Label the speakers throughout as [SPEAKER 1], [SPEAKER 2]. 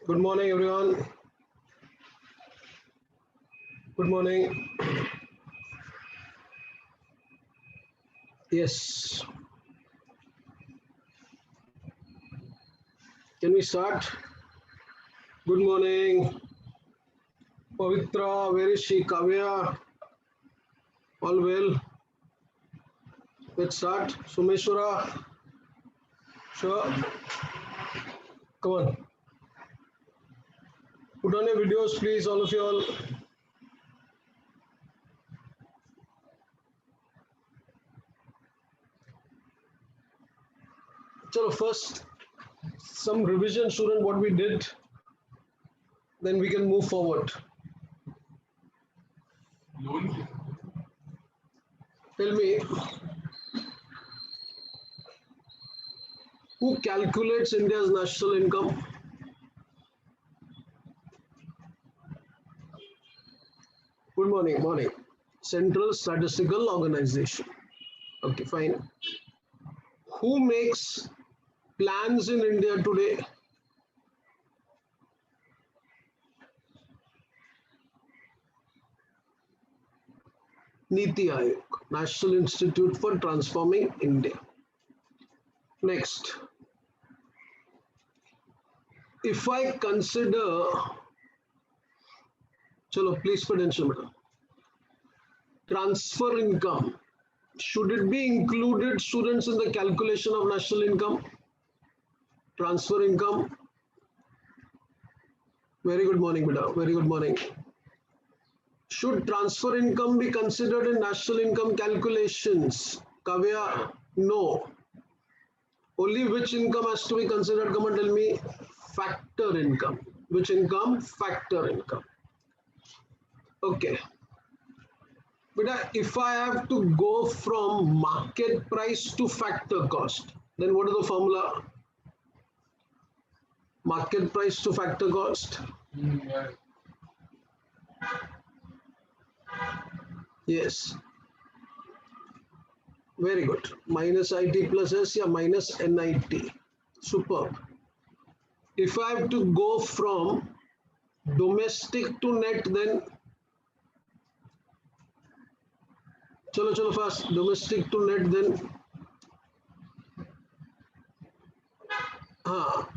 [SPEAKER 1] Good morning, everyone. Good morning. Yes. Can we start? Good morning. Pavitra, where is she? Kavya, all well? Let's start. Sumeshwara, sure. Come on. Put on your videos, please, all of you all. So first, some revision, student, what we did, then we can move forward. Tell me, who calculates India's national income? Good morning, morning. Central Statistical Organization. Okay, fine. Who makes plans in India today? Niti Aayog, National Institute for Transforming India. Next, if I consider, chalo, please pay attention, madam. Transfer income, should it be included, students, in the calculation of national income? Transfer income. Very good morning, beta. Very good morning. Should transfer income be considered in national income calculations? Kavya, no. Only which income has to be considered? Come on, tell me. Factor income. Which income? Factor income. Okay. But if I have to go from market price to factor cost, then what is the formula? Market price to factor cost. Yes. Very good. Minus IT plus S, yeah, minus NIT. Superb. If I have to go from domestic to net, then chalo fast. Domestic to net, then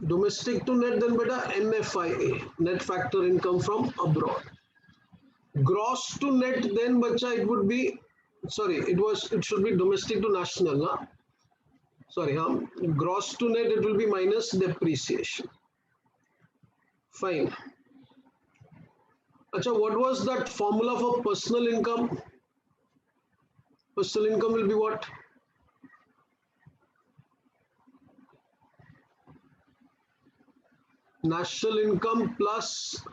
[SPEAKER 1] domestic to net, then beta NFIA, net factor income from abroad. Gross to net, then bacha, it would be, sorry, it should be domestic to national, huh? Sorry, gross to net, it will be minus depreciation. Fine. Acha, what was that formula for personal income? Personal income will be what? National income plus,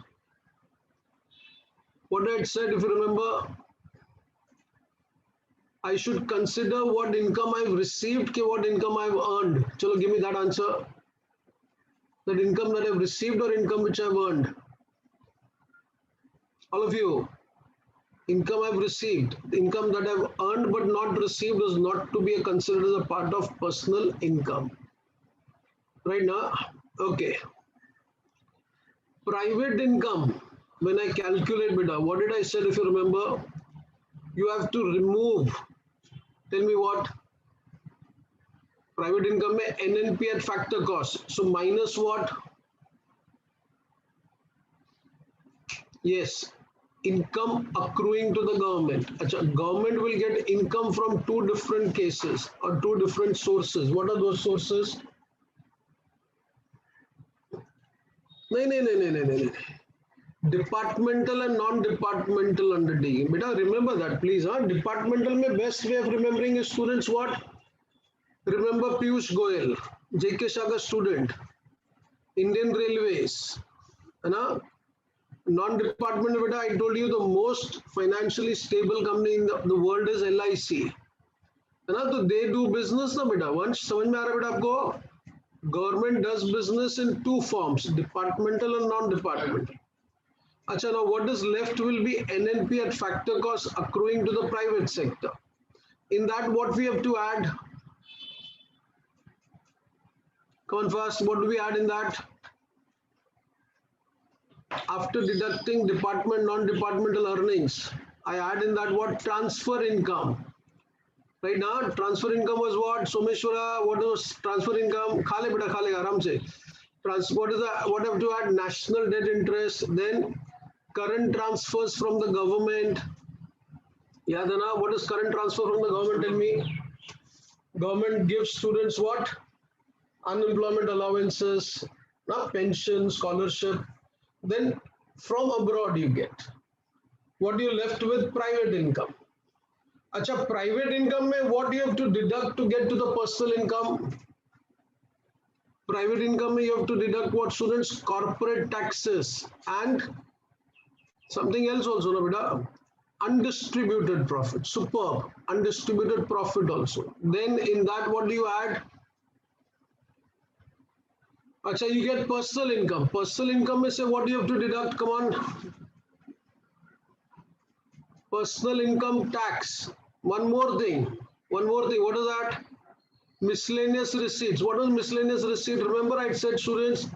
[SPEAKER 1] what I had said, if you remember, I should consider what income I've received, what income I've earned. Chalo, give me that answer. That income that I've received or income which I've earned? All of you, income I've received. The income that I've earned but not received is not to be considered as a part of personal income. Right now? Okay. Private income, when I calculate beta, what did I say if you remember? You have to remove, tell me what? Private income mein NNP at factor cost. So minus what? Yes, income accruing to the government. Achha, government will get income from two different cases or two different sources. What are those sources? No. Departmental and non-departmental undertaking. Beta, remember that, please. Departmental mein best way of remembering is, students, what? Remember Piyush Goyal, JK Shaka student, Indian Railways. Non-departmental, beta, I told you the most financially stable company in the world is LIC. So they do business, na beta. Once samajh mein aa raha beta aapko? Government does business in two forms, departmental and non-departmental. Achha, now what is left will be NNP at factor cost accruing to the private sector. In that, what we have to add? Come on fast, what do we add in that? After deducting department, non-departmental earnings, I add in that what? Transfer income. Right now, transfer income was what? Someshwara, what was transfer income? Khale beta khale aram se. What is the, what have to add? National debt interest, then current transfers from the government. Yadana, what is current transfer from the government? Tell me. Government gives students what? Unemployment allowances, not pension, scholarship. Then from abroad you get. What you left with? Private income. Acha, private income mein what you have to deduct to get to the personal income? Private income mein you have to deduct what, students? Corporate taxes and something else also, na beta? Undistributed profit. Superb. Undistributed profit also. Then in that what do you add? Acha, you get personal income. Personal income mein say what do you have to deduct? Come on. Personal income tax. One more thing. One more thing. What is that? Miscellaneous receipts. What is miscellaneous receipt? Remember I said, students,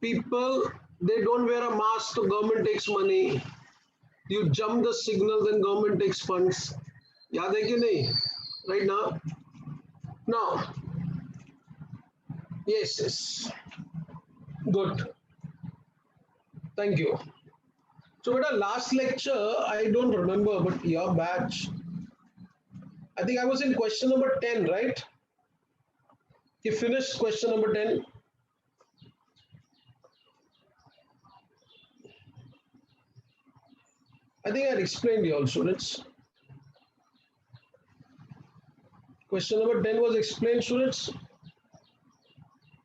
[SPEAKER 1] people, they don't wear a mask, so government takes money. You jump the signal, then government takes funds. Yaad hai ki nahi? Right now? Now, yes, yes. Good. Thank you. So, beta, last lecture, I don't remember, but your batch, I think I was in question number 10, right? You finished question number 10. I think I had explained you all, students. Question number 10 was explained, students.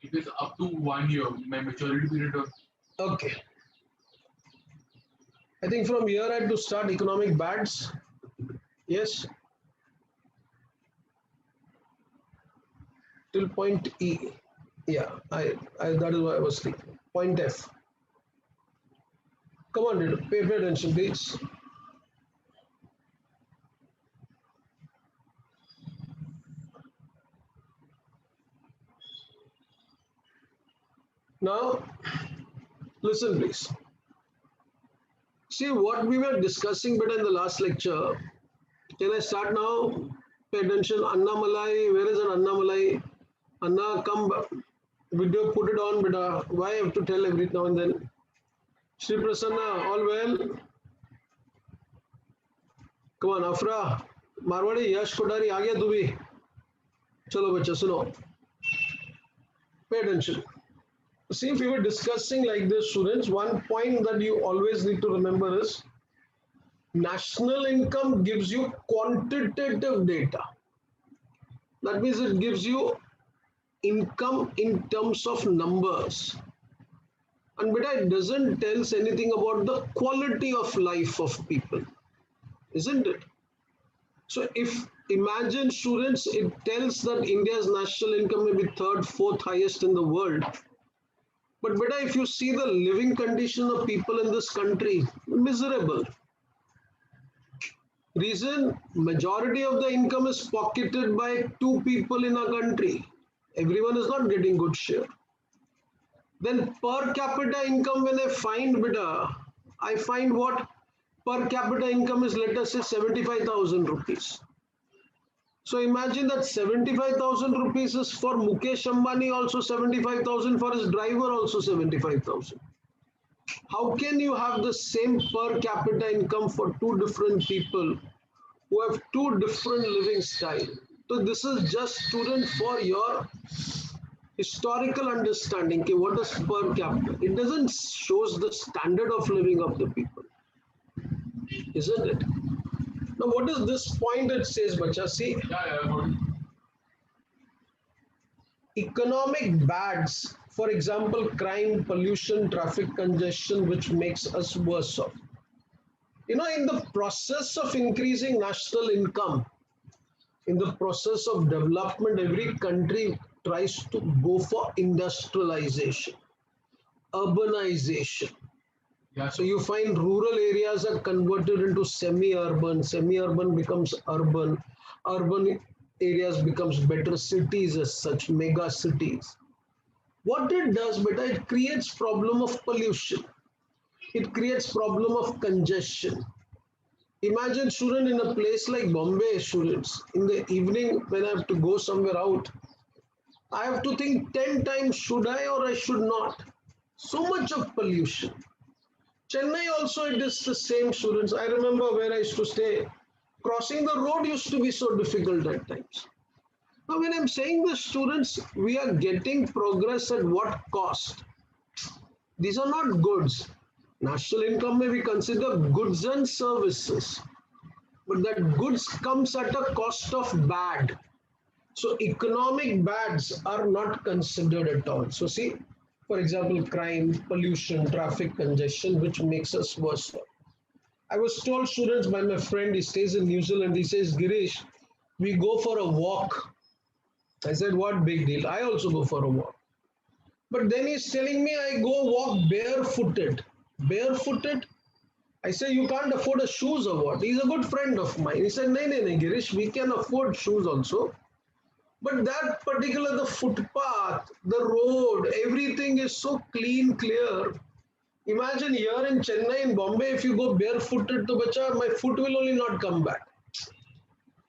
[SPEAKER 2] It is up to 1 year, my maturity period.
[SPEAKER 1] Okay. I think from here I had to start economic bads. Yes. Till point E. Yeah, I that is why I was thinking. Point F. Come on, dude, pay attention, please. Now, listen, please. See what we were discussing better in the last lecture. Can I start now? Pay attention. Anna Malai, where is an Anna Malai? Anna, come video, put it on, beta. Why I have to tell every now and then? Shri Prasanna, all well? Come on, Afra. Marwadi, Yash Kodari, aa gaya tu bhi. Chalo bacha, suno. Pay attention. See, if we were discussing like this, students, one point that you always need to remember is national income gives you quantitative data. That means it gives you income in terms of numbers. And beta, it doesn't tell us anything about the quality of life of people, isn't it? So if imagine, students, it tells that India's national income may be third, fourth highest in the world. But beta, if you see the living condition of people in this country, miserable. Reason, majority of the income is pocketed by two people in our country. Everyone is not getting good share. Then per capita income, when I find beta, I find what? Per capita income is, let us say, 75,000 rupees. So imagine that 75,000 rupees is for Mukesh Ambani, also 75,000, for his driver also 75,000. How can you have the same per capita income for two different people who have two different living style? So this is just, student, for your historical understanding. Okay, what is per capita? It doesn't shows the standard of living of the people, isn't it? Now, what is this point it says, bacha? See,
[SPEAKER 2] Yeah.
[SPEAKER 1] economic bads, for example, crime, pollution, traffic congestion, which makes us worse off. You know, in the process of increasing national income, in the process of development, every country tries to go for industrialization, urbanization.
[SPEAKER 2] Yeah.
[SPEAKER 1] So you find rural areas are converted into semi-urban, semi-urban becomes urban, urban areas becomes better cities as such, mega cities. What it does, beta, it creates problem of pollution. It creates problem of congestion. Imagine student in a place like Bombay, students in the evening when I have to go somewhere out, I have to think 10 times, should I or I should not. So much of pollution. Chennai also, it is the same, students. I remember where I used to stay. Crossing the road used to be so difficult at times. Now, when I'm saying this, students, we are getting progress at what cost? These are not goods. National income may be considered goods and services, but that goods comes at a cost of bad. So economic bads are not considered at all. So see, for example, crime, pollution, traffic congestion, which makes us worse. I was told, students, by my friend, he stays in New Zealand, he says, Girish, we go for a walk. I said, what big deal? I also go for a walk. But then he's telling me I go walk barefooted. Barefooted? I say, you can't afford a shoes or what? He's a good friend of mine. He said, no, Girish, we can afford shoes also. But that particular, the footpath, the road, everything is so clean, clear. Imagine here in Chennai, in Bombay, if you go barefooted to Bacha, my foot will only not come back.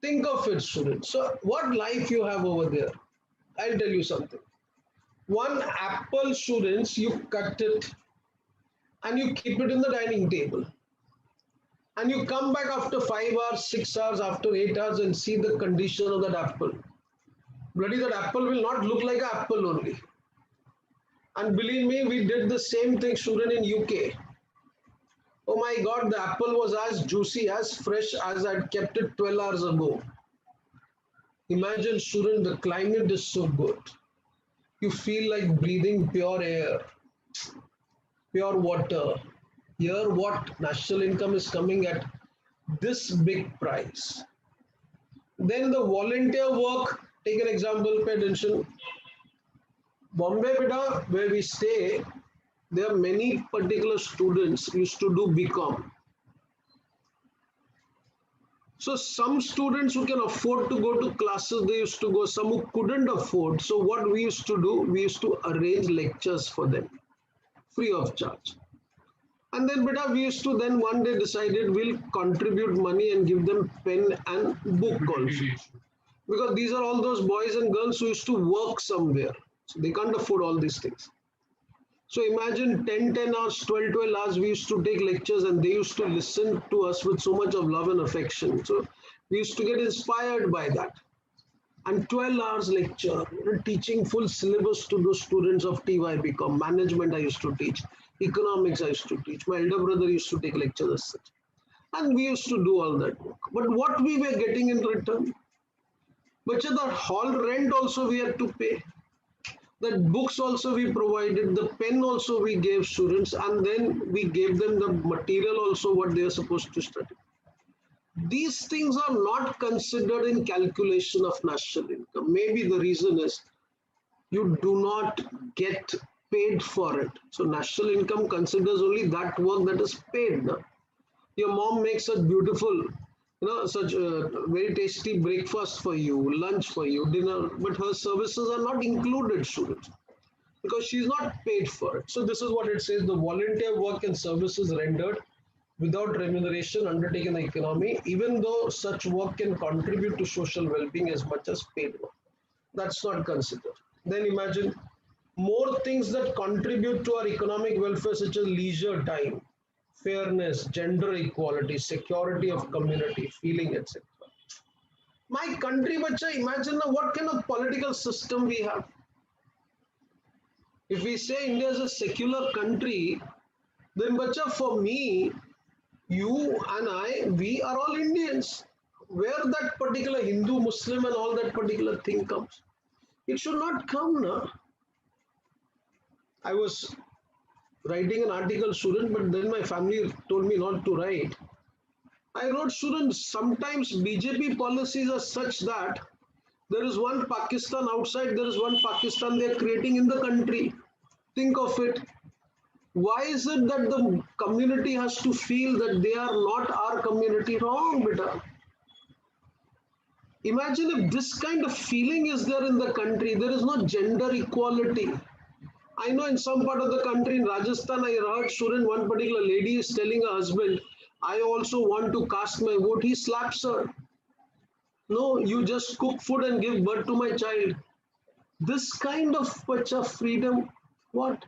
[SPEAKER 1] Think of it, students. So what life you have over there? I'll tell you something. One apple, students, you cut it and you keep it in the dining table. And you come back after 5 hours, 6 hours, after 8 hours and see the condition of that apple. Bloody, that apple will not look like an apple only. And believe me, we did the same thing, student, in UK. Oh my God, the apple was as juicy, as fresh as I'd kept it 12 hours ago. Imagine, student, the climate is so good. You feel like breathing pure air, pure water. Here, what national income is coming at this big price. Then the volunteer work, take an example, pay attention. Bombay, beta, where we stay, there are many particular students used to do BCom. So some students who can afford to go to classes, they used to go. Some who couldn't afford. So what we used to do, we used to arrange lectures for them, free of charge. And then, beta, we used to then one day decided we'll contribute money and give them pen and book also. Because these are all those boys and girls who used to work somewhere. So they can't afford all these things. So imagine 10 hours, 12 hours, we used to take lectures and they used to listen to us with so much of love and affection. So we used to get inspired by that. And 12 hours lecture, teaching full syllabus to those students of TY BCom. Management I used to teach. Economics I used to teach. My elder brother used to take lectures as such. And we used to do all that work. But what we were getting in return? But the hall rent also we had to pay. That books also we provided, the pen also we gave students, and then we gave them the material also what they are supposed to study. These things are not considered in calculation of national income. Maybe the reason is you do not get paid for it. So national income considers only that work that is paid. Now. Your mom makes a beautiful, such a very tasty breakfast for you, lunch for you, dinner, but her services are not included, students, because she's not paid for it. So this is what it says, the volunteer work and services rendered without remuneration undertaken in the economy, even though such work can contribute to social well-being as much as paid work. That's not considered. Then imagine more things that contribute to our economic welfare, such as leisure time, fairness, gender equality, security of community, feeling, etc. My country, bacha, imagine now what kind of political system we have. If we say India is a secular country, then bacha, for me, you and I, we are all Indians. Where that particular Hindu, Muslim and all that particular thing comes. It should not come now. I was writing an article, student, but then my family told me not to write. I wrote, students, sometimes BJP policies are such that there is one Pakistan outside, there is one Pakistan they are creating in the country. Think of it. Why is it that the community has to feel that they are not our community? Wrong, beta. Imagine if this kind of feeling is there in the country, there is no gender equality. I know in some part of the country, in Rajasthan, I heard student, one particular lady is telling her husband, I also want to cast my vote. He slaps her. No, you just cook food and give birth to my child. This kind of freedom, what?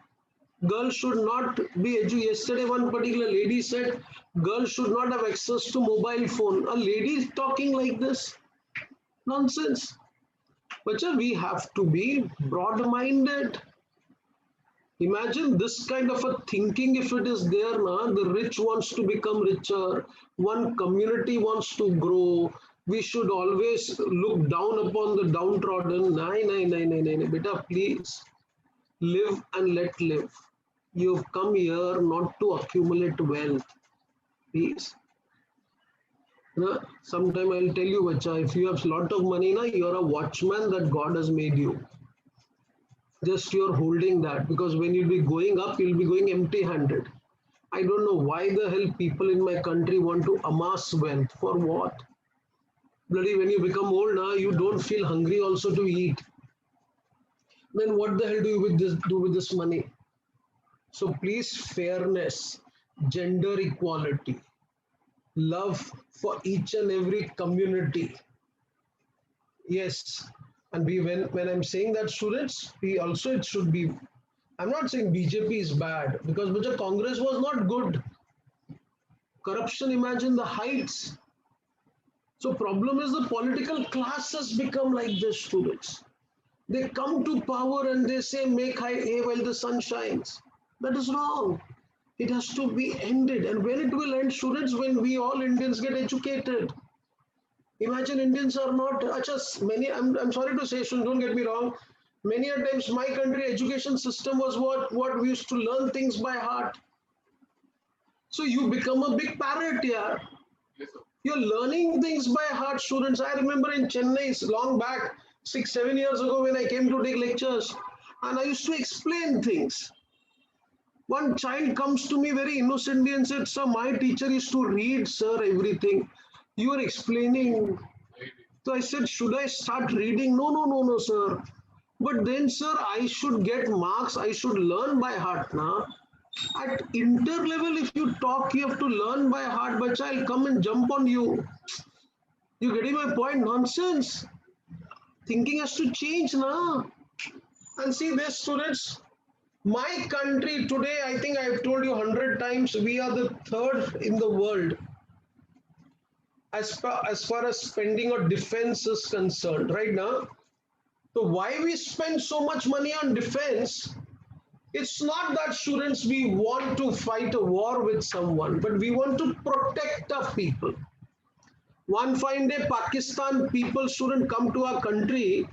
[SPEAKER 1] Girls should not be educated. Yesterday, one particular lady said, girls should not have access to mobile phone. A lady is talking like this. Nonsense. Bacha, we have to be broad-minded. Imagine this kind of a thinking if it is there, na, the rich wants to become richer, one community wants to grow. We should always look down upon the downtrodden. Nahi, beta, please live and let live. You've come here not to accumulate wealth. Please. Na, sometime I'll tell you, bacha, if you have a lot of money, na, you're a watchman that God has made you. Just you're holding that, because when you'll be going up, you'll be going empty handed. I don't know why the hell people in my country want to amass wealth. For what? Bloody, when you become old now, you don't feel hungry also to eat. Then what the hell do with this money? So please, fairness, gender equality, love for each and every community. Yes. And we, when I'm saying that, students, we also, it should be, I'm not saying BJP is bad, because Congress was not good. Corruption, imagine the heights. So problem is the political class has become like this, students. They come to power and they say, make hay while the sun shines. That is wrong. It has to be ended. And when it will end, students, when we all Indians get educated. Imagine Indians are not, just many, I'm sorry to say, don't get me wrong, many a times my country education system was what we used to learn things by heart. So you become a big parrot here.
[SPEAKER 2] Yes, sir.
[SPEAKER 1] You're learning things by heart, students. I remember in Chennai, long back, 6, 7 years ago, when I came to take lectures, and I used to explain things. One child comes to me very innocently and said, sir, my teacher used to read, sir, everything. You are explaining. So I said, should I start reading? No, sir. But then, sir, I should get marks. I should learn by heart now. At inter level, if you talk, you have to learn by heart. But I'll come and jump on you. You getting my point? Nonsense. Thinking has to change now. And see, this students, my country today, I think I've told you 100 times, we are the third in the world as far as spending on defense is concerned right now. So why we spend so much money on defense? It's not that, students, we want to fight a war with someone, but we want to protect our people. One fine day, Pakistan people shouldn't come to our country,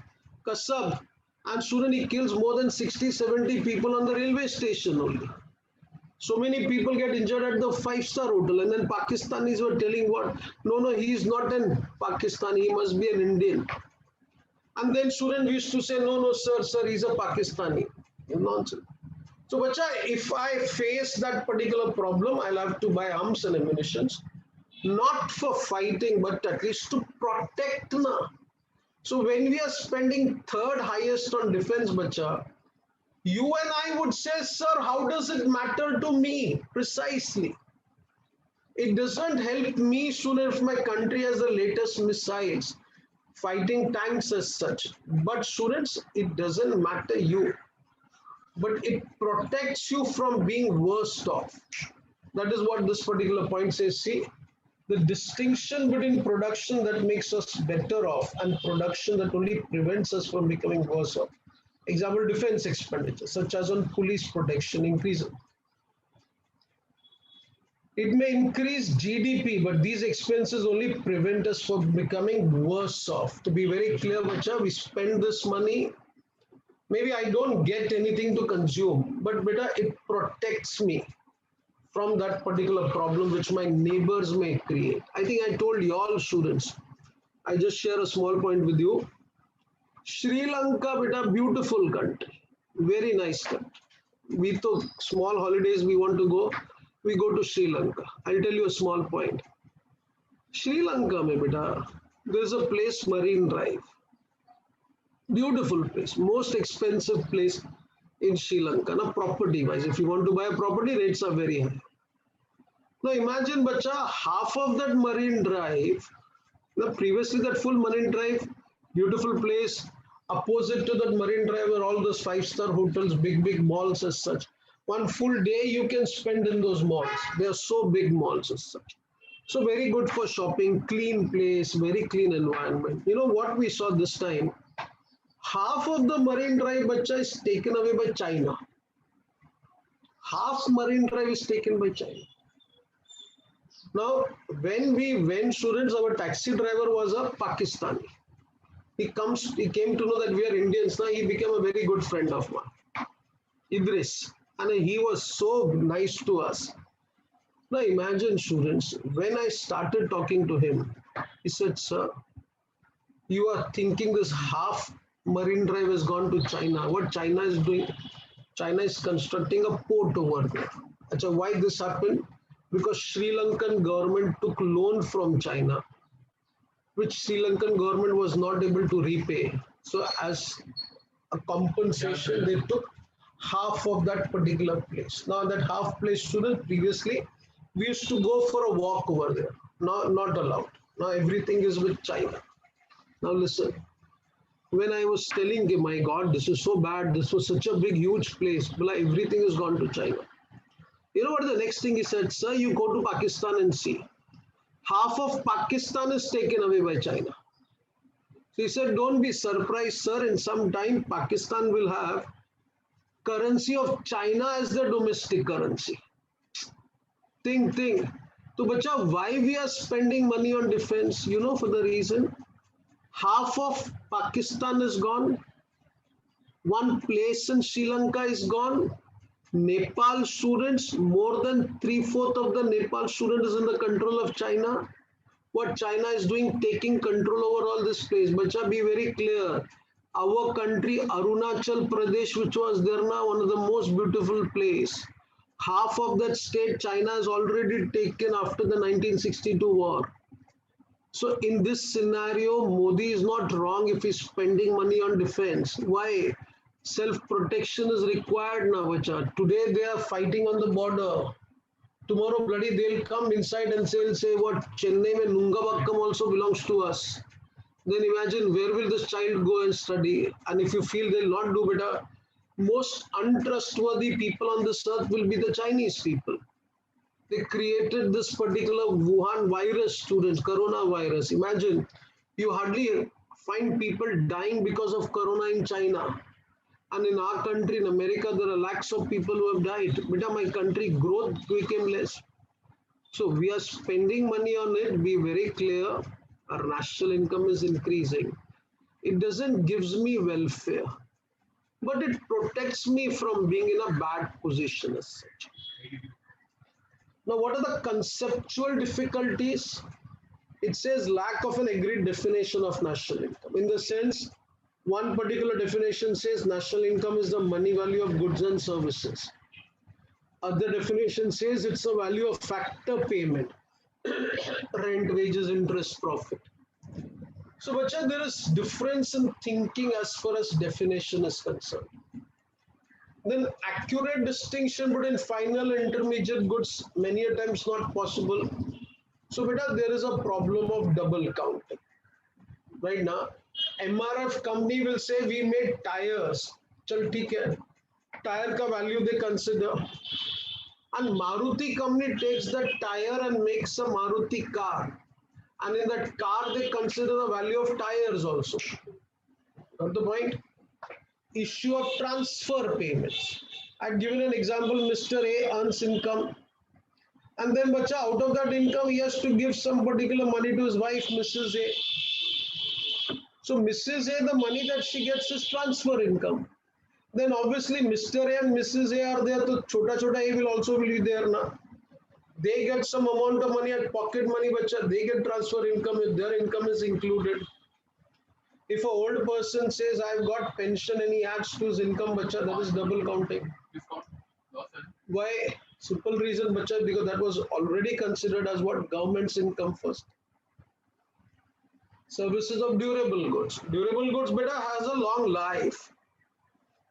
[SPEAKER 1] Kasab, and shouldn't he kills more than 60, 70 people on the railway station only. So many people get injured at the five-star hotel, and then Pakistanis were telling what? No, he is not an Pakistani, he must be an Indian. And then student used to say, no, sir, he's a Pakistani. Nonsense. So, bacha, if I face that particular problem, I'll have to buy arms and ammunitions, not for fighting, but at least to protect na. So when we are spending third highest on defense, bacha, you and I would say, sir, how does it matter to me? Precisely. It doesn't help me soon if my country has the latest missiles, fighting tanks as such. But students, it doesn't matter you. But it protects you from being worse off. That is what this particular point says. See, the distinction between production that makes us better off and production that only prevents us from becoming worse off. Example, defense expenditure, such as on police protection, increase. It may increase GDP, but these expenses only prevent us from becoming worse off. To be very clear, bacha, we spend this money. Maybe I don't get anything to consume, but beta, it protects me from that particular problem which my neighbors may create. I think I told you all students. I just share a small point with you. Sri Lanka, beta, beautiful country, very nice country. We took small holidays we want to go, we go to Sri Lanka. I'll tell you a small point. Sri Lanka, mein beta, there's a place, Marine Drive. Beautiful place, most expensive place. in Sri Lanka. Now, property wise, if you want to buy a property, rates are very high. Now, imagine, bacha, half of that Marine Drive. Now, previously, that full Marine Drive, beautiful place. Opposite to that Marine Drive are all those five-star hotels, big, big malls as such. One full day you can spend in those malls. They are so big malls as such. So very good for shopping, clean place, very clean environment. You know what we saw this time? Half of the Marine Drive bacha is taken away by China. Half Marine Drive is taken by China. Now, when we went, students, our taxi driver was a Pakistani. He came to know that we are Indians. Now he became a very good friend of mine, Idris, and he was so nice to us. Now imagine, students, when I started talking to him, he said, "Sir, you are thinking this half Marine Drive has gone to China. What China is doing? China is constructing a port over there. Achha, why this happened? Because Sri Lankan government took loan from China, which Sri Lankan government was not able to repay. So as a compensation, they took half of that particular place. Now that half place, student, previously we used to go for a walk over there. Now not allowed. Now everything is with China. Now listen, when I was telling him, my God, this is so bad. This was such a big, huge place. Well, everything has gone to China. You know what the next thing he said? Sir, you go to Pakistan and see. Half of Pakistan is taken away by China. So he said, don't be surprised, sir. In some time, Pakistan will have currency of China as the domestic currency. Think. So, bacha, why we are spending money on defense? You know, for the reason, half of Pakistan is gone. One place in Sri Lanka is gone. Nepal students, more than 3/4 of the Nepal student is in the control of China. What China is doing, taking control over all this place. Bacha, be very clear. Our country, Arunachal Pradesh, which was there now, one of the most beautiful place. Half of that state China has already taken after the 1962 war. So in this scenario, Modi is not wrong if he's spending money on defense. Why? Self-protection is required now, bacha. Today they are fighting on the border. Tomorrow, bloody, they'll come inside and say what Chennai mein Nungabakkam also belongs to us. Then imagine where will this child go and study? And if you feel they'll not do better, most untrustworthy people on this earth will be the Chinese people. They created this particular Wuhan virus, students, coronavirus. Imagine, you hardly find people dying because of corona in China. And in our country, in America, there are lakhs of people who have died. But my country growth became less. So we are spending money on it. Be very clear. Our national income is increasing. It doesn't gives me welfare, but it protects me from being in a bad position as such. Now, what are the conceptual difficulties? It says lack of an agreed definition of national income. In the sense, one particular definition says national income is the money value of goods and services. Other definition says it's the value of factor payment, rent, wages, interest, profit. So, bacha, there is difference in thinking as far as definition is concerned. Then accurate distinction between final and intermediate goods many a times not possible. So, beta, there is a problem of double counting. Right now, MRF company will say we made tires. Chal theek hai. Tire ka value they consider. And Maruti company takes that tire and makes a Maruti car. And in that car, they consider the value of tires also. Got the point? Issue of transfer payments. I've given an example, Mr. A earns income. And then, bacha, out of that income, he has to give some particular money to his wife, Mrs. A. So Mrs. A, the money that she gets is transfer income. Then obviously Mr. A and Mrs. A are there, so chota A will also be there now. They get some amount of money at pocket money, bacha, they get transfer income if their income is included. If an old person says, I've got pension and he adds to his income, bacha, that is double counting. Why? Simple reason, bacha, because that was already considered as what government's income first. Services of durable goods. Durable goods, beta, has a long life.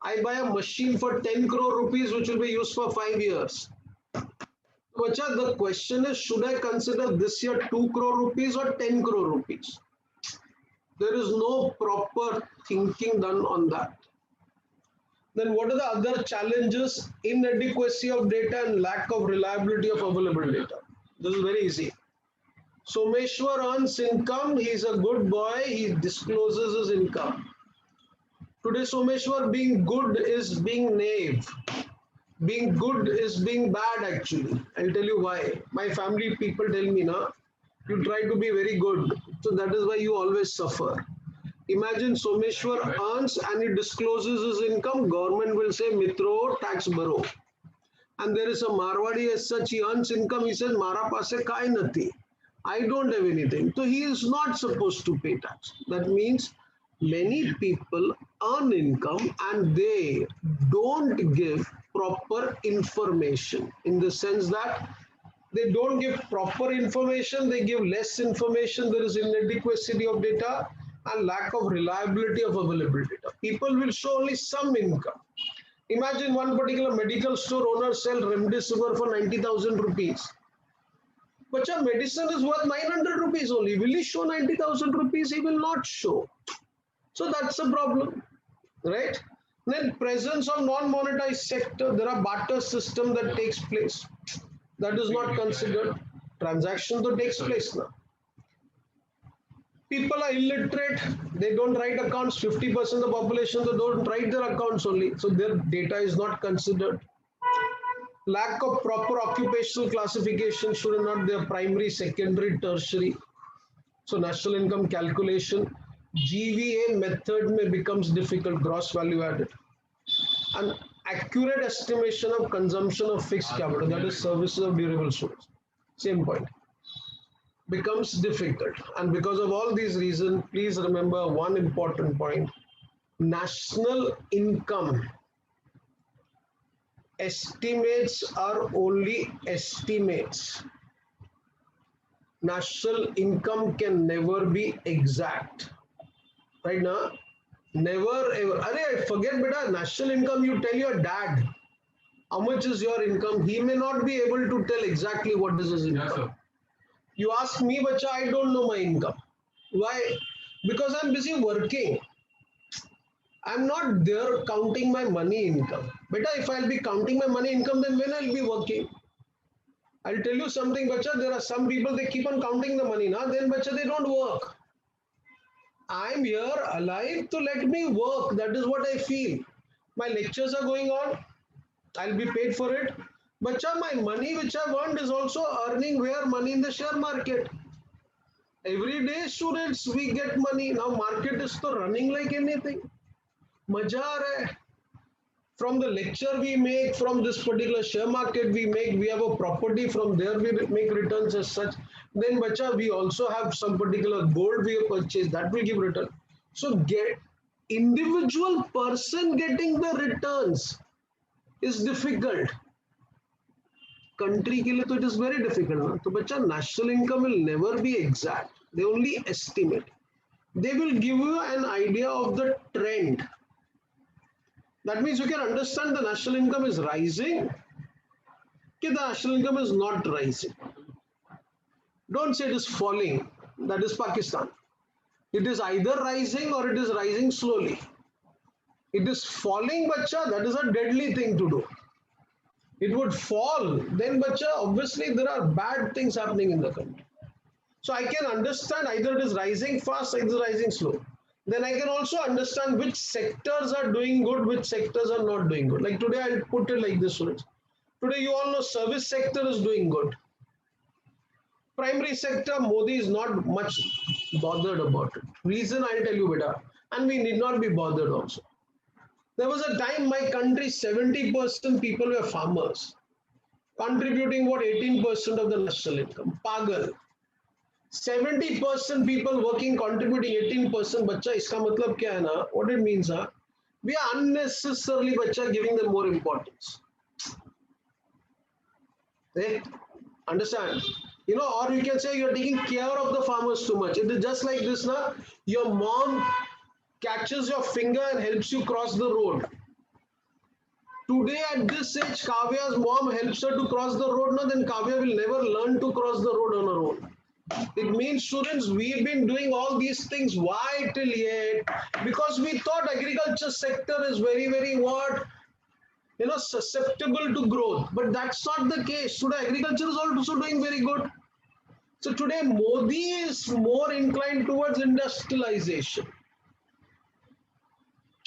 [SPEAKER 1] I buy a machine for 10 crore rupees which will be used for 5 years. Bacha, the question is, should I consider this year 2 crore rupees or 10 crore rupees? There is no proper thinking done on that. Then what are the other challenges? Inadequacy of data and lack of reliability of available data. This is very easy. Someshwar earns income. He's a good boy. He discloses his income. Today, Someshwar being good is being naive. Being good is being bad actually. I'll tell you why. My family people tell me, na, you try to be very good. So that is why you always suffer. Imagine Someshwar earns and he discloses his income. Government will say, Mitro, tax baro. And there is a Marwadi as such, he earns income. He says, Mara paase kai nathi. I don't have anything. So he is not supposed to pay tax. That means many people earn income and they don't give proper information, in the sense that they don't give proper information, they give less information, there is inadequacy of data and lack of reliability of available data. People will show only some income. Imagine one particular medical store owner sell Remdesivir for 90,000 rupees. But your medicine is worth 900 rupees only. Will he show 90,000 rupees? He will not show. So that's a problem, right? Then presence of non-monetized sector, there are barter system that takes place. That is not considered. Transaction that takes place now. People are illiterate, they don't write accounts. 50% of the population, they don't write their accounts only. So their data is not considered. Lack of proper occupational classification, should not their primary, secondary, tertiary. So national income calculation, GVA method may becomes difficult, gross value added. And accurate estimation of consumption of fixed capital, that is services of durable goods. Same point. Becomes difficult. And because of all these reasons, please remember one important point. National income estimates are only estimates. National income can never be exact. Right now, never ever. Arey, forget beta, national income, you tell your dad how much is your income. He may not be able to tell exactly what is his income.
[SPEAKER 2] Yes,
[SPEAKER 1] You ask me, bacha, I don't know my income. Why? Because I'm busy working. I'm not there counting my money income. Beta, if I'll be counting my money income, then when I'll be working? I'll tell you something, bacha, there are some people, they keep on counting the money, na? Then bacha, they don't work. I'm here alive to let me work. That is what I feel. My lectures are going on. I'll be paid for it. Bacha, my money which I've earned is also earning where money in the share market. Every day, students, we get money. Now market is so running like anything. Maja aa raha hai. From the lecture we make, from this particular share market we make, we have a property, from there we make returns as such. Then bacha, we also have some particular gold we have purchased, that will give return. So get individual person getting the returns is difficult. Country के लिए तो it is very difficult ना. तो बच्चा, national income will never be exact. They only estimate. They will give you an idea of the trend. That means you can understand the national income is rising, the national income is not rising. Don't say it is falling. That is Pakistan. It is either rising or it is rising slowly. It is falling, bacha, that is a deadly thing to do. It would fall, then bacha, obviously there are bad things happening in the country. So I can understand either it is rising fast or it is rising slow. Then I can also understand which sectors are doing good, which sectors are not doing good. Like today, I'll put it like this. Today, you all know service sector is doing good. Primary sector, Modi is not much bothered about it. Reason I'll tell you, beta, and we need not be bothered also. There was a time my country, 70% people were farmers, contributing what, 18% of the national income. Pagal. 70% people working, contributing 18%. Bacha, iska matlab kya hai na? What it means, we are unnecessarily, bacha, giving them more importance. Hey, understand? You know, or you can say you're taking care of the farmers too much. It is just like this, na? Your mom catches your finger and helps you cross the road. today at this age, Kavya's mom helps her to cross the road, now then Kavya will never learn to cross the road on her own. It means, students, we've been doing all these things. Why till yet? Because we thought agriculture sector is very, very what? Susceptible to growth. But that's not the case. Today, agriculture is also doing very good. So today, Modi is more inclined towards industrialization.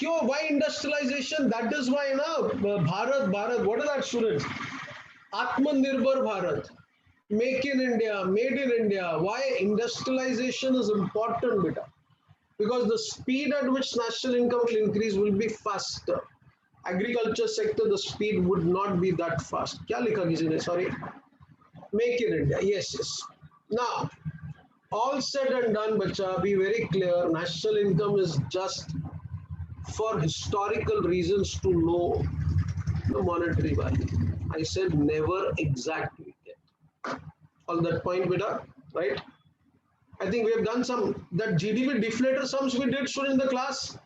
[SPEAKER 1] Why industrialization? That is why now Bharat, what are that, students? Atmanirbhar Bharat. Make in India, made in India. Why industrialization is important, beta? Because the speed at which national income will increase will be faster. Agriculture sector, the speed would not be that fast. Kya likha kisi ne? Sorry. Make in India. Yes, yes. Now, all said and done, bacha, be very clear. National income is just for historical reasons to know the monetary value. I said never exactly get. On that point, beta, right? I think we have done some, that GDP deflator sums we did in the class.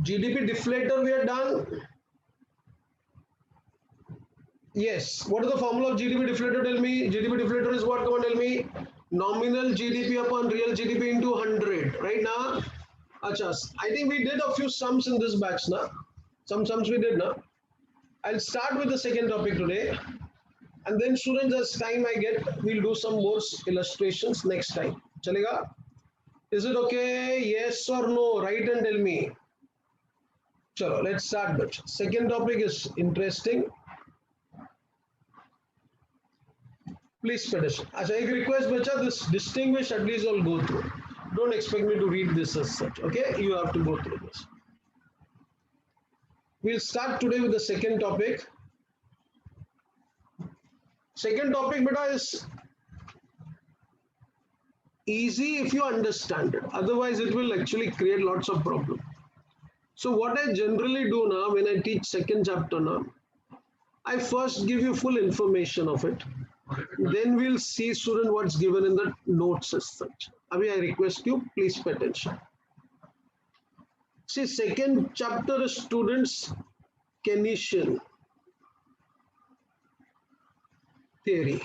[SPEAKER 1] GDP deflator we have done. Yes. What is the formula of GDP deflator? Tell me. GDP deflator is what? Come on, tell me. Nominal GDP upon real GDP into 100. Right now? Achha, I think we did a few sums in this batch now. Some sums we did now. I'll start with the second topic today. And then students, as time I get, we'll do some more illustrations next time. Chalega? Is it okay? Yes or no? Write and tell me. Chalo, let's start. But second topic is interesting. Please pay attention. As I request, bacha, this distinguished at least I'll go through. Don't expect me to read this as such. Okay? You have to go through this. We'll start today with the second topic. Second topic, beta, is easy if you understand it. Otherwise, it will actually create lots of problems. So what I generally do now when I teach second chapter now, I first give you full information of it. Then we'll see, student, what's given in the notes as such. Abhi, I request you, please pay attention. See, second chapter is students' Keynesian theory.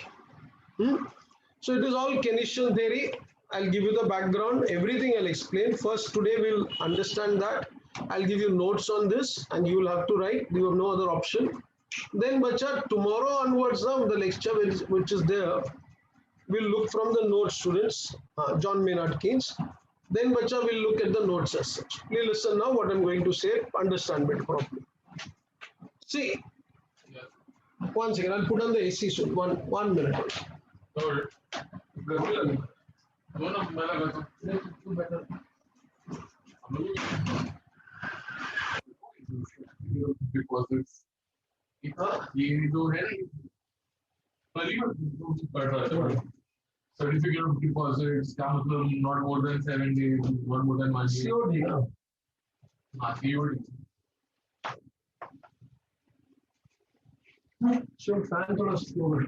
[SPEAKER 1] So it is all Keynesian theory. I'll give you the background, everything I'll explain. First, today we'll understand that. I'll give you notes on this and you will have to write. You have no other option. Then, bacha, tomorrow onwards now, the lecture which is there, we'll look from the notes, students, John Maynard Keynes. Then, bacha, we'll look at the notes as such. Please listen now what I'm going to say, understand it properly. See, one second, I'll put on the AC soon. One minute.
[SPEAKER 2] Deposits. ये जो है ना certificate of deposits का मतलब not more than 7 days, not more than 1 year.
[SPEAKER 1] COD ना.
[SPEAKER 2] हाँ, COD.
[SPEAKER 1] So fan थोड़ा slow है.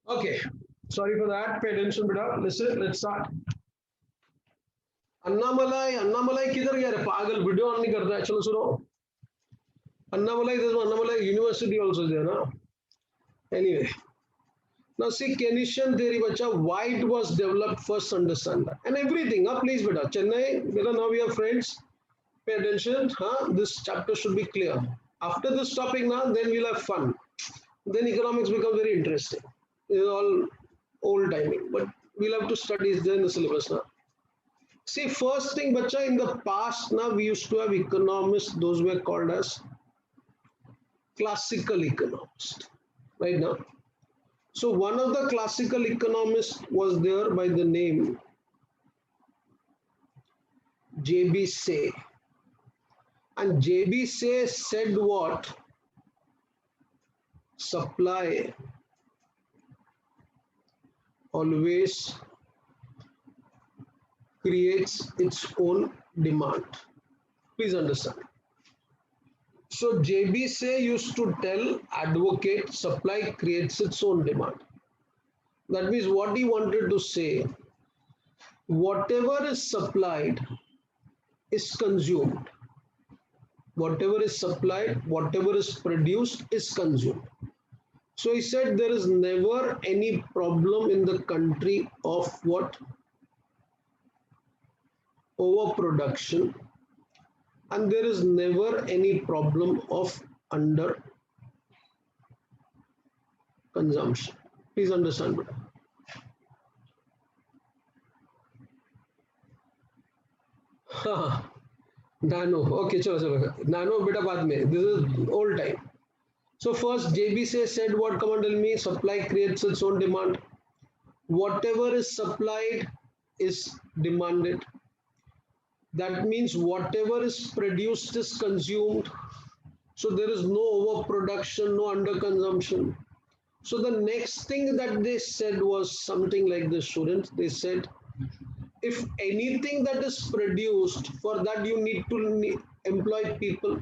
[SPEAKER 1] Okay, sorry for that. Pay attention, beta. Listen, let's start. Annamalai किधर गया रे पागल वीडियो ऑन नहीं करता है चलो सुनो अन्नामलाई यूनिवर्सिटी also there ना anyway now see Keynesian theory bacha why it was developed first understand that and everything please beta Chennai beta now we are friends pay attention this chapter should be clear after this topic now then we'll have fun then economics becomes very interesting it is all old timing but we'll have to study then the syllabus now. See, first thing, bacha, in the past, now we used to have economists, those were called as classical economists, right now. So one of the classical economists was there by the name J.B. Say. And J.B. Say said what? Supply always creates its own demand. Please understand. So J.B. Say used to tell, advocate, supply creates its own demand. That means what he wanted to say, whatever is supplied is consumed. Whatever is supplied, whatever is produced is consumed. So he said there is never any problem in the country of what? Overproduction, and there is never any problem of under consumption. Please understand better. Nano, okay, chalo, chalo. Nano beta baad mein. This is old time. So first JB said what? Come on, tell me. Supply creates its own demand. Whatever is supplied is demanded. That means whatever is produced is consumed. So there is no overproduction, no underconsumption. So the next thing that they said was something like this, students. They said, if anything that is produced, for that you need to employ people.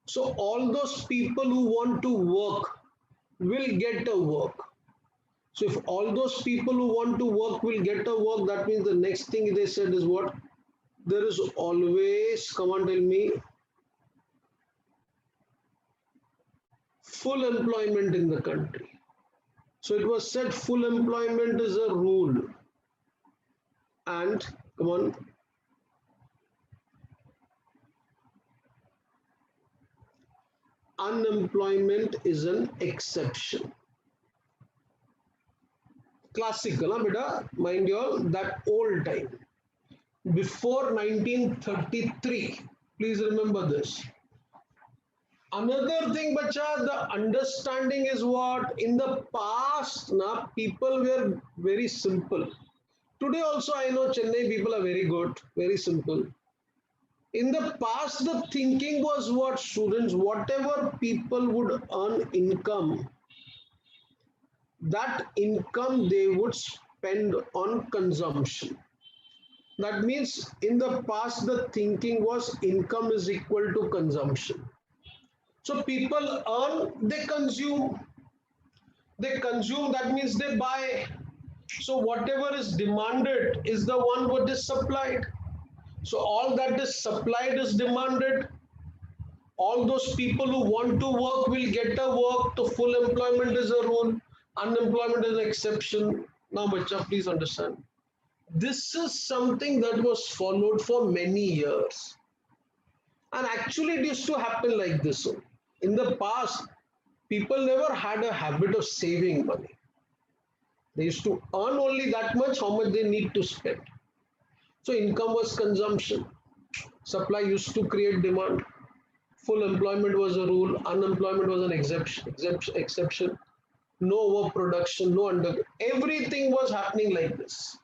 [SPEAKER 1] So all those people who want to work will get a work. So if all those people who want to work will get a work, that means the next thing they said is what? There is always, come on, tell me, full employment in the country. So it was said full employment is a rule. And, come on, unemployment is an exception. Classical, huh, beta? Mind you all, that old time. Before 1933, please remember this. Another thing, bacha, the understanding is what? In the past, na, people were very simple. Today also I know Chennai people are very good, very simple. In the past, the thinking was what, students? Whatever people would earn income, that income they would spend on consumption. That means in the past, the thinking was income is equal to consumption. So people earn, they consume. They consume, that means they buy. So whatever is demanded is the one what is supplied. So all that is supplied is demanded. All those people who want to work will get a work. So full employment is a rule. Unemployment is an exception. Now, bacha, please understand. This is something that was followed for many years. And actually it used to happen like this. In the past, people never had a habit of saving money. They used to earn only that much, how much they need to spend. So income was consumption. Supply used to create demand. Full employment was a rule. Unemployment was an exception. No overproduction, no under. Everything was happening like this.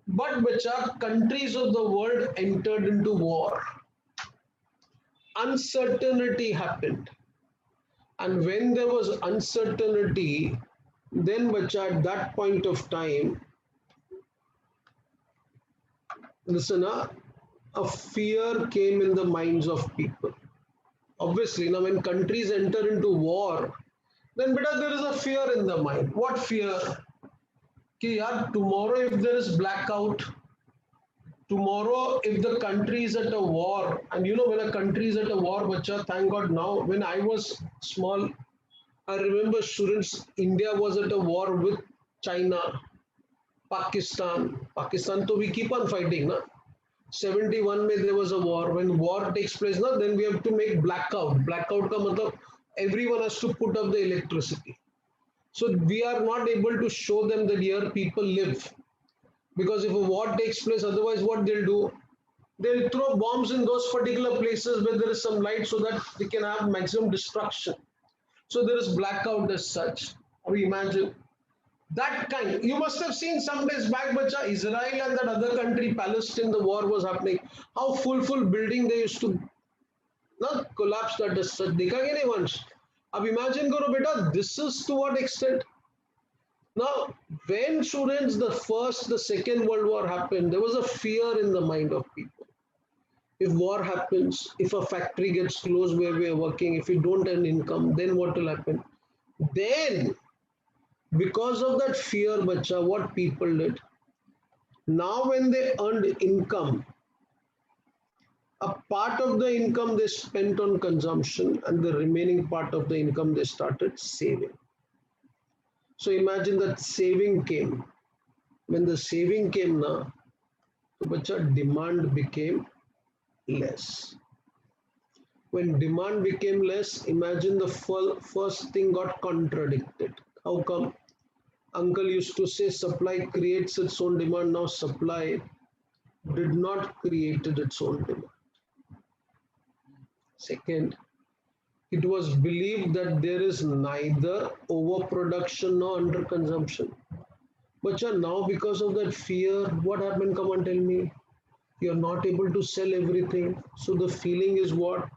[SPEAKER 1] But bacha, countries of the world entered into war. Uncertainty happened. And when there was uncertainty, then bacha, at that point of time, listen, a fear came in the minds of people. Obviously, now when countries enter into war, then beta, there is a fear in the mind. What fear? Ki yaar, tomorrow if there is blackout, tomorrow if the country is at a war, and you know when a country is at a war, bacha, thank God now, when I was small, I remember students, India was at a war with China, Pakistan. Pakistan, so we keep on fighting. Na? 71 mein there was a war. When war takes place, na, then we have to make blackout. Blackout ka matlab, everyone has to put up the electricity. So we are not able to show them that here people live. Because if a war takes place, otherwise what they'll do? They'll throw bombs in those particular places where there is some light so that they can have maximum destruction. So there is blackout as such. Or imagine that kind. You must have seen some days back, bacha, Israel and that other country, Palestine, the war was happening. How full building they used to not collapse that as such. Dekha ke nahi once? Ab imagine karo beta, this is to what extent? Now, when students, the first, the Second World War happened, there was a fear in the mind of people. If war happens, if a factory gets closed where we are working, if we don't earn income, then what will happen? Then, because of that fear, bacha, what people did, now when they earned income, A part of the income they spent on consumption and the remaining part of the income they started saving. So imagine that saving came. When the saving came now, demand became less. When demand became less, imagine the first thing got contradicted. How come? Uncle used to say supply creates its own demand. Now supply did not create its own demand. Second, it was believed that there is neither overproduction nor underconsumption. But now because of that fear, what happened? Come on, tell me. You're not able to sell everything. So the feeling is what?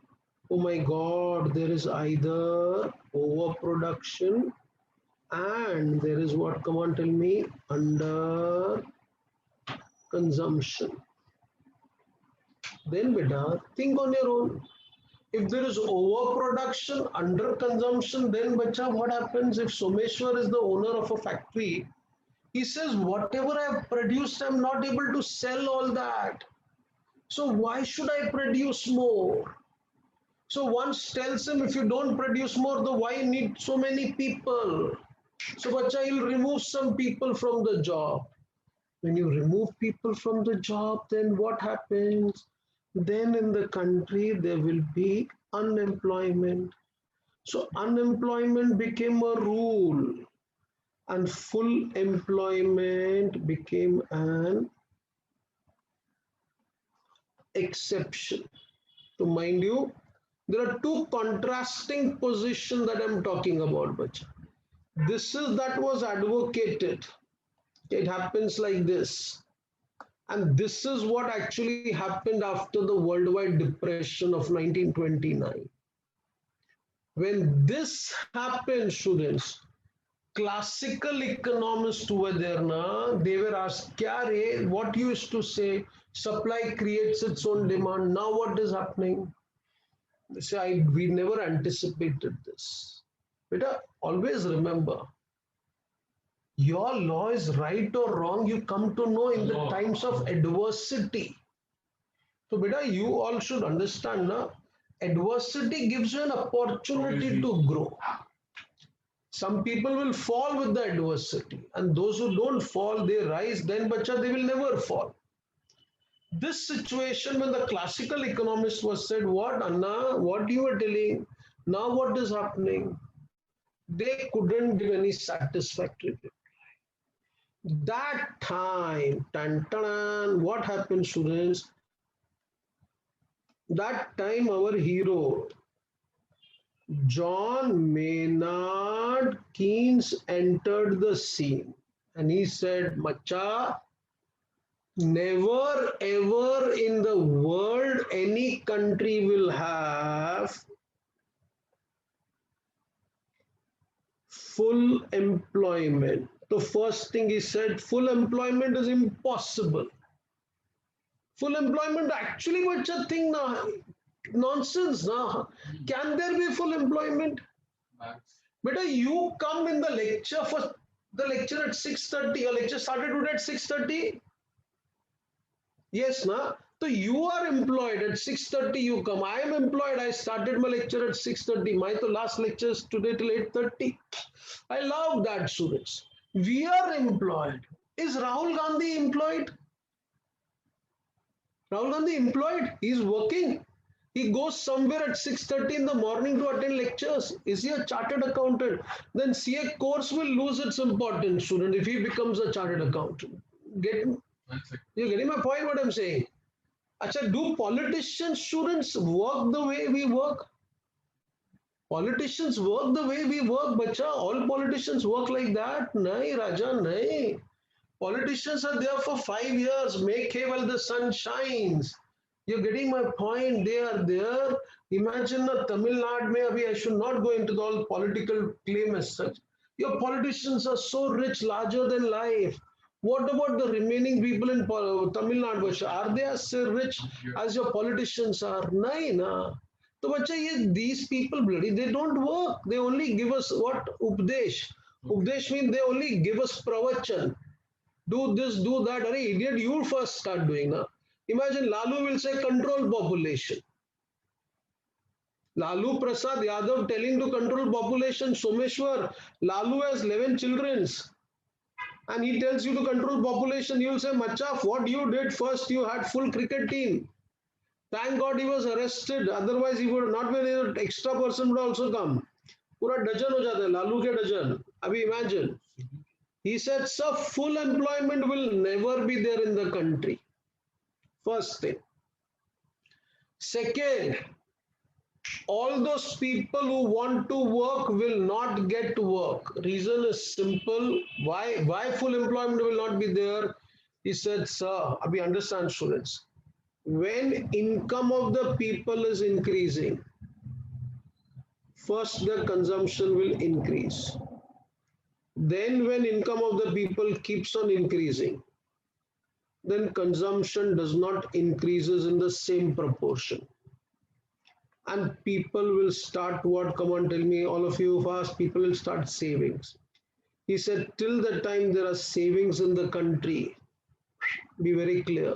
[SPEAKER 1] Oh my God, there is either overproduction and there is what? Come on, tell me. Under consumption. Then beta, think on your own. If there is overproduction, under consumption, then bacha, what happens if Someshwar is the owner of a factory? He says, whatever I have produced, I'm not able to sell all that. So why should I produce more? So one tells him, if you don't produce more, then why need so many people? So bacha, he'll remove some people from the job. When you remove people from the job, then what happens? Then in the country, there will be unemployment. So unemployment became a rule and full employment became an exception. So mind you, there are two contrasting positions that I'm talking about, bacha. This is that was advocated. It happens like this. And this is what actually happened after the worldwide depression of 1929. When this happened, students, classical economists were there, they were asked, what you used to say, supply creates its own demand. Now what is happening? They say, we never anticipated this. Beta, always remember, your law is right or wrong, you come to know in the times of adversity. So beta, you all should understand, adversity gives you an opportunity to grow. Some people will fall with the adversity, and those who don't fall, they rise, then bacha, they will never fall. This situation, when the classical economist was said, what Anna, what you were telling, now what is happening? They couldn't give any satisfactory reply. That time, what happened, students? That time our hero, John Maynard Keynes, entered the scene and he said, Macha, never ever in the world any country will have full employment. The first thing he said, full employment is impossible. Full employment actually what's a thing now? Nonsense. Now. Can there be full employment? But you come in the lecture for the lecture at 6:30. Your lecture started today at 6:30. Yes, na. So you are employed at 6:30. You come. I am employed. I started my lecture at 6:30. My last lecture is today till 8:30. I love that, students. We are employed. Is Rahul Gandhi employed? Rahul Gandhi employed. He is working. He goes somewhere at 6:30 in the morning to attend lectures. Is he a chartered accountant? Then CA course will lose its importance, student, if he becomes a chartered accountant. You're getting my point, what I'm saying? Achha, do politicians, students, work the way we work? Politicians work the way we work, bacha. All politicians work like that. Nahi, Raja, nahi. Politicians are there for 5 years. Make hay while the sun shines. You're getting my point. They are there. Imagine Tamil Nadu, maybe I should not go into the all political claim as such. Your politicians are so rich, larger than life. What about the remaining people in Tamil Nadu? Are they as rich as your politicians are? Nahi, na. So, bacha, these people, bloody, they don't work. They only give us what? Updesh. Updesh means they only give us pravachan. Do this, do that. Arey, idiot, you first start doing. Na? Imagine Lalu will say control population. Lalu Prasad Yadav telling to control population. Someshwar, Lalu has 11 children and he tells you to control population. You will say, Machaf, what you did first, you had full cricket team. Thank God he was arrested. Otherwise, he would not been able. Extra person would also come. पूरा dozen हो जाता है लालू के dozen. अभी imagine. He said, sir, full employment will never be there in the country. First thing. Second, all those people who want to work will not get to work. Reason is simple. Why full employment will not be there? He said, sir, abhi understand students. When income of the people is increasing, first the consumption will increase. Then when income of the people keeps on increasing, then consumption does not increases in the same proportion. And people will start what? Come on, tell me, all of you fast. People will start savings. He said, till the time there are savings in the country, be very clear.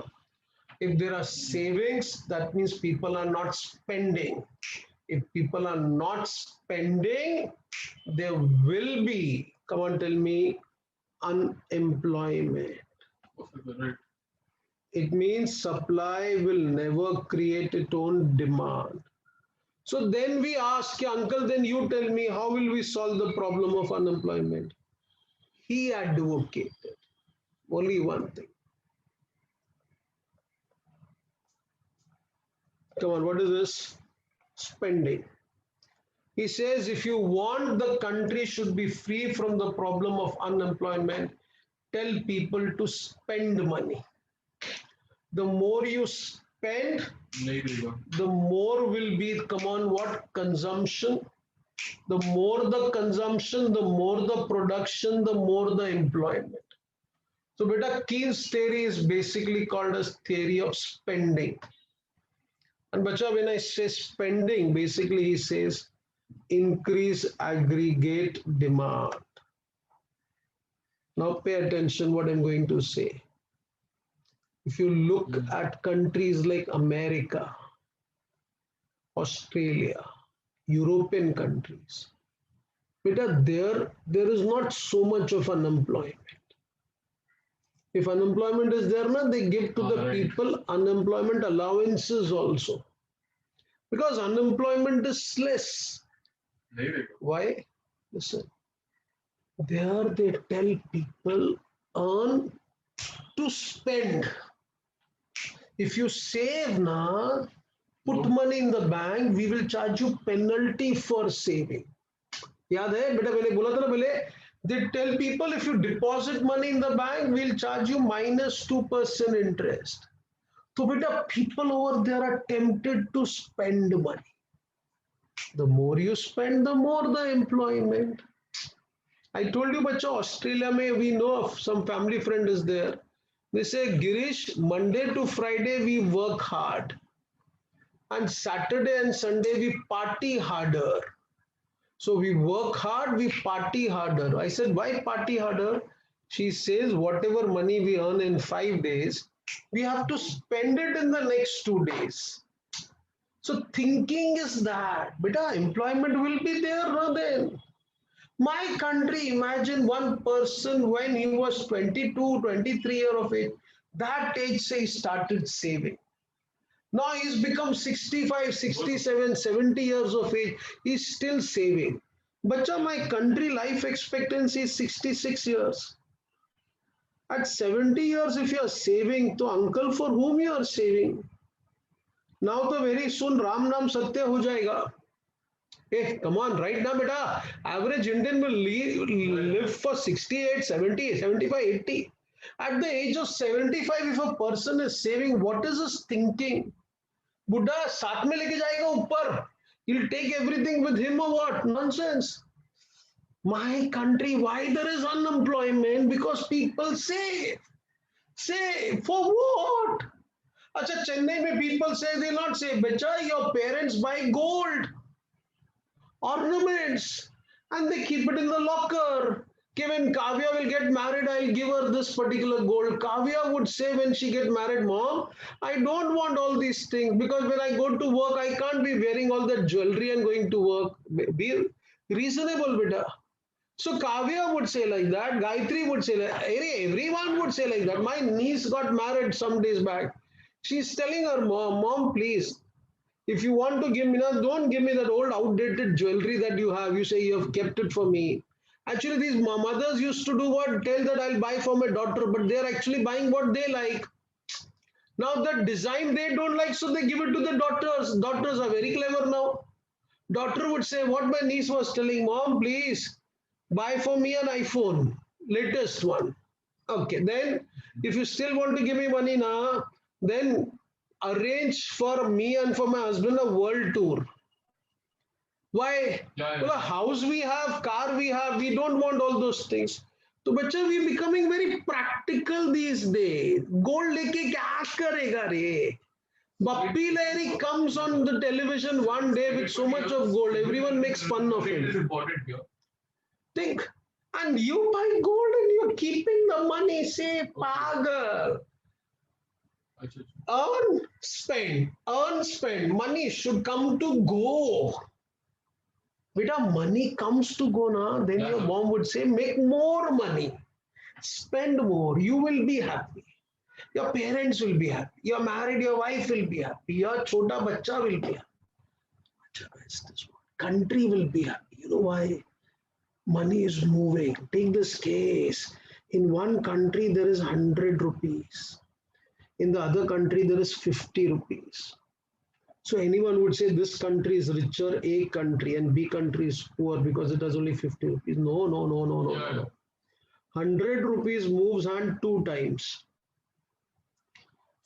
[SPEAKER 1] If there are savings, that means people are not spending. If people are not spending, there will be, come on, tell me, unemployment.
[SPEAKER 2] Right.
[SPEAKER 1] It means supply will never create its own demand. So then we ask, uncle, then you tell me, how will we solve the problem of unemployment? He advocated only one thing. Come on, what is this? Spending. He says, if you want the country should be free from the problem of unemployment, tell people to spend money. The more you spend, the more will be, come on, what? Consumption. The more the consumption, the more the production, the more the employment. So, beta, Keynes theory is basically called as theory of spending. And bacha, when I say spending, basically he says increase aggregate demand. Now pay attention what I'm going to say. If you look at countries like America, Australia, European countries, beta, there is not so much of unemployment. If unemployment is there, they give to the people unemployment allowances also. Because unemployment is less. Why? Listen. There they tell people earn to spend. If you save now, put money in the bank, we will charge you penalty for saving. याद है बेटा पहले बोला था ना पहले they tell people if you deposit money in the bank we'll charge you -2% interest. So beta people over there are tempted to spend money. The more you spend, the more the employment. I told you bacha Australia mein we know of some family friend is there. They say Girish, Monday to Friday we work hard and Saturday and Sunday we party harder. So we work hard, we party harder. I said, why party harder? She says, whatever money we earn in 5 days, we have to spend it in the next 2 days. So thinking is that, beta, employment will be there no then. My country, imagine one person when he was 22, 23 years of age, that age say he started saving. Now he's become 65, 67, 70 years of age. He's still saving. Bacha, my country life expectancy is 66 years. At 70 years, if you are saving, to uncle, for whom you are saving? Now to very soon Ram Nam Satya ho jayega. Hey, come on, right now, beta. Average Indian will live for 68, 70, 75, 80. At the age of 75, if a person is saving, what is his thinking? बुड्ढा साथ में लेके जाएगा ऊपर. He'll take everything with him or what? Nonsense. My country, why there is unemployment? Because people save. Save for what? Acha, Chennai mein people say they'll not save. Becha, your parents buy gold, ornaments, and they keep it in the locker. When Kavya will get married, I'll give her this particular gold. Kavya would say when she get married, Mom, I don't want all these things because when I go to work, I can't be wearing all that jewelry and going to work. Be reasonable, beta. So Kavya would say like that, Gayatri would say like everyone would say like that. My niece got married some days back. She's telling her mom, Mom, please, if you want to give me now, don't give me that old outdated jewelry that you have. You say you have kept it for me. Actually, these mothers used to do what? Tell that I'll buy for my daughter, but they're actually buying what they like. Now that design they don't like, so they give it to the daughters. Daughters are very clever now. Daughter would say, what my niece was telling, Mom, please buy for me an iPhone, latest one. Okay, then if you still want to give me money now, then arrange for me and for my husband a world tour. Why?
[SPEAKER 2] Yeah,
[SPEAKER 1] Well, a
[SPEAKER 2] yeah.
[SPEAKER 1] house we have, car we have, we don't want all those things. तो बच्चा we becoming very practical these days. Gold लेके क्या करेगा रे? Bappy Lahiri comes on the television one day with so much of gold. Everyone makes fun of
[SPEAKER 2] It is
[SPEAKER 1] him.
[SPEAKER 2] important here.
[SPEAKER 1] Think, and you buy gold and you're keeping the money. Say, pagal.
[SPEAKER 2] Achha, achha.
[SPEAKER 1] Earn, spend. Money should come to go. Beta, money comes to go now. Then your mom would say, make more money. Spend more. You will be happy. Your parents will be happy. You're married, your wife will be happy. Your chota bacha will be happy. Country will be happy. You know why? Money is moving. Take this case. In one country, there is 100 rupees. In the other country, there is 50 rupees. So anyone would say this country is richer, A country, and B country is poor because it has only 50 rupees. No, no, no, no, no,
[SPEAKER 2] Yeah,
[SPEAKER 1] no. 100 rupees moves hand 2 times.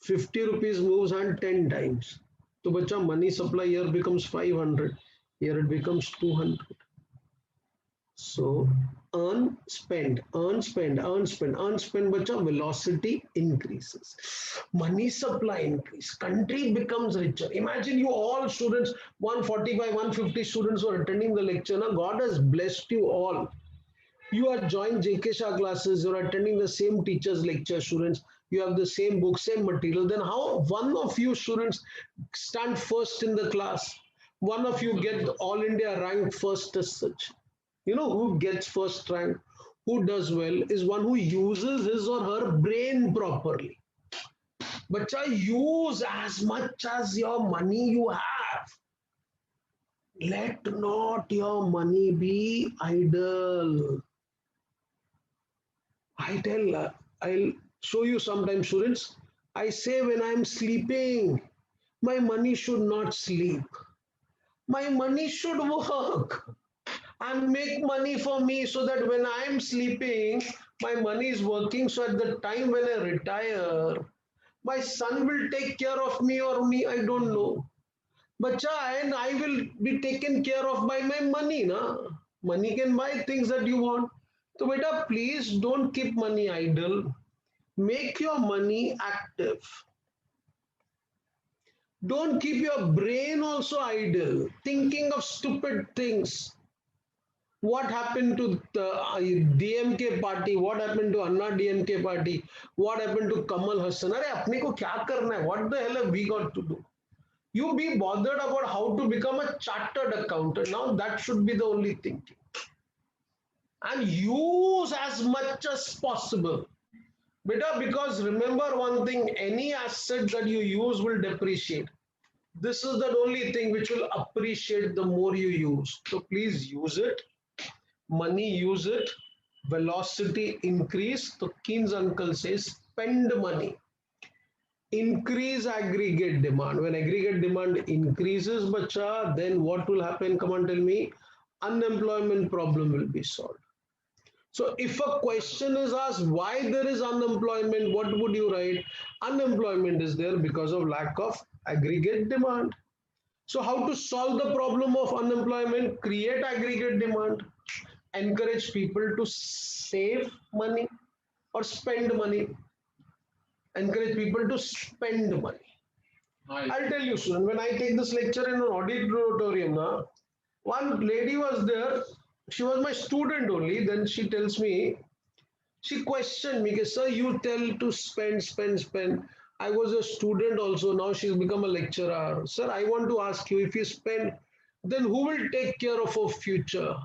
[SPEAKER 1] 50 rupees moves hand 10 times. So bacha, money supply here becomes 500. Here it becomes 200. So earn, spend, earn, spend, earn, spend, earn, spend, bacha, velocity increases. Money supply increase. Country becomes richer. Imagine you all students, 145, 150 students who are attending the lecture. Now God has blessed you all. You are joined JK Shah classes, you are attending the same teacher's lecture, students, you have the same book, same material, then how one of you students stand first in the class, one of you get all India ranked first as such. You know who gets first rank, who does well, is one who uses his or her brain properly. Bacha, use as much as your money you have. Let not your money be idle. I'll show you sometimes, students. I say when I'm sleeping, my money should not sleep. My money should work and make money for me so that when I'm sleeping, my money is working. So at the time when I retire, my son will take care of me or me, I don't know. Bacha, and I will be taken care of by my money. Na? Money can buy things that you want. So, beta, please don't keep money idle. Make your money active. Don't keep your brain also idle, thinking of stupid things. What happened to the DMK party? What happened to Anna DMK party? What happened to Kamal Hassan? अरे अपने को क्या करना है? What the hell have we got to do? You be bothered about how to become a chartered accountant. Now that should be the only thinking. And use as much as possible. Beta, because remember one thing, any asset that you use will depreciate. This is the only thing which will appreciate the more you use. So please use it. Money, use it. Velocity increase. So Keen's uncle says, spend money. Increase aggregate demand. When aggregate demand increases, bacha, then what will happen? Come on, tell me. Unemployment problem will be solved. So if a question is asked why there is unemployment, what would you write? Unemployment is there because of lack of aggregate demand. So how to solve the problem of unemployment? Create aggregate demand. Encourage people to save money or spend money. Encourage people to spend money.
[SPEAKER 2] Nice.
[SPEAKER 1] I'll tell you soon, when I take this lecture in an auditorium, one lady was there, She was my student only. Then she tells me, she questioned me, sir, you tell to spend, spend, spend. I was a student also. Now she's become a lecturer. Sir, I want to ask you, if you spend, then who will take care of our future?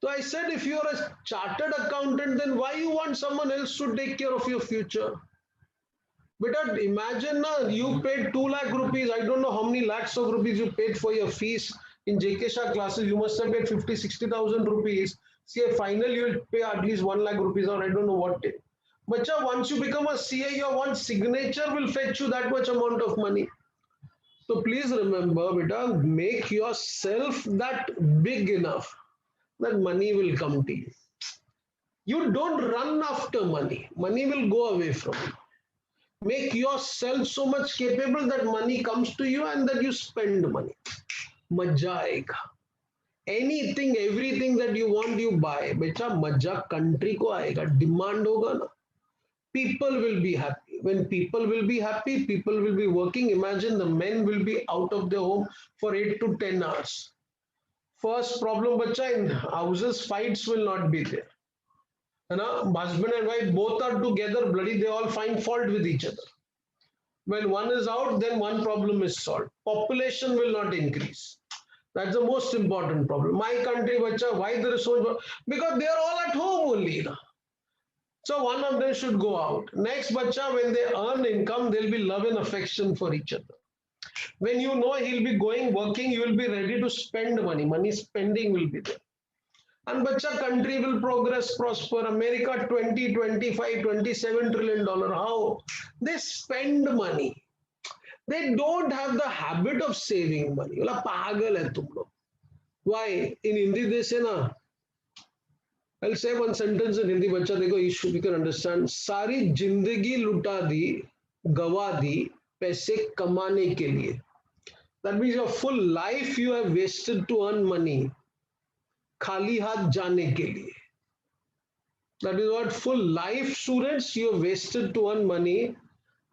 [SPEAKER 1] So I said, if you're a chartered accountant, then why you want someone else to take care of your future? But imagine now, you paid 2 lakh rupees. I don't know how many lakhs of rupees you paid for your fees in JK Shah classes. You must have paid 50, 60,000 rupees. See, final you will pay at least 1 lakh rupees, or I don't know what. But once you become a CA, your one signature will fetch you that much amount of money. So please remember, beta, make yourself that big enough that money will come to you. You don't run after money. Money will go away from you. Make yourself so much capable that money comes to you and that you spend money. मजा आएगा. Anything, everything that you want, you buy. बेटा मजा country को आएगा. Demand होगा ना. People will be happy. When people will be happy, people will be working. Imagine the men will be out of their home for 8 to 10 hours. First problem, bacha, in houses, fights will not be there. Husband and wife both are together, bloody, they all find fault with each other. When one is out, then one problem is solved. Population will not increase. That's the most important problem. My country, bacha, why there is so much? Because they are all at home only. Na? So one of them should go out. Next, bacha, when they earn income, there will be love and affection for each other. When you know he'll be going working, you will be ready to spend money. Money spending will be there. And bacha, country will progress, prosper. America 20, 25, 27 trillion dollar. How? They spend money. They don't have the habit of saving money. बोला पागल है तुम लोग. Why? In Hindi they say na. I'll say one sentence in Hindi. बच्चा देखो, you can understand. सारी जिंदगी लुटा दी, गवा दी, पैसे कमाने के लिए. That means your full life you have wasted to earn money. खाली हाथ जाने के लिए. That is what full life, students, you have wasted to earn money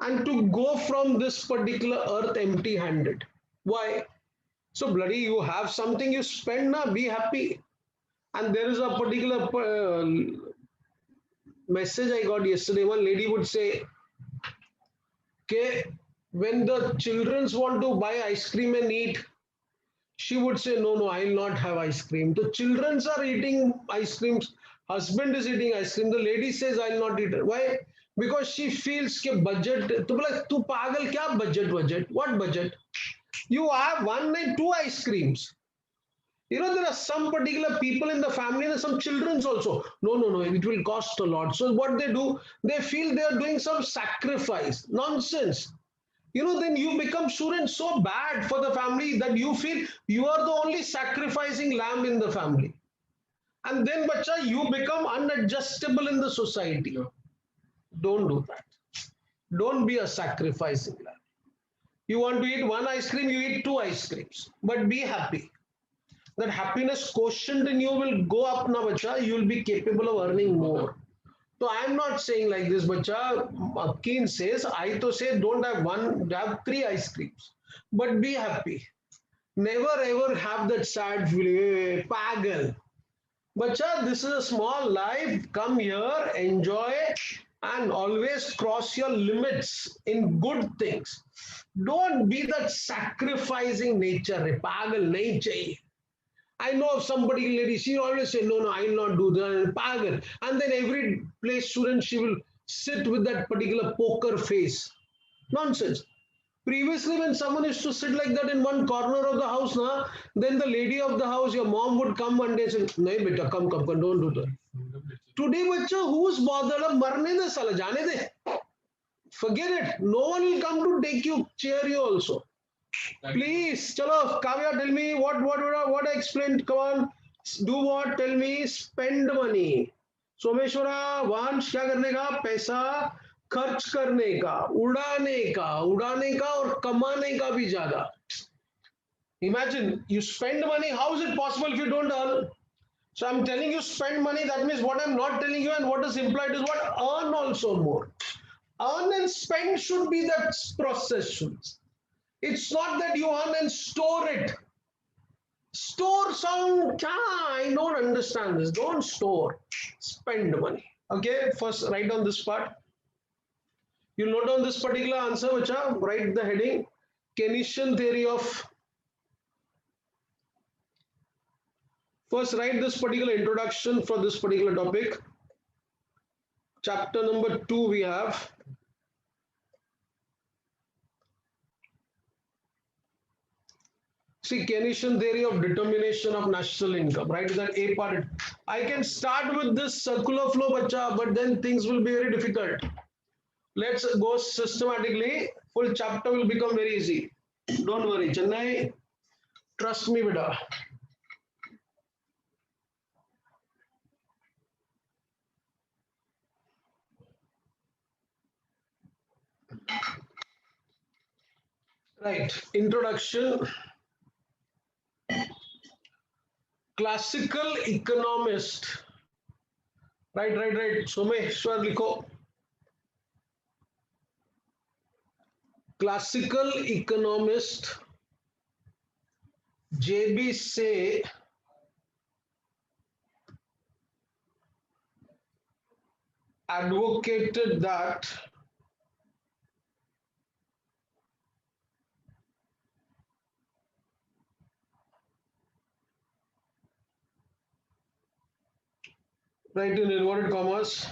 [SPEAKER 1] and to go from this particular earth empty handed. Why? So bloody, you have something, you spend now, be happy. And there is a particular message I got yesterday. One lady would say, okay, when the children want to buy ice cream and eat, she would say, no, no, I will not have ice cream. The children are eating ice creams. Husband is eating ice cream. The lady says, I will not eat it. Why? Because she feels ke budget. To like, tu pagal kya budget? What budget? You have one and two ice creams. You know, there are some particular people in the family and some children's also. No, no, no, it will cost a lot. So what they do, they feel they are doing some sacrifice. Nonsense. You know, then you become student so bad for the family that you feel you are the only sacrificing lamb in the family. And then, bacha, you become unadjustable in the society. Don't do that. Don't be a sacrificing lamb. You want to eat one ice cream, you eat two ice creams. But be happy. That happiness quotient in you will go up now, bacha. You will be capable of earning more. So I am not saying like this, bacha. Keen says, I to say don't have one, have three ice creams. But be happy. Never ever have that sad feeling, pagal. Bacha, this is a small life. Come here, enjoy, and always cross your limits in good things. Don't be that sacrificing nature. Pagal nahi chahiye. I know of somebody, lady, she always say, no, no, I will not do that. Pagal. And then every place student, she will sit with that particular poker face. Nonsense. Previously, when someone used to sit like that in one corner of the house, na, then the lady of the house, your mom would come one day and say, nahi beta, come, don't do that. Today, bacha, who's bothered? Marne de sala, jane de. Forget it. No one will come to take you, cheer you also. Please, chalo, Kavya, tell me what I explained. Come on, do what? Tell me. Spend money. Someshwara वंश क्या करने का? पैसा खर्च करने का, उड़ाने का और कमाने का भी ज्यादा. Imagine you spend money. How is it possible if you don't earn? So I'm telling you, spend money. That means what I'm not telling you and what is implied is what earn also more. Earn and spend should be that process. It's not that you earn and store it. Store sound, I don't understand this. Don't store, spend money. Okay, first write down this part. You note down this particular answer, bacha. Write the heading, Keynesian theory of. First write this particular introduction for this particular topic. Chapter number 2 we have. See, Keynesian theory of determination of national income, right? That A part. I can start with this circular flow, bacha, but then things will be very difficult. Let's go systematically. Full chapter will become very easy. Don't worry, Chennai. Trust me, beta. Right. Introduction. Classical economist. Right. Someshwar likho. Classical economist J.B. Say advocated that right in inverted commas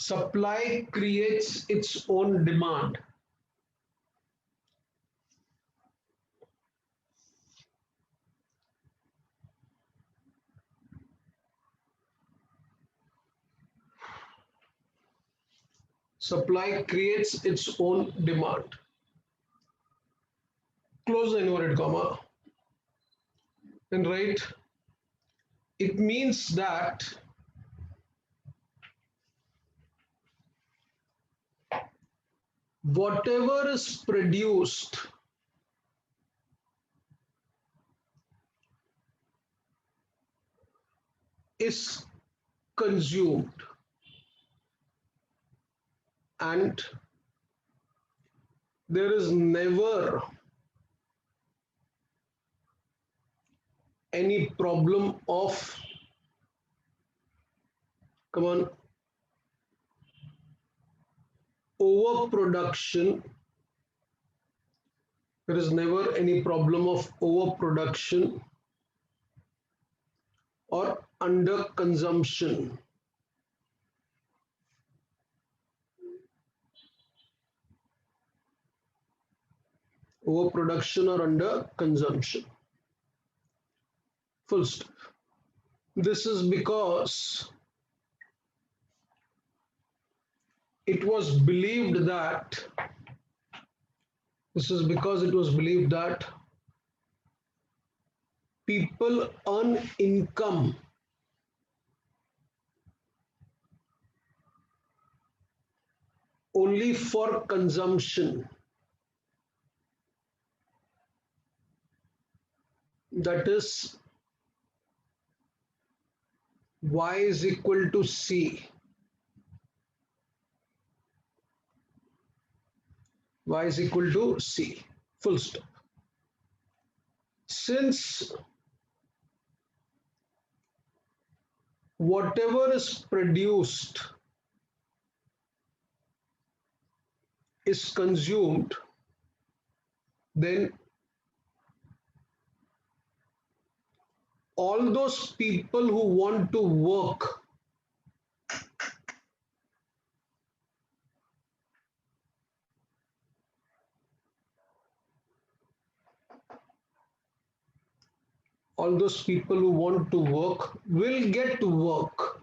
[SPEAKER 1] supply creates its own demand. Supply creates its own demand. Close the inverted comma and write, it means that whatever is produced is consumed and there is never any problem of, come on, overproduction. There is never any problem of overproduction or underconsumption. Overproduction or underconsumption. Full stop. This is because it was believed that people earn income only for consumption. That is Y is equal to C. Y is equal to C. Full stop. Since whatever is produced is consumed, then all those people who want to work will get to work.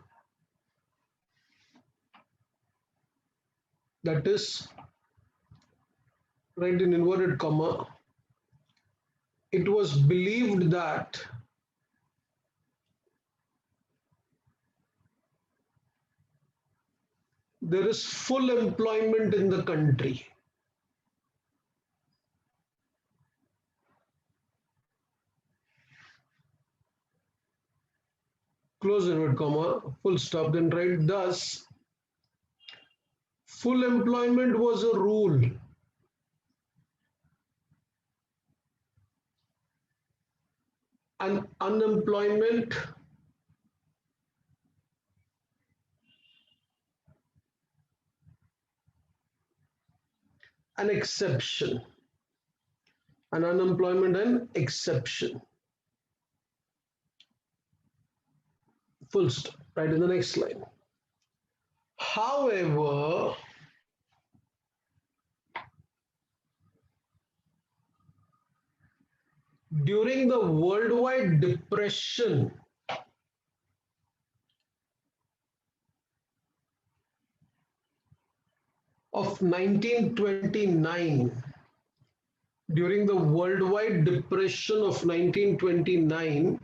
[SPEAKER 1] That is, right in inverted comma, it was believed that there is full employment in the country. Close inverted comma, full stop, then write, thus Full employment was a rule. And unemployment an exception. And unemployment an exception. Full stop. Right in the next line. However, during the worldwide depression of 1929, during the worldwide depression of 1929,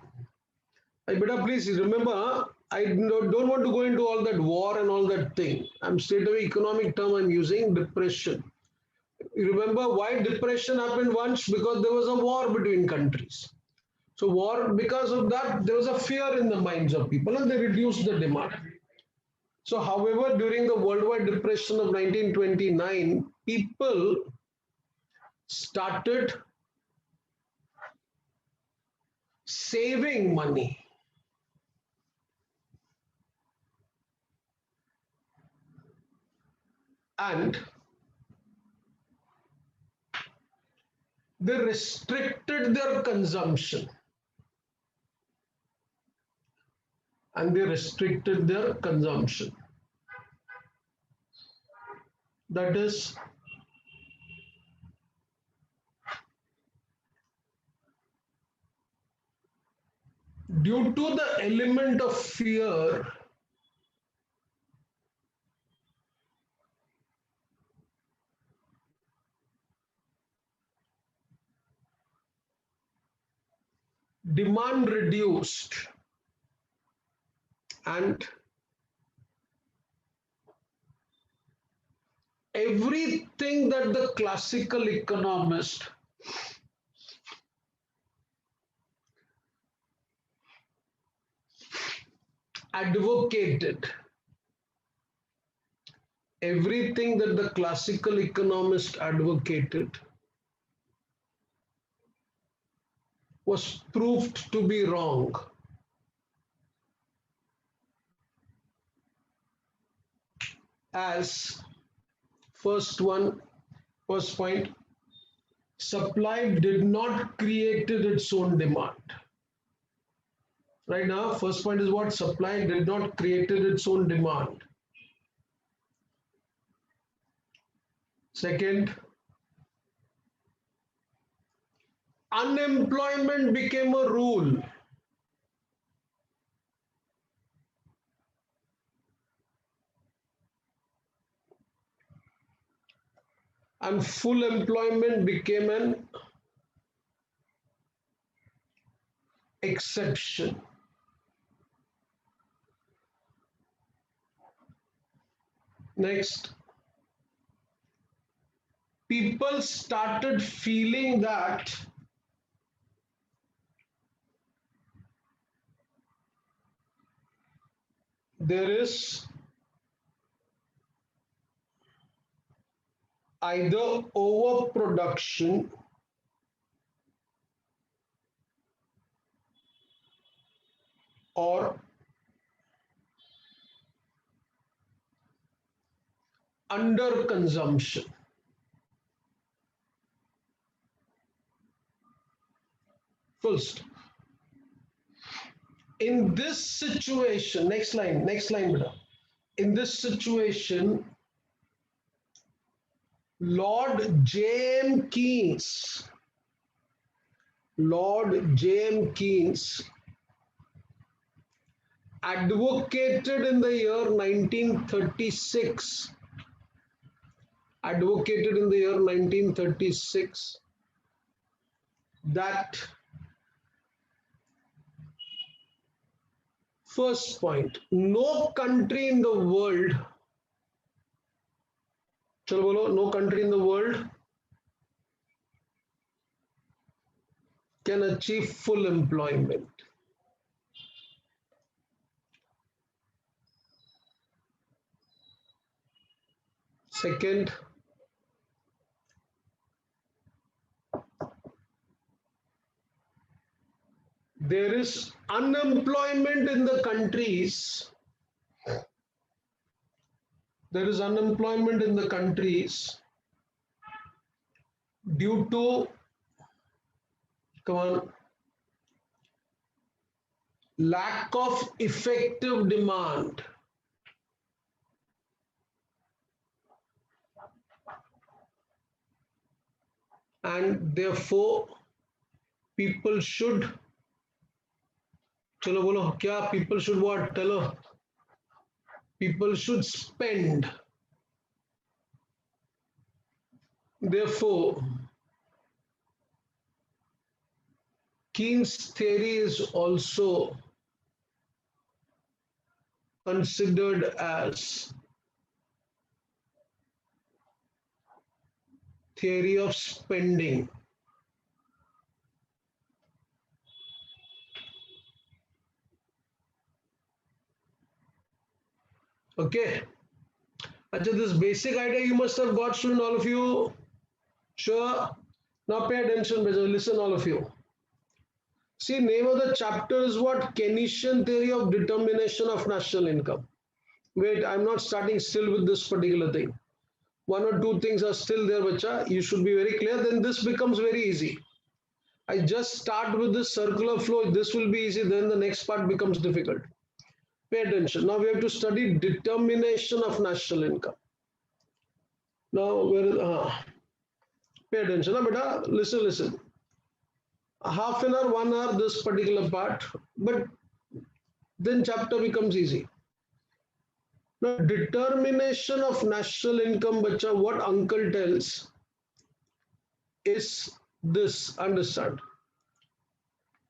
[SPEAKER 1] better please remember, I don't want to go into all that war and all that thing. I'm straight away economic term I'm using, depression. You remember why depression happened once? Because there was a war between countries. So war, because of that, there was a fear in the minds of people and they reduced the demand. So however, during the worldwide depression of 1929, people started saving money. And they restricted their consumption. And they restricted their consumption. That is, due to the element of fear, demand reduced and everything that the classical economist advocated, everything that the classical economist advocated was proved to be wrong. As first point, supply did not created its own demand. Right now, first point is what? Supply did not created its own demand. Second, unemployment became a rule. And full employment became an exception. Next, people started feeling that there is either overproduction or underconsumption. Full stop. In this situation, next line, beta. In this situation, Lord J.M. Keynes advocated in the year 1936 that first point, no country in the world, no country in the world can achieve full employment. Second, there is unemployment in the countries. There is unemployment in the countries due to, come on, lack of effective demand. And therefore, people should, chalo bolo, kya people should what? Tell people should spend. Therefore, Keynes' theory is also considered as theory of spending. Okay. Achha, this basic idea you must have got, student, all of you. Sure. Now pay attention, listen, all of you. See, name of the chapter is what? Keynesian theory of determination of national income. Wait, I'm not starting still with this particular thing. One or two things are still there, bacha. You should be very clear. Then this becomes very easy. I just start with this circular flow. This will be easy. Then the next part becomes difficult. Pay attention. Now we have to study determination of national income. Now, pay attention. Now, beta, listen. Half an hour, 1 hour, this particular part, but then chapter becomes easy. Now, determination of national income, bacha, what uncle tells is this, understand.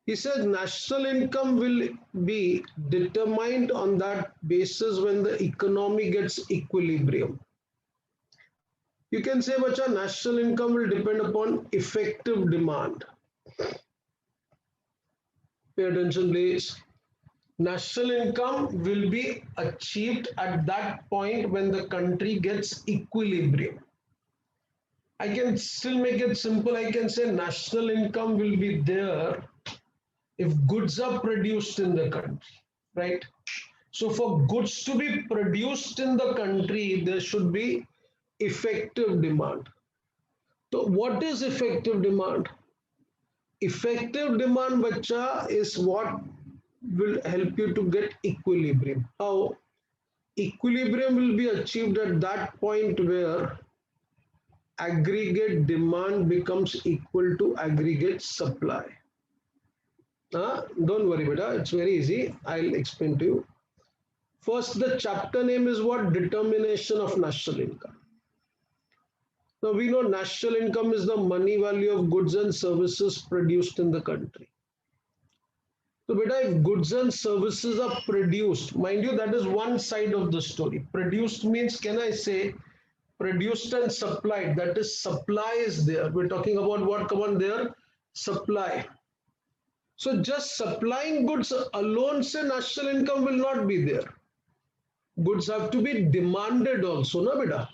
[SPEAKER 1] He says national income will be determined on that basis when the economy gets equilibrium. You can say, bacha, national income will depend upon effective demand. Pay attention, please. National income will be achieved at that point when the country gets equilibrium. I can still make it simple. I can say national income will be there if goods are produced in the country, right? So for goods to be produced in the country, there should be effective demand. So what is effective demand? Effective demand, bacha, is what will help you to get equilibrium. How? Equilibrium will be achieved at that point where aggregate demand becomes equal to aggregate supply. Don't worry, beta, it's very easy. I'll explain to you. First, the chapter name is what? Determination of national income. Now we know national income is the money value of goods and services produced in the country. So beta, if goods and services are produced, mind you, that is one side of the story. Produced means, can I say, produced and supplied, that is supply is there. We're talking about what, come on there? Supply. So just supplying goods alone, say national income will not be there. Goods have to be demanded also, no beta?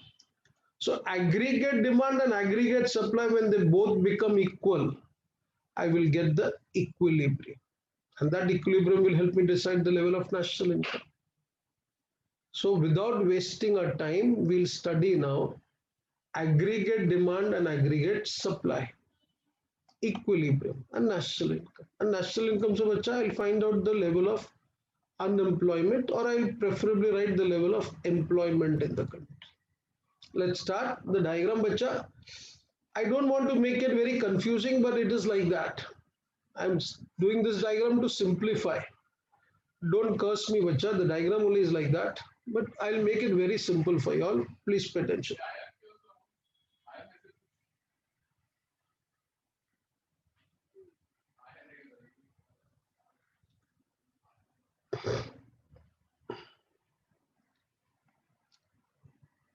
[SPEAKER 1] So aggregate demand and aggregate supply, when they both become equal, I will get the equilibrium. And that equilibrium will help me decide the level of national income. So without wasting our time, we'll study now aggregate demand and aggregate supply, equilibrium and national income. And national income, so bacha, I'll find out the level of unemployment, or I'll preferably write the level of employment in the country. Let's start the diagram, bacha. I don't want to make it very confusing, but it is like that. I'm doing this diagram to simplify. Don't curse me, bacha. The diagram only is like that, but I'll make it very simple for you all. Please pay attention.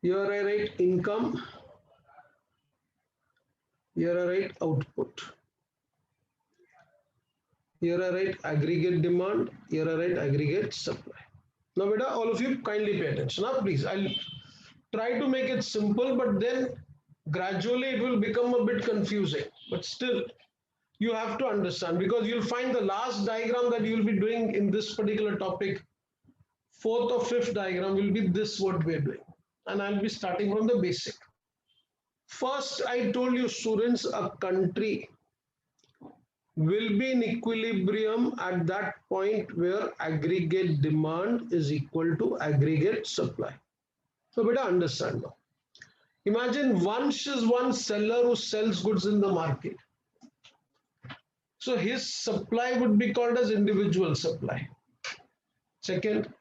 [SPEAKER 1] Here I write income. Here I write output. Here I write aggregate demand. Here I write aggregate supply. Now, beta, all of you kindly pay attention. Now, please, I'll try to make it simple, but then gradually it will become a bit confusing. But still, you have to understand, because you'll find the last diagram that you'll be doing in this particular topic, fourth or fifth diagram will be this what we're doing. And I'll be starting from the basic. First, I told you students, a country will be in equilibrium at that point where aggregate demand is equal to aggregate supply. So better understand now. Imagine Vansh is one seller who sells goods in the market. So his supply would be called as individual supply. Second,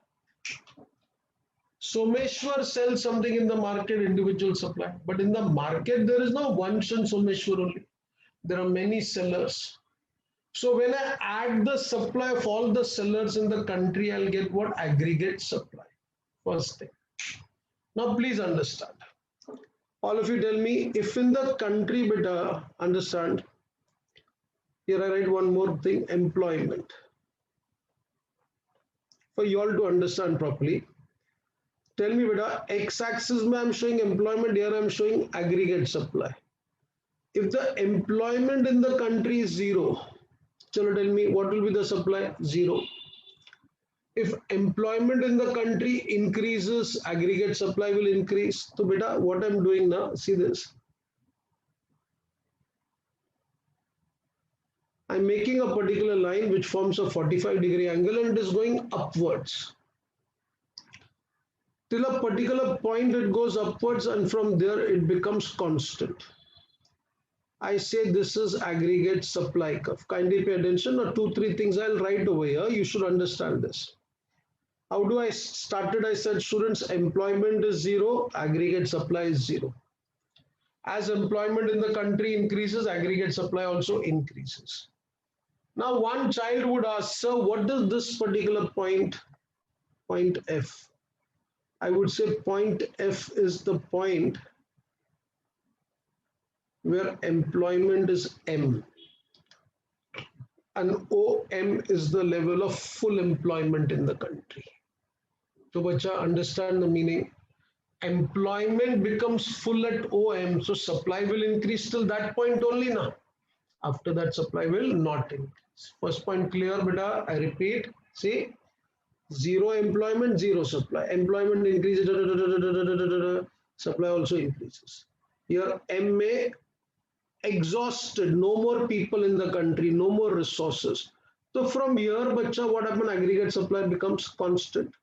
[SPEAKER 1] Someshwar sells something in the market, individual supply. But in the market, there is no Vansh and Someshwar only. There are many sellers. So when I add the supply of all the sellers in the country, I'll get what? Aggregate supply. First thing. Now please understand. All of you tell me, if in the country, beta, understand. Here I write one more thing, employment. For you all to understand properly. Tell me, beta, x-axis I am showing employment, here I am showing aggregate supply. If the employment in the country is zero, chalo tell me what will be the supply? Zero. If employment in the country increases, aggregate supply will increase. So beta, what I'm doing now, see this. I'm making a particular line which forms a 45-degree angle and it is going upwards. Till a particular point it goes upwards and from there it becomes constant. I say this is aggregate supply curve. Kindly pay attention. Now 2-3 things I'll write over here. You should understand this. How do I started? I said students, employment is zero, aggregate supply is zero. As employment in the country increases, aggregate supply also increases. Now one child would ask, sir, what is this particular point F? I would say point F is the point where employment is M and OM is the level of full employment in the country. So bacha, understand the meaning. Employment becomes full at OM, so supply will increase till that point only now. After that, supply will not increase. First point clear, beta. I repeat, see, zero employment, zero supply. Employment increases, supply also increases. Here, MA exhausted, no more people in the country, no more resources. So from here, bacha, what happened? Aggregate supply becomes constant.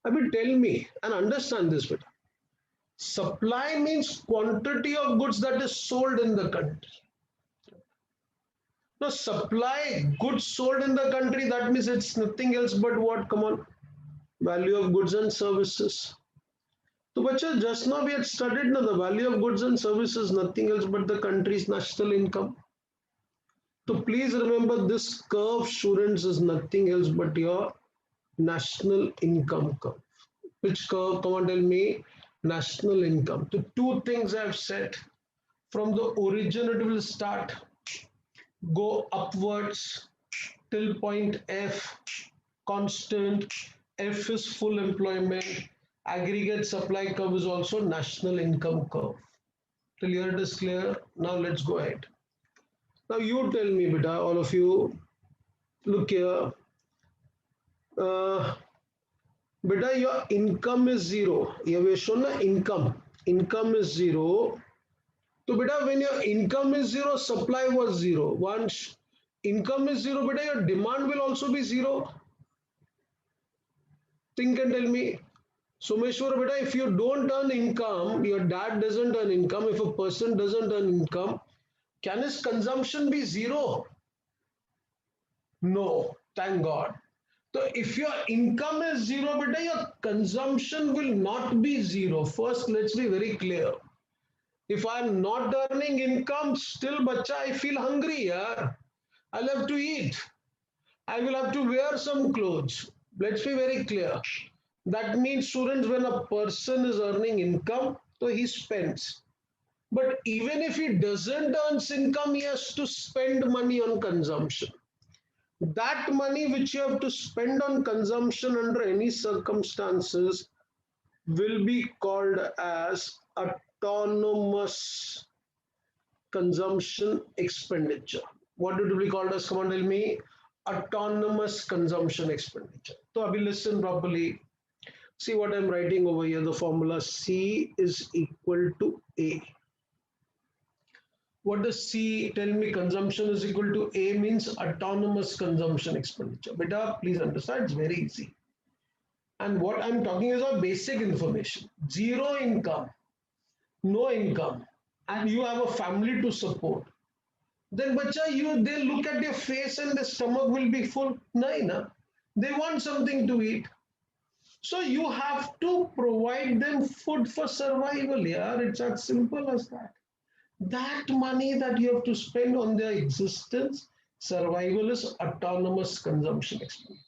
[SPEAKER 1] I mean, tell me and understand this better. Supply means quantity of goods that is sold in the country. Now, supply goods sold in the country, that means it's nothing else but what? Come on, value of goods and services. So, bacha, just now we had studied now the value of goods and services, nothing else but the country's national income. So, please remember this curve, students, is nothing else but your national income curve. Which curve? Come on, tell me. National income. So two things I've said. From the origin it will start, go upwards till point F, constant. F is full employment. Aggregate supply curve is also national income curve. Till here it is clear. Now let's go ahead. Now you tell me, beta, all of you, look here. Beta, your income is zero. Here we have shown the income. Income is zero. So beta, when your income is zero, supply was zero. Once income is zero, beta, your demand will also be zero. Think and tell me. Someshwar, beta, if you don't earn income, your dad doesn't earn income. If a person doesn't earn income, can his consumption be zero? No, thank God. So if your income is zero, beta, your consumption will not be zero. First, let's be very clear. If I'm not earning income, still, bacha, I feel hungry. Yeah? I'll have to eat. I will have to wear some clothes. Let's be very clear. That means, students, when a person is earning income, so he spends. But even if he doesn't earn income, he has to spend money on consumption. That money which you have to spend on consumption under any circumstances will be called as autonomous consumption expenditure. What it will be called as? Come on, tell me. Autonomous consumption expenditure. So, Abhi, listen properly. See what I'm writing over here. The formula C is equal to A. What does C tell me? Consumption is equal to A means autonomous consumption expenditure. Beta, please understand, it's very easy. And what I'm talking is about basic information. Zero income, no income, and you have a family to support. Then bacha, they look at your face and the stomach will be full. Nahi na. They want something to eat. So you have to provide them food for survival. Yeah, it's as simple as that. That money that you have to spend on their existence, survival is autonomous consumption expenditure.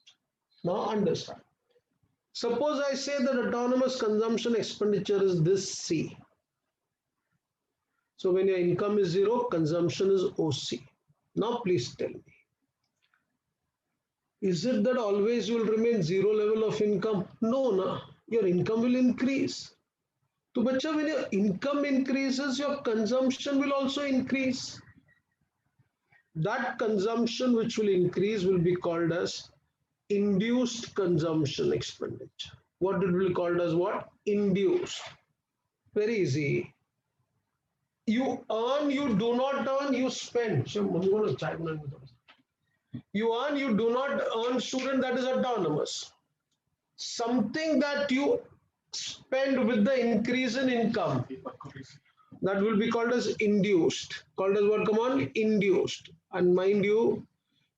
[SPEAKER 1] Now understand. Suppose I say that autonomous consumption expenditure is this C. So when your income is zero, consumption is OC. Now please tell me, is it that always you will remain zero level of income? No, no. Your income will increase. So bacha, when your income increases, your consumption will also increase. That consumption which will increase will be called as induced consumption expenditure. What it will be called as what? Induced. Very easy. You earn, you do not earn, you spend. So you earn, you do not earn, student, that is autonomous. Something that you spend with the increase in income, that will be called as induced. Called as what? Come on, induced. And mind you,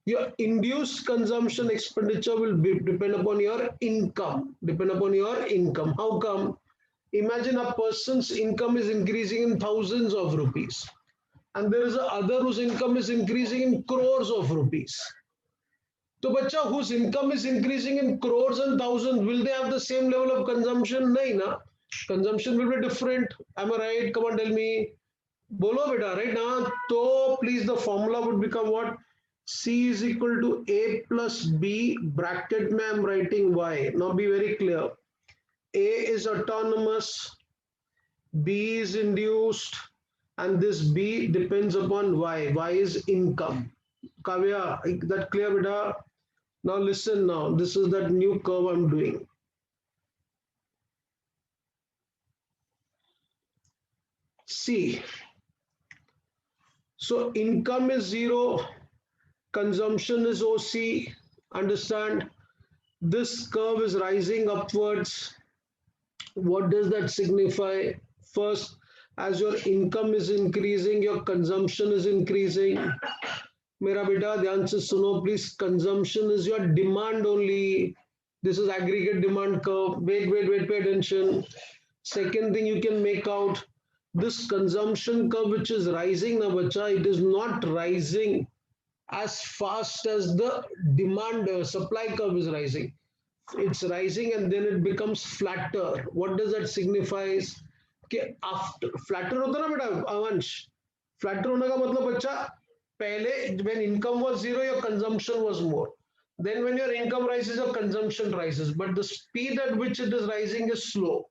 [SPEAKER 1] your induced consumption expenditure will depend upon your income. Depend upon your income. How come? Imagine a person's income is increasing in thousands of rupees, and there is a other whose income is increasing in crores of rupees. So, bacha, whose income is increasing in crores and thousands, will they have the same level of consumption? Nahi, na. Consumption will be different. Am I right? Come on, tell me. Bolo beta, right now. So, please, the formula would become what? C is equal to A plus B, bracket mein I am writing Y. Now be very clear. A is autonomous, B is induced, and this B depends upon Y. Y is income. Kavya, that clear beta? Now listen now. This is that new curve I'm doing. C. So income is zero, consumption is OC. Understand? This curve is rising upwards. What does that signify? First, as your income is increasing, your consumption is increasing. Mera beta, dhyan se suno please. Consumption is your demand only. This is aggregate demand curve. Wait, pay attention. Second thing you can make out, this consumption curve which is rising now, bacha, it is not rising as fast as the demand supply curve is rising. It's rising and then it becomes flatter. What does that signify? कि after flatter होता ना बेटा अवंश, flatter होने का मतलब बच्चा पहले when income was zero your consumption was more, then when your income rises your consumption rises, but the speed at which it is rising is slow.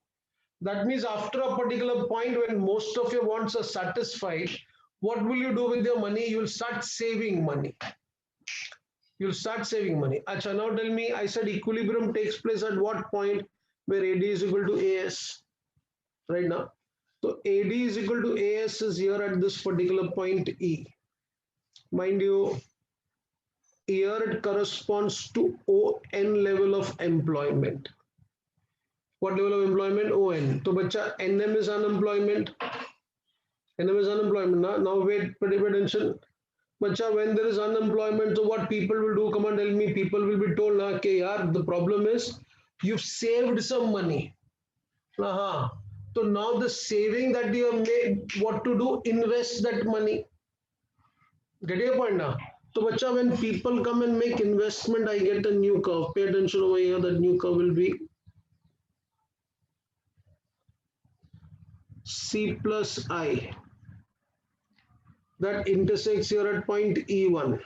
[SPEAKER 1] That means after a particular point when most of your wants are satisfied, what will you do with your money? You will start saving money. You'll start saving money. Acha, now tell me, I said equilibrium takes place at what point where AD is equal to AS, right now? So AD is equal to AS is here at this particular point E. Mind you, here it corresponds to ON level of employment. What level of employment? ON. So bacha, NM is unemployment. NM is unemployment. Now wait, pay attention. Bacha, when there is unemployment, so what people will do? Come on, tell me. People will be told, okay, yaar, the problem is you've saved some money. So now the saving that you have made, what to do? Invest that money. Get your point now? So, bacha, when people come and make investment, I get a new curve. Pay attention over here. That new curve will be C plus I. That intersects here at point E1.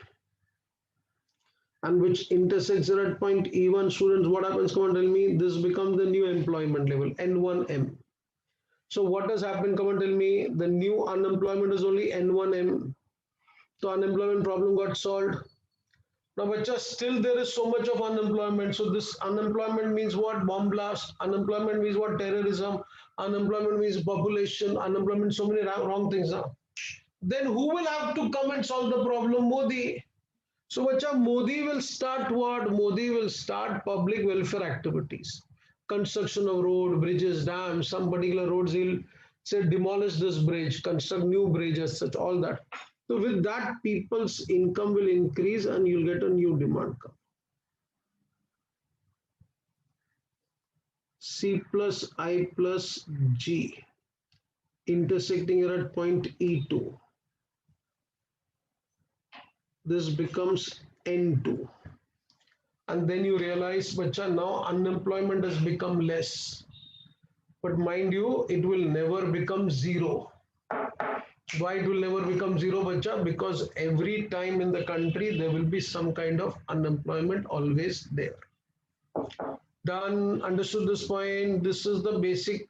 [SPEAKER 1] and which intersects here at point E1, students, what happens? Come on, tell me. This becomes the new employment level, N1M. So what has happened? Come on, tell me. The new unemployment is only N1M. So unemployment problem got solved. Now, but just still there is so much of unemployment. So this unemployment means what? Bomb blast. Unemployment means what? Terrorism. Unemployment means population. Unemployment, so many wrong things now. Then who will have to come and solve the problem? Modi. So, bacha, Modi will start what? Modi will start public welfare activities, construction of road, bridges, dams, some particular roads. He'll say demolish this bridge, construct new bridges, such all that. So, with that, people's income will increase, and you'll get a new demand curve. C plus I plus G intersecting here at point E2. This becomes N2. And then you realize, bacha, now unemployment has become less. But mind you, it will never become zero. Why it will never become zero, bacha? Because every time in the country there will be some kind of unemployment always there. Done, understood this point. This is the basic.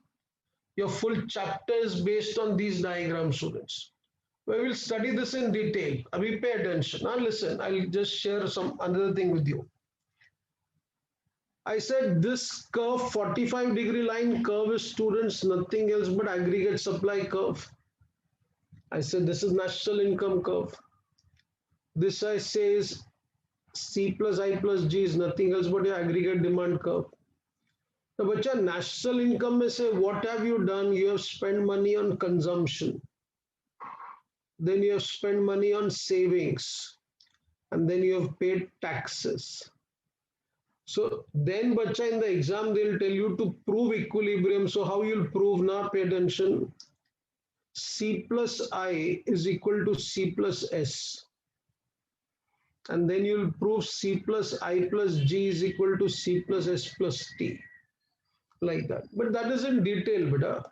[SPEAKER 1] Your full chapter is based on these diagrams, students. We will study this in detail. Abhi, pay attention. Now listen, I'll just share some another thing with you. I said this curve, 45-degree line curve is, students, nothing else but aggregate supply curve. I said this is national income curve. This I say is C plus I plus G is nothing else but your aggregate demand curve. Now, bacha, national income may say, what have you done? You have spent money on consumption. Then you have spent money on savings. And then you have paid taxes. So then, bacha, in the exam, they'll tell you to prove equilibrium. So how you'll prove now? Pay attention. C plus I is equal to C plus S. And then you'll prove C plus I plus G is equal to C plus S plus T. Like that. But that is in detail, beta.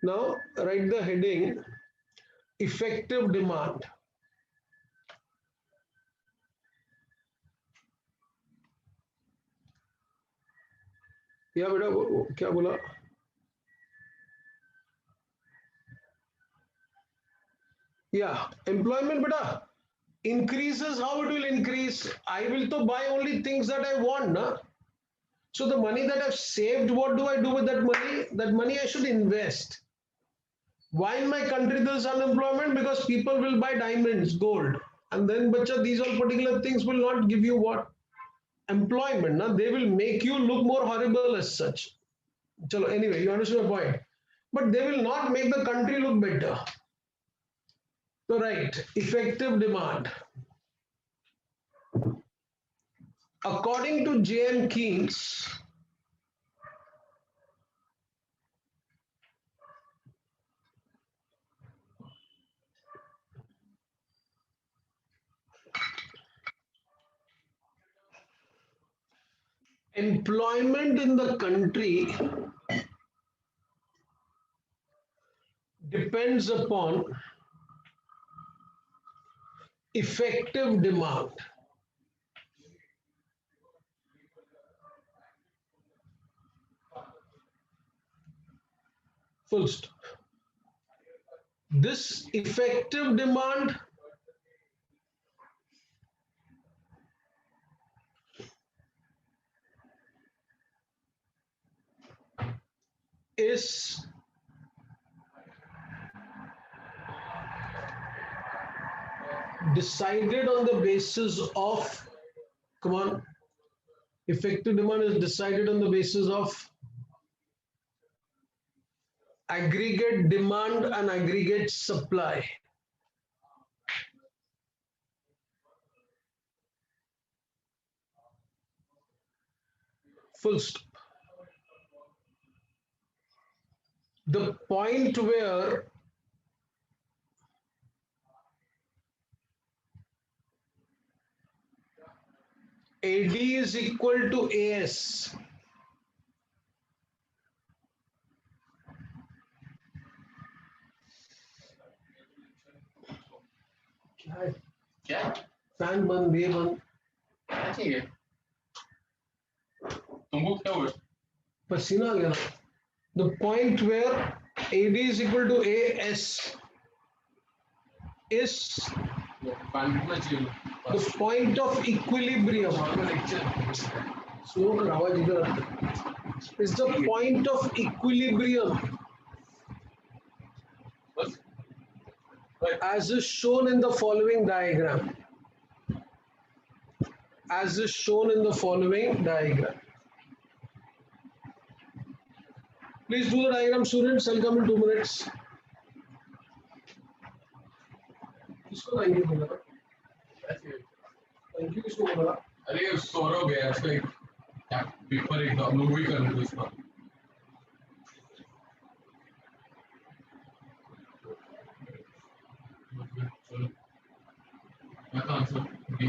[SPEAKER 1] Now, write the heading, effective demand. Yeah, beta, क्या बोला? Yeah, employment, beta, increases. How it will increase? I will to buy only things that I want, na? So the money that I've saved, what do I do with that money? That money I should invest. Why in my country there's unemployment? Because people will buy diamonds, gold. And then, bacha, these all particular things will not give you what? Employment. Na? They will make you look more horrible as such. Chalo, anyway, you understand the point. But they will not make the country look better. So, right, effective demand. According to J.M. Keynes, employment in the country depends upon effective demand. Full stop. This effective demand is decided on the basis of, come on, effective demand is decided on the basis of aggregate demand and aggregate supply. Full stop. The point where AD is equal to AS. क्या है? Fan बंद, ये बंद.
[SPEAKER 2] क्या चाहिए तुमको क्या हुआ
[SPEAKER 1] पसीना आ गया ना. The point where AD is equal to AS is
[SPEAKER 2] पानी कितना चाहिए
[SPEAKER 1] the point of equilibrium. Slow कर आवाज इधर आता है. Is the point of equilibrium
[SPEAKER 2] बस
[SPEAKER 1] as is shown in the following diagram. As is shown in the following diagram. Please do the diagram, students. I'll come in 2 minutes. किसको thank you बोला?
[SPEAKER 2] क्या चाहिए
[SPEAKER 1] Thank you किसको बोला?
[SPEAKER 2] अरे सौरभ है इसका एक पेपर एक मूवी कर रहे थे इसका चलो क्या था आंसर डी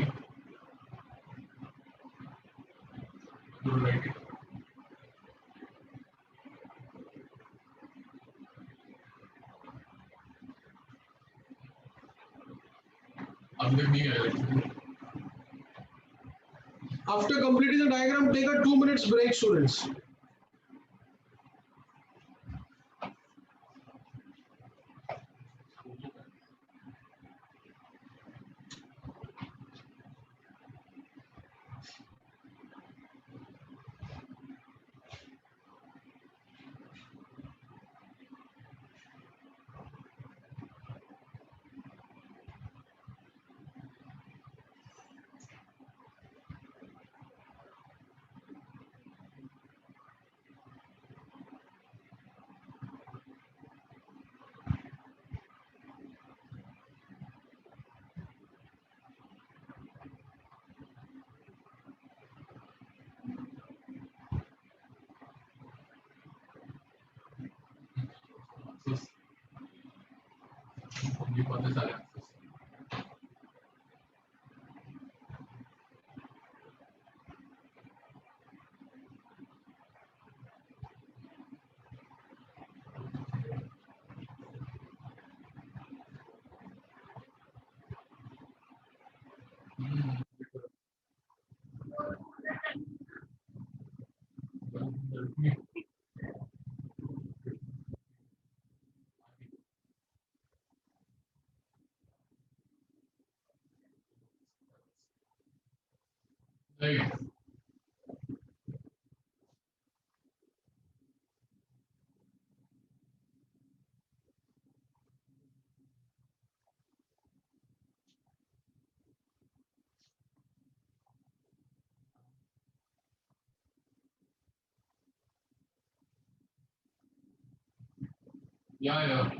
[SPEAKER 2] राइट अब तक नहीं आया actually.
[SPEAKER 1] After completing the diagram, take a 2 minutes break, students.
[SPEAKER 2] ये पता चला Right. Yeah.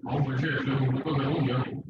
[SPEAKER 2] हाँ मुझे ऐसे घूमने को जरूर गया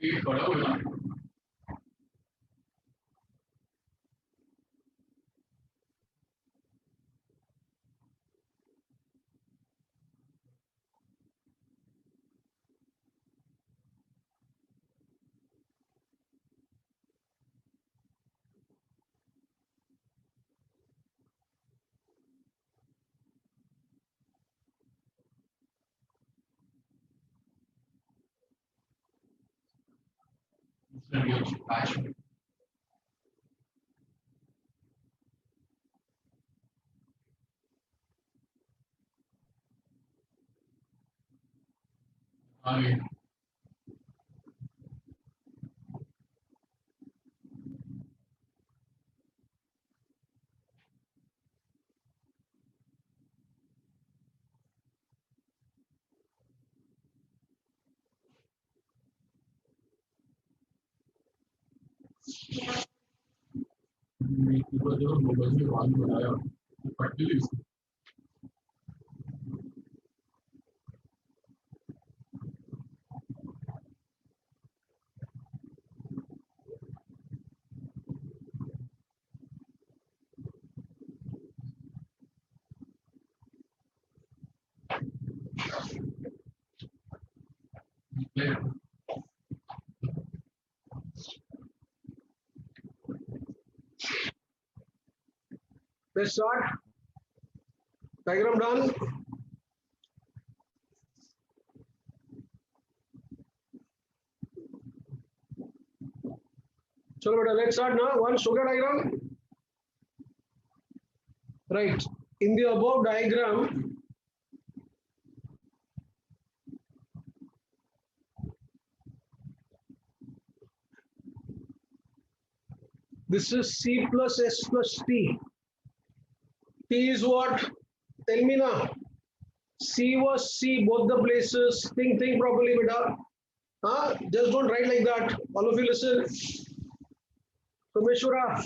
[SPEAKER 2] ये खड़ा हुआ आज आगे जो मोबाइल में बाल बनाया पट्टी ली
[SPEAKER 1] Let's start. Diagram done. Chalo beta, let's start now. One sugar diagram. Right. In the above diagram, this is C plus S plus T. T is what? Tell me now. C was C, both the places. Think properly, beta. Huh? Just don't write like that. All of you listen. Someshwara.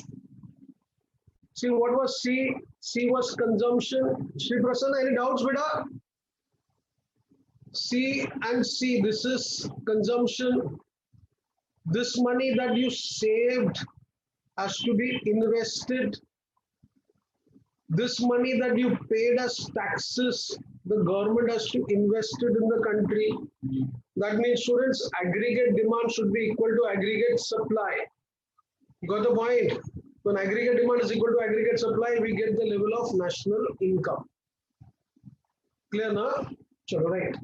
[SPEAKER 1] See, what was C? C was consumption. Shri Prasanna, any doubts, beta? C and C, this is consumption. This money that you saved has to be invested. This money that you paid as taxes, the government has to invest it in the country. That means, students, aggregate demand should be equal to aggregate supply. You got the point? When aggregate demand is equal to aggregate supply, we get the level of national income. Clear now? Chalo, right.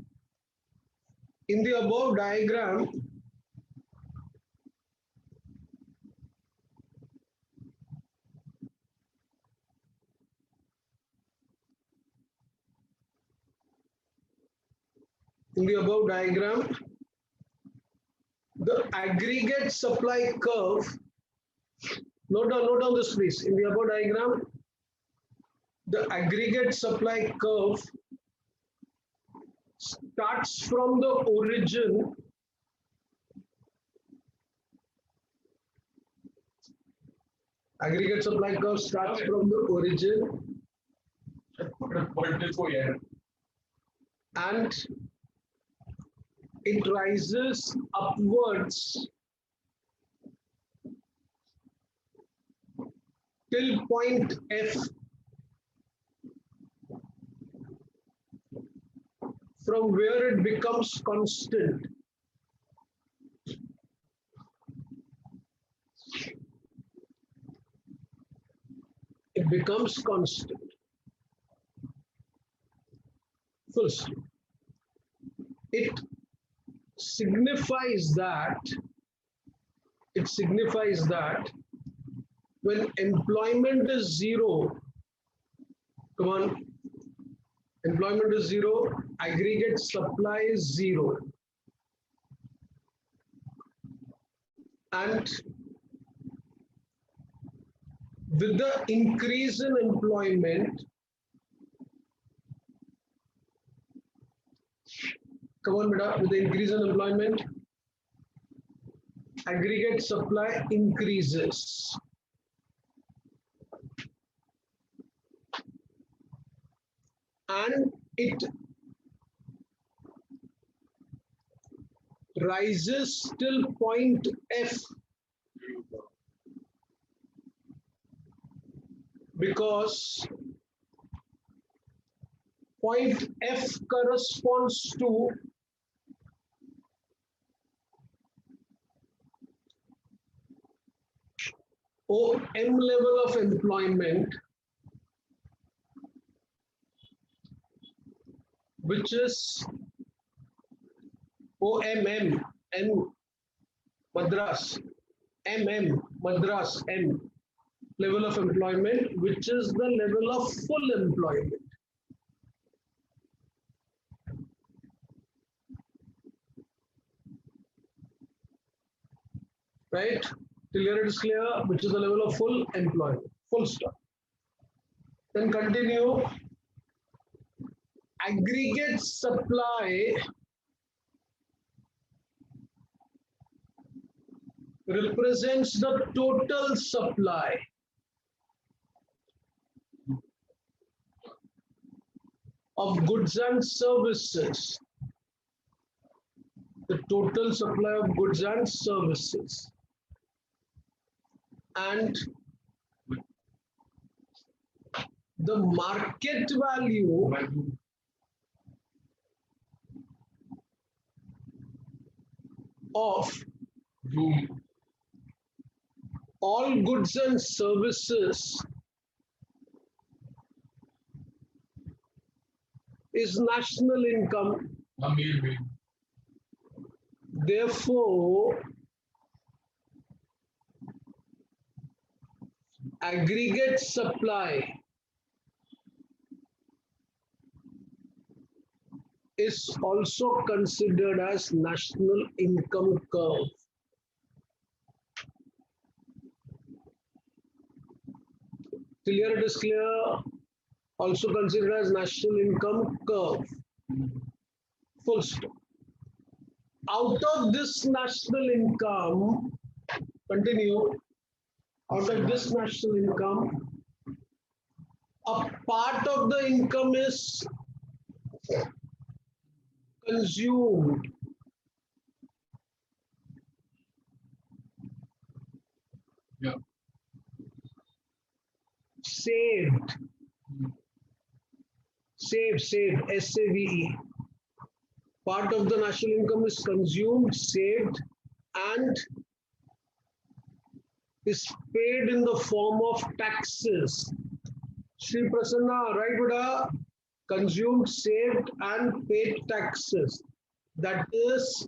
[SPEAKER 1] In the above diagram, the aggregate supply curve, note down this please. In the above diagram, the aggregate supply curve starts from the origin aggregate supply curve starts from the origin and it rises upwards till point F, from where it becomes constant. It becomes constant. Full stop. It signifies that when employment is zero, come on, employment is zero, aggregate supply is zero. And with the increase in employment, come on, beta, with the increase in employment, aggregate supply increases. And it rises till point F, because point F corresponds to OM level of employment, which is OMM, N Madras, MM Madras, M level of employment, which is the level of full employment. Right? Till here it is clear, which is the level of full employment. Full stop. Then continue. Aggregate supply represents the total supply of goods and services. The total supply of goods and services. And the market value of all goods and services is national income. Therefore, aggregate supply is also considered as national income curve. Till here it is clear, also considered as national income curve. Full stop. Out of this national income, continue, out of this national income, a part of the income is consumed.
[SPEAKER 2] Yeah.
[SPEAKER 1] Saved. Saved, S-A-V-E. Part of the national income is consumed, saved, and is paid in the form of taxes. Shri Prasanna, right, Buddha? Consumed, saved, and paid taxes. That is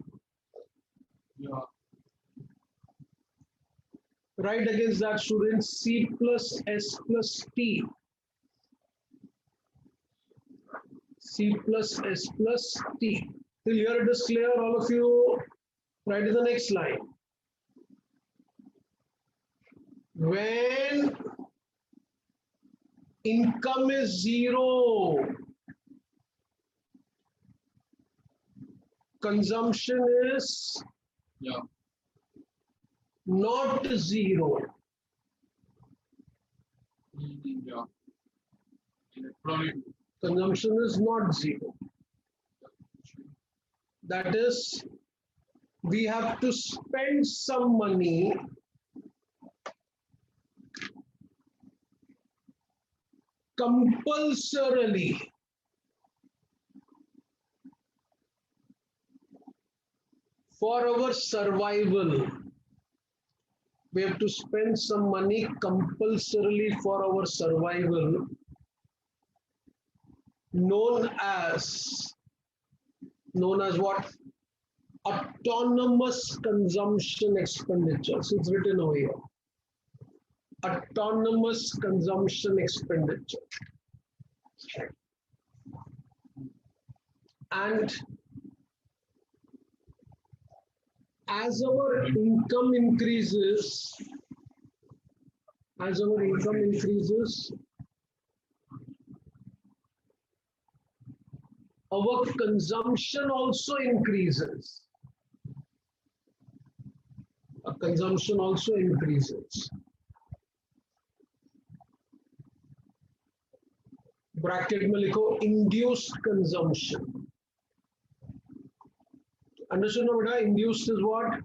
[SPEAKER 1] right against that, students, C plus S plus T. C plus S plus T. Till here it is clear, all of you. Right in the next line. When income is zero, consumption is not zero. Consumption is not zero. That is, we have to spend some money compulsorily for our survival. We have to spend some money compulsorily for our survival, known as what? Autonomous consumption expenditures. It's written over here. Autonomous consumption expenditure. And as our income increases, our consumption also increases. Our consumption also increases. Bracket में लिखो induced consumption. Understood now, beta? Induced is what?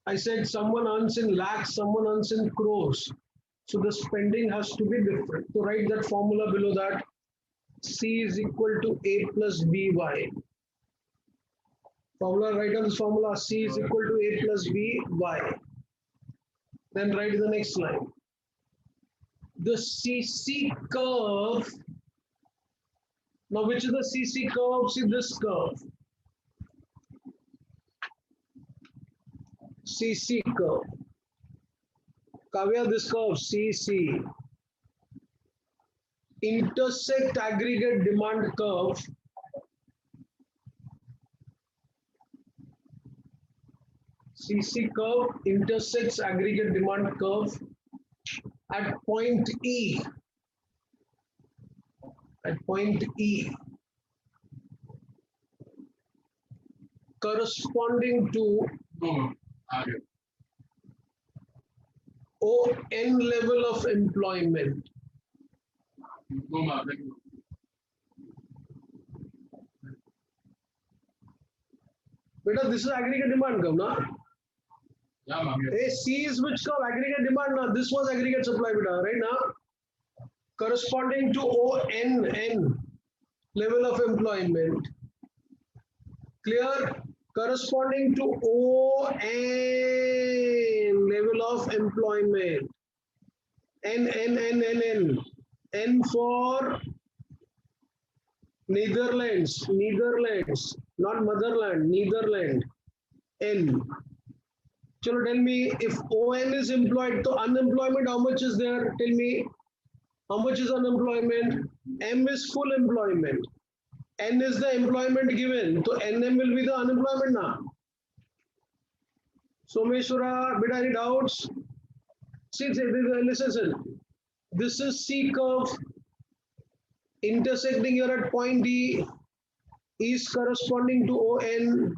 [SPEAKER 1] I said someone earns in lakhs, someone earns in crores. So the spending has to be different. So write that formula below that. C is equal to A plus BY. Formula, write down this formula. C is equal to A plus BY. Then write the next line. The CC curve. Now, which is the CC curve? See this curve. CC curve. Kavya, this curve, CC. Intersect aggregate demand curve. CC curve intersects aggregate demand curve at point E. At point E. Corresponding to ON level of employment. Beta, this is aggregate demand curve, na?
[SPEAKER 2] Yeah, ma'am.
[SPEAKER 1] Hey, C is which curve? Aggregate demand, na? This was aggregate supply, beta, right now? Corresponding to ON level of employment. Clear? Corresponding to ON level of employment. N. N for Netherlands, not motherland, Netherlands. N. Chalo, tell me, if ON is employed, so unemployment, how much is there? Tell me, how much is unemployment? M is full employment. N is the employment given. So NM will be the unemployment now. Someshwara, bit any doubts? See, listen. This is C curve intersecting here at point D is corresponding to ON.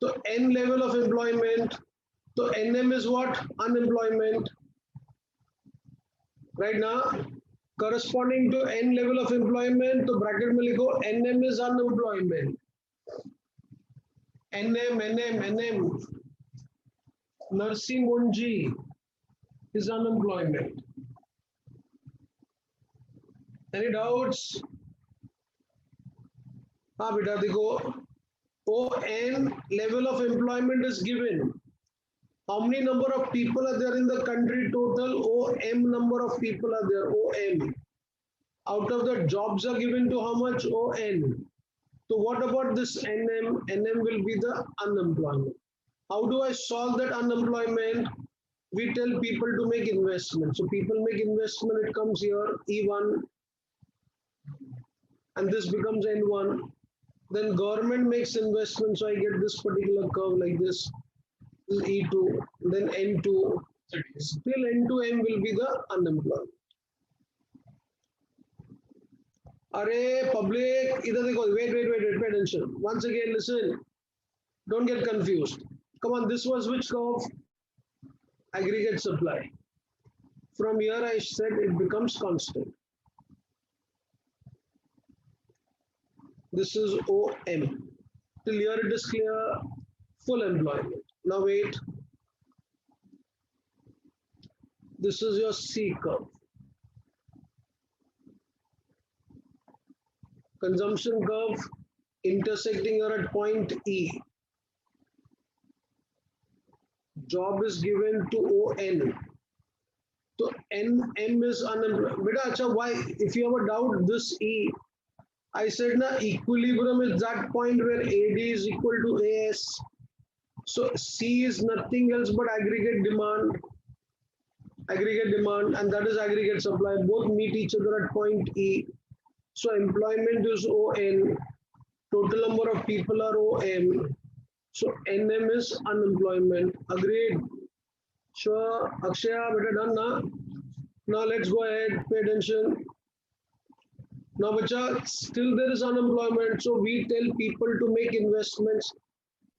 [SPEAKER 1] So N level of employment. So NM is what? Unemployment. Right now, corresponding to N level of employment, so bracket mein likho, NM is unemployment. NM. Narsi Monji is unemployment. Any doubts? Beta, dekho, ON level of employment is given. How many number of people are there in the country total? OM number of people are there, OM. Out of the jobs are given to how much? ON. So what about this NM? NM will be the unemployment. How do I solve that unemployment? We tell people to make investment. So people make investment, it comes here, E1. And this becomes N1. Then government makes investment, so I get this particular curve like this. This is E2, then N2. Still N2M will be the unemployed. Array, public, either they go, wait, pay attention. Once again, listen. Don't get confused. Come on, this was which curve? Aggregate supply. From here, I said it becomes constant. This is OM. Till here it is clear. Full employment. Now wait. This is your C curve. Consumption curve intersecting here at point E. Job is given to ON. So NM is unemployed. Beta, acha, why? If you have a doubt, this E, I said na equilibrium is that point where AD is equal to AS. So C is nothing else but aggregate demand, and that is aggregate supply. Both meet each other at point E. So employment is ON. Total number of people are OM. So NM is unemployment. Agreed. Sure, Akshaya, better done na. Now let's go ahead. Pay attention. Now, bacha, still there is unemployment. So we tell people to make investments.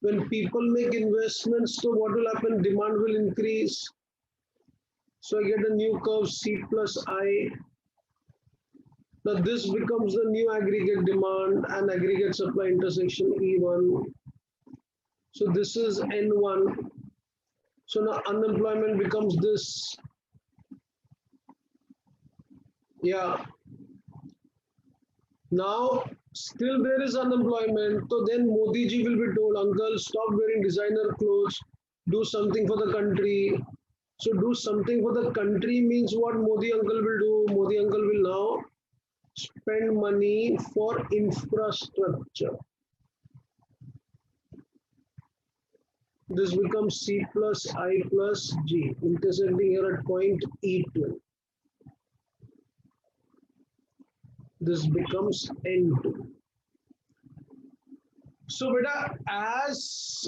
[SPEAKER 1] When people make investments, so what will happen? Demand will increase. So I get a new curve C plus I. Now this becomes the new aggregate demand and aggregate supply intersection E1. So this is N1. So now unemployment becomes this. Yeah. Now still there is unemployment. So then Modi ji will be told, uncle, stop wearing designer clothes. Do something for the country. So do something for the country means what Modi uncle will do? Modi uncle will now spend money for infrastructure. This becomes C plus I plus G, intersecting here at point E2. This becomes N2. So, beta, as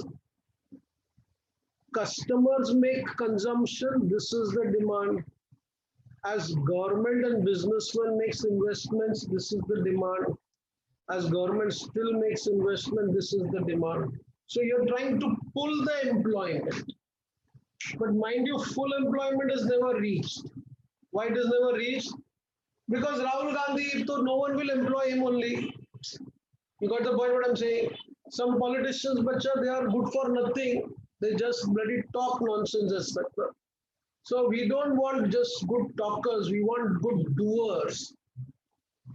[SPEAKER 1] customers make consumption, this is the demand. As government and businessman makes investments, this is the demand. As government still makes investment, this is the demand. So you're trying to pull the employment. But mind you, full employment is never reached. Why it is never reached? Because Rahul Gandhi, so no one will employ him only. You got the point what I'm saying? Some politicians, bacha, they are good for nothing. They just bloody talk nonsense, etc. So we don't want just good talkers, we want good doers.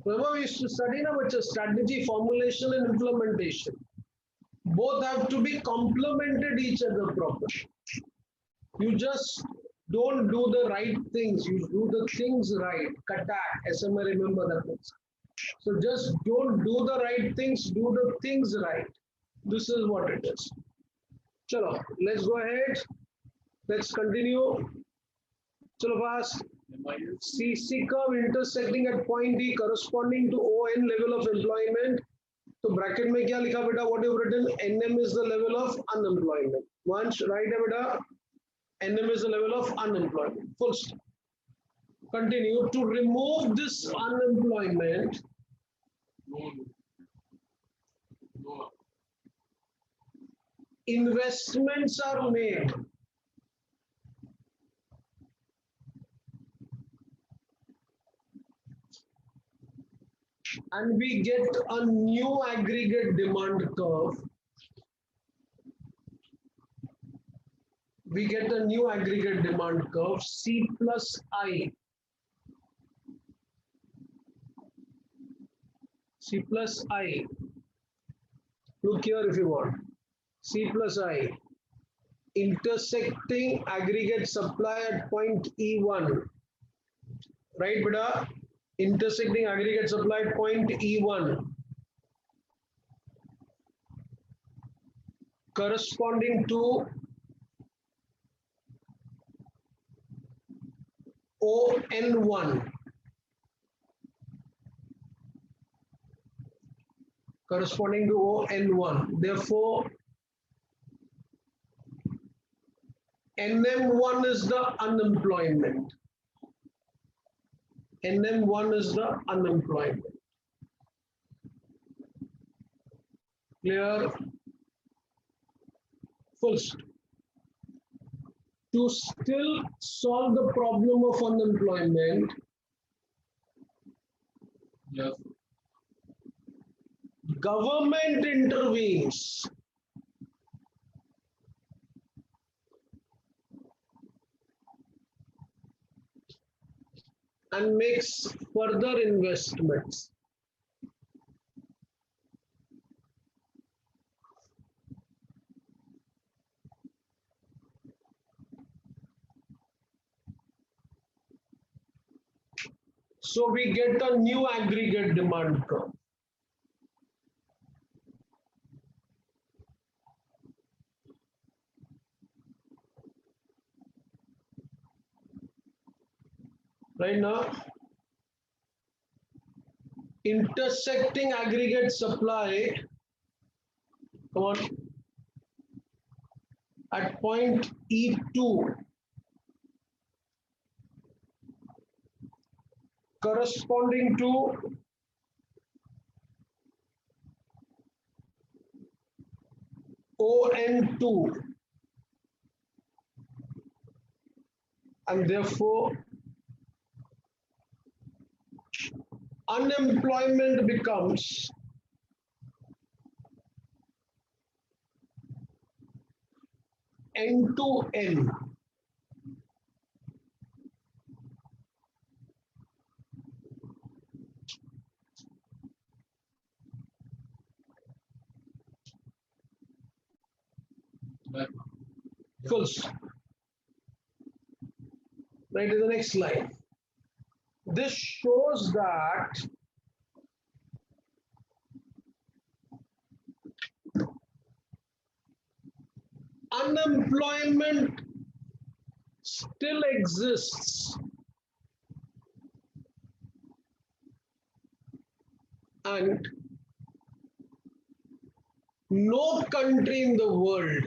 [SPEAKER 1] Remember, we used to study now, which is strategy, formulation, and implementation. Both have to be complemented each other properly. You just don't do the right things, you do the things right. Katak, SMA, remember that one. So just don't do the right things, do the things right. This is what it is. Chalo, let's go ahead. Let's continue. Chalo fast. CC curve intersecting at point D corresponding to ON level of employment. So bracket में क्या लिखा बेटा? What you've written? NM is the level of unemployment. Once right है बेटा? NM is the level of unemployment. Full stop. Continue. To remove this unemployment, investments are made. And we get a new aggregate demand curve. We get a new aggregate demand curve, C plus I. C plus I. Look here if you want. C plus I. Intersecting aggregate supply at point E1. Right, beta? Intersecting aggregate supply at point E1. Corresponding to ON1. Corresponding to ON1. Therefore, NM1 is the unemployment. NM1 is the unemployment. Clear? Full stop. To still solve the problem of unemployment,
[SPEAKER 2] Yes.
[SPEAKER 1] government intervenes and makes further investments. So we get a new aggregate demand curve. Right now, intersecting aggregate supply, come on, at point E2 corresponding to ON2, and therefore unemployment becomes N to N. Full stop. Right in the next slide. This shows that unemployment still exists and no country in the world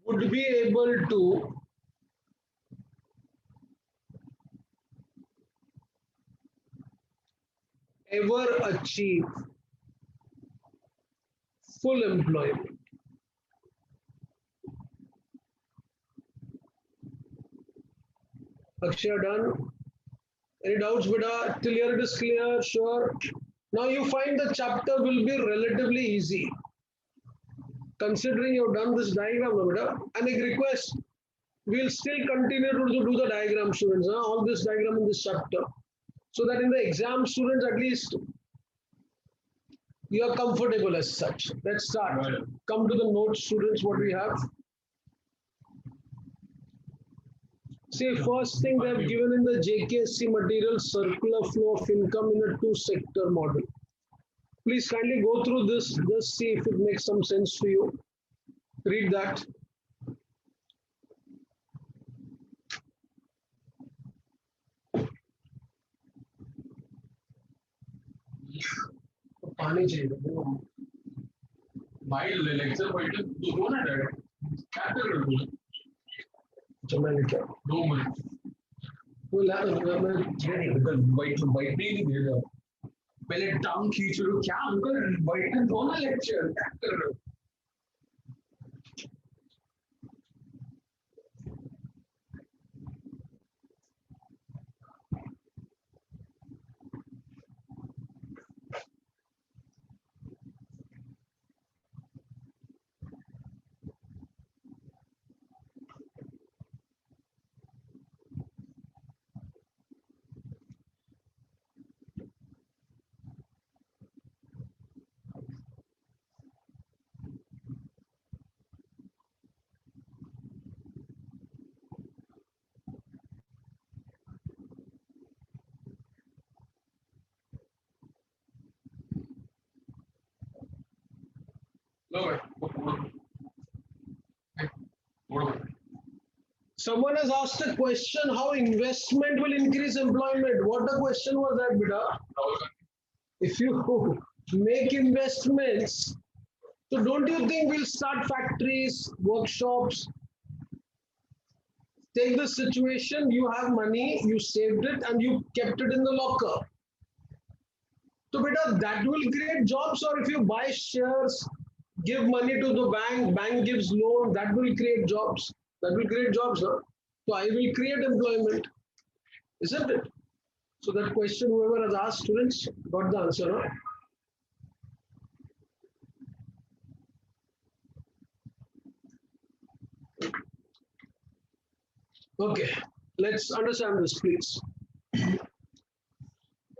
[SPEAKER 1] would be able to ever achieve full employment. Akshay, done? Any doubts, beta? Till here it is clear, sure. Now you find the chapter will be relatively easy. Considering you've done this diagram, no, beta? And a request, we'll still continue to do the diagram, students, all this diagram in this chapter. So that in the exam, students, at least you are comfortable as such. Let's start.
[SPEAKER 2] Right.
[SPEAKER 1] Come to the notes, students, what we have. See, first thing they have given in the JKSC material, circular flow of income in a two-sector model. Please kindly go through this, just see if it makes some sense to you. Read that. पानी चाहिए
[SPEAKER 2] भाई lecture बैठे तो दो ना direct क्या कर रहे हो
[SPEAKER 1] तो मैंने क्या
[SPEAKER 2] 2 मिनट
[SPEAKER 1] वो मैं
[SPEAKER 2] बैठने ही नहीं दे रहा पहले टांग खींच रहे हो क्या अंकल बैठने दो ना लेक्चर क्या कर रहे हो
[SPEAKER 1] Someone has asked a question how investment will increase employment. What the question was that, beta? If you make investments, so don't you think we'll start factories, workshops? Take the situation, you have money, you saved it and you kept it in the locker. So beta, that will create jobs, or if you buy shares, give money to the bank, bank gives loan, that will create jobs. That will create jobs, huh? So I will create employment, isn't it? So that question, whoever has asked, students got the answer, huh? Okay, let's understand this, please.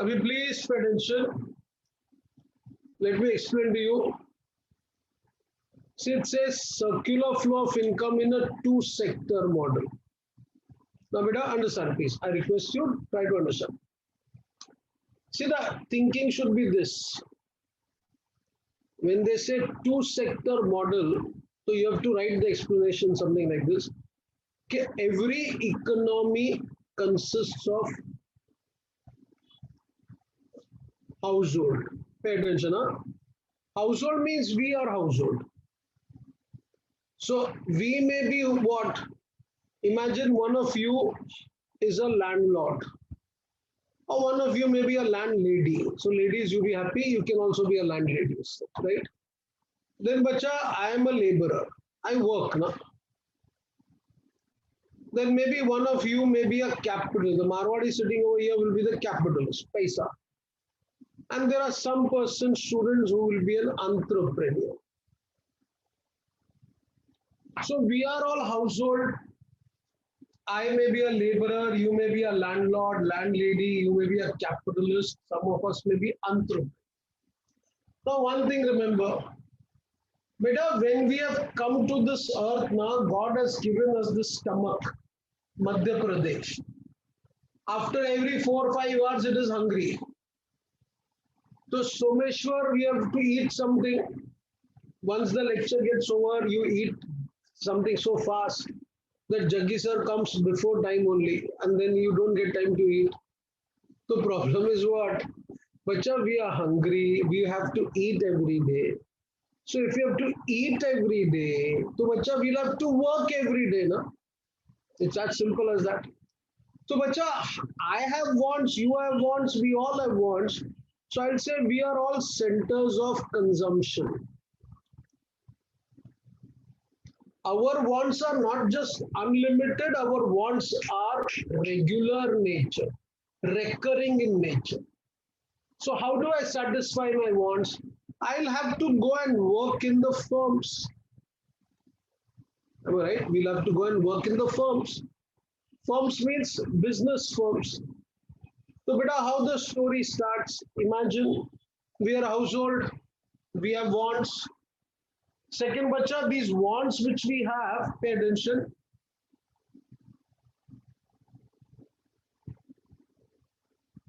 [SPEAKER 1] Abhi, please pay attention. Let me explain to you. See, it says circular flow of income in a two-sector model. Now, beta, understand, please. I request you, try to understand. See, the thinking should be this. When they say two-sector model, so you have to write the explanation something like this. Okay, every economy consists of household. Pay attention, huh? Household means we are household. So we may be what? Imagine one of you is a landlord, or one of you may be a landlady. So ladies, you be happy, you can also be a landlady, right? Then bacha, I am a laborer. I work, na? Then maybe one of you may be a capitalist. The Marwadi sitting over here will be the capitalist, paisa. And there are some person, students who will be an entrepreneur. So we are all household. I may be a laborer, you may be a landlord, landlady, you may be a capitalist, some of us may be entrepreneur. Now, one thing remember, beta, when we have come to this earth now, God has given us this stomach, Madhya Pradesh. After every 4 or 5 hours, it is hungry. So, Someshwar, we have to eat something. Once the lecture gets over, you eat something so fast that Jaggi sir comes before time only, and then you don't get time to eat. The problem is what? Bacha, we are hungry, we have to eat every day. So if you have to eat every day, so bacha, we'll have to work every day, na? It's as simple as that. So bacha, I have wants, you have wants, we all have wants. So I'll say we are all centers of consumption. Our wants are not just unlimited, our wants are regular nature, recurring in nature. So how do I satisfy my wants? I'll have to go and work in the firms. Am I right? We'll have to go and work in the firms. Firms means business firms. So beta, how the story starts, imagine we are a household, we have wants. Second, bacha, these wants which we have, pay attention.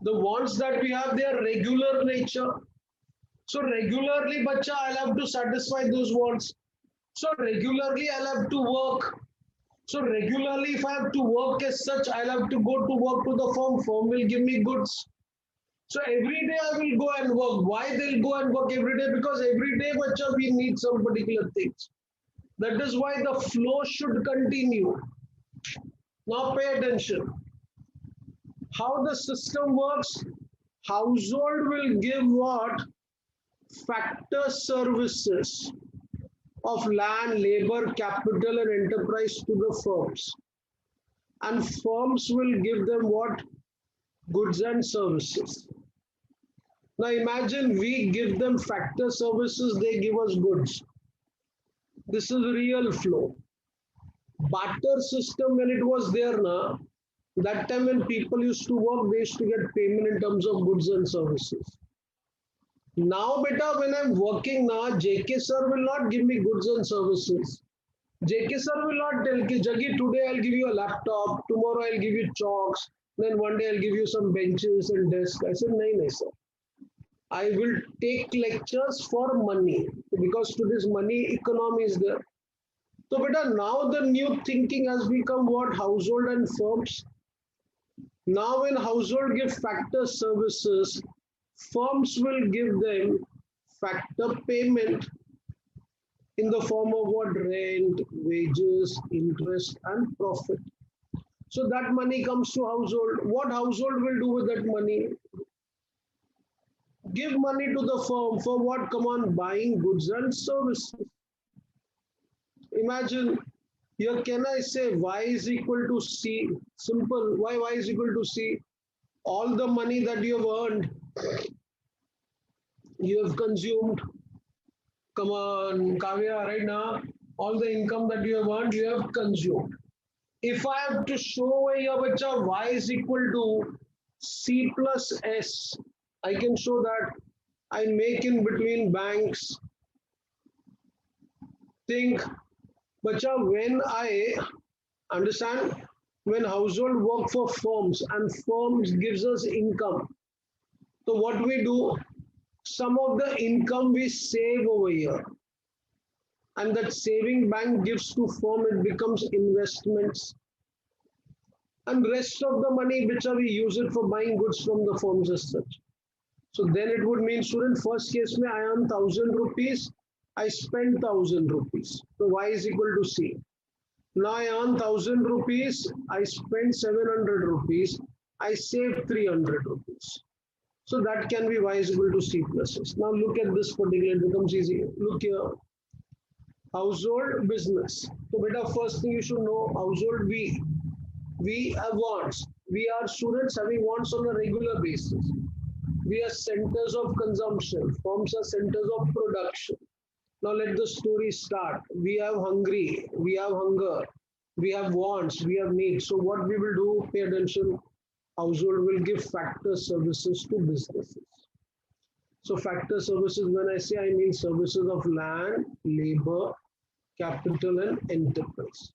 [SPEAKER 1] The wants that we have, they are regular nature. So regularly, bacha, I'll have to satisfy those wants. So regularly, I'll have to work. So regularly, if I have to work as such, I'll have to go to work to the firm. Firm will give me goods. So every day I will go and work. Why they'll go and work every day? Because every day, bacha, we need some particular things. That is why the flow should continue. Now pay attention. How the system works? Household will give what? Factor services of land, labor, capital, and enterprise to the firms. And firms will give them what? Goods and services. Now imagine we give them factor services, they give us goods. This is real flow. Barter system, when it was there, na, that time when people used to work, they used to get payment in terms of goods and services. Now, beta, when I'm working now, JK sir will not give me goods and services. JK sir will not tell ki, Jaggi, today I'll give you a laptop, tomorrow I'll give you chalks, then one day I'll give you some benches and desks. I said, nahi, sir. I will take lectures for money because today's money economy is there. So, beta, now the new thinking has become what? Household and firms. Now, when household give factor services, firms will give them factor payment in the form of what? Rent, wages, interest, and profit. So that money comes to household. What household will do with that money? Give money to the firm for what? Come on, buying goods and services. Imagine here, can I say y is equal to c? Simple. Why y is equal to c? all the money that you have earned, you have consumed. Come on, Kavya, right now, all the income that you have earned, you have consumed. If I have to show over here, bacha, y is equal to c plus s, I can show that I make in between banks. Think, bacha, when I understand, when household work for firms and firms gives us income, so what we do, some of the income we save over here, and that saving bank gives to firm, it becomes investments, and rest of the money which we use it for buying goods from the firms as such. So then it would mean, student, first case mein I earn 1,000 rupees, I spend 1,000 rupees. So y is equal to c. Now I earn 1,000 rupees, I spend 700 rupees, I save 300 rupees. So that can be y is equal to c plus s. Now look at this particular, it becomes easy. Look here, household business. So beta, first thing you should know, household we have wants. We are students having wants on a regular basis. We are centers of consumption. Firms are centers of production. Now let the story start. We have hungry, we have hunger, we have wants, we have needs. So what we will do, pay attention, household will give factor services to businesses. So factor services, when I say, I mean services of land, labor, capital and enterprise.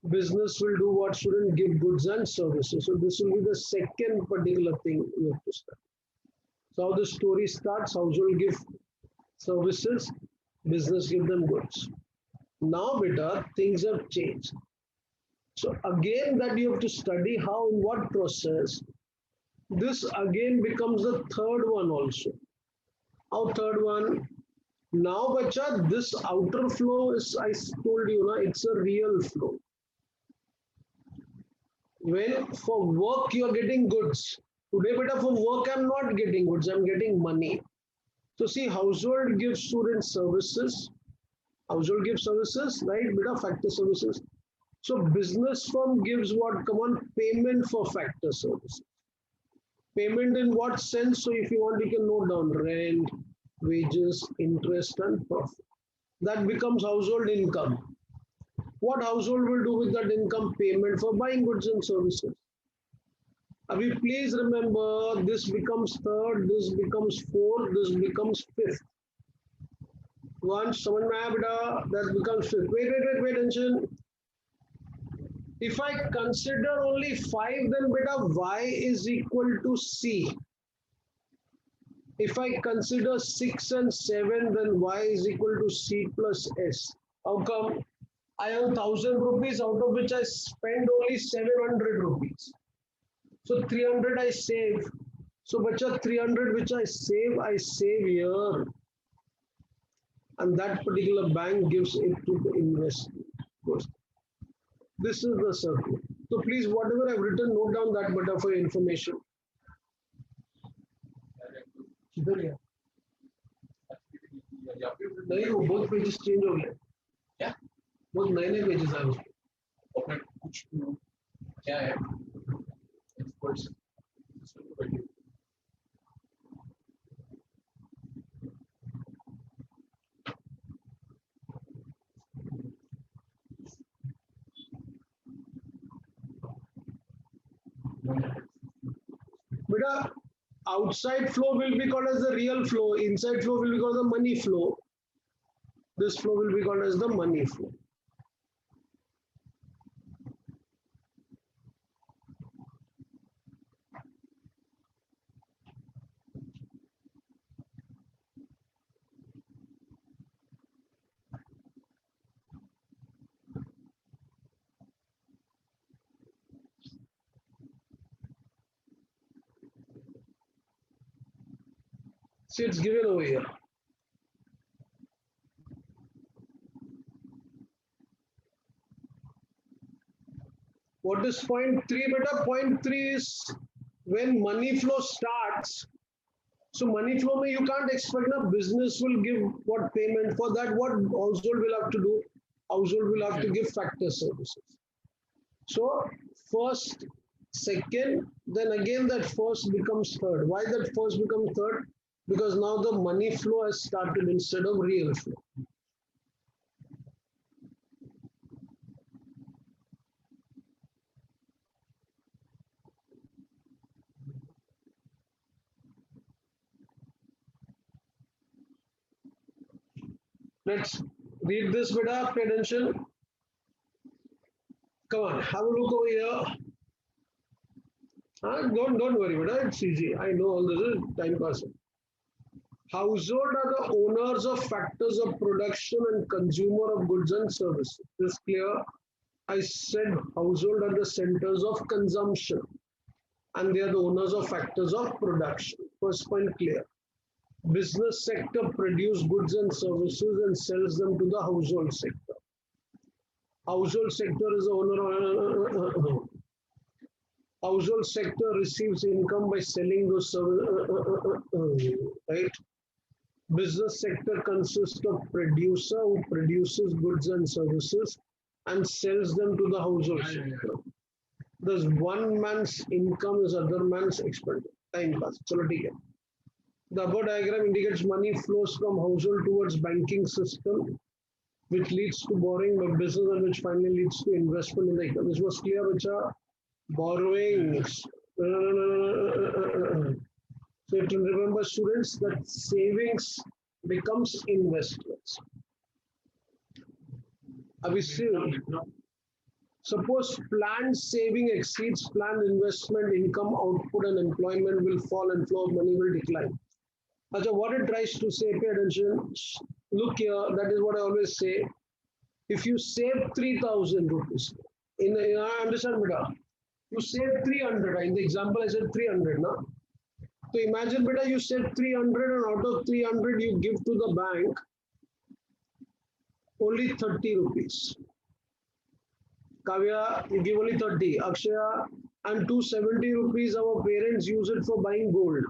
[SPEAKER 1] Business will do what? Shouldn't give goods and services. So this will be the second particular thing you have to start. So how the story starts, household give services, business give them goods. Now beta, things have changed. So again that you have to study how, in what process, this again becomes the third one also. How third one? Now bacha, this outer flow is, I told you, it's a real flow. When for work you are getting goods. Today beta, for work I'm not getting goods, I'm getting money. So see, household gives student services. Household gives services, right? Beta, factor services. So business firm gives what? Come on, payment for factor services. Payment in what sense? So if you want, you can note down rent, wages, interest, and profit. That becomes household income. What household will do with that income? Payment for buying goods and services. Abhi, please remember, this becomes third, this becomes fourth, this becomes fifth. Once someone that becomes fifth. Wait, attention. If I consider only 5, then beta y is equal to c. If I consider 6 and 7, then y is equal to c plus s. How come? I have 1,000 rupees, out of which I spend only 700 rupees. So 300 I save. So bacha, 300 which I save here. And that particular bank gives it to the investment. This is the circle. So please, whatever I've written, note down that beta for information. नहीं वो both pages change हो गए
[SPEAKER 2] क्या
[SPEAKER 1] बहुत नए pages आए उसमें
[SPEAKER 2] और कुछ क्या है experts
[SPEAKER 1] beta, outside flow will be called as the real flow, inside flow will be called the money flow. This flow will be called as the money flow. See, it's given over here. What is point 3 beta? Point 3 is when money flow starts. So money flow, you can't expect a business will give what payment for that. What household will have to do? Household will have to give factor services. So first second, then again that first becomes third. Why that first becomes third? Because now the money flow has started instead of real flow. Let's read this, beta. Pay attention. Come on, have a look over here. Don't worry, beta. It's easy. I know all this is time passing. Household are the owners of factors of production and consumer of goods and services. This clear? I said household are the centers of consumption and they are the owners of factors of production. First point clear. Business sector produce goods and services and sells them to the household sector. Household sector is the owner. Household sector receives income by selling those services, right? Business sector consists of producer who produces goods and services and sells them to the household sector. Thus, one man's income is other man's expenditure. Time pass. Chalo, theek hai. The above diagram indicates money flows from household towards banking system, which leads to borrowing by business and which finally leads to investment in the economy. This was clear, bacha. Borrowings. So you have to remember, students, that savings becomes investments. Suppose planned saving exceeds planned investment, income, output, and employment will fall and flow of money will decline. Achha, what it tries to say, pay attention. Look here, that is what I always say. If you save 3,000 rupees, I understand, beta. You save 300. In the example, I said 300. Na? So imagine, beta, you save 300 and out of 300, you give to the bank only 30 rupees. Kavya, you give only 30. Akshaya, and 270 rupees, our parents use it for buying gold.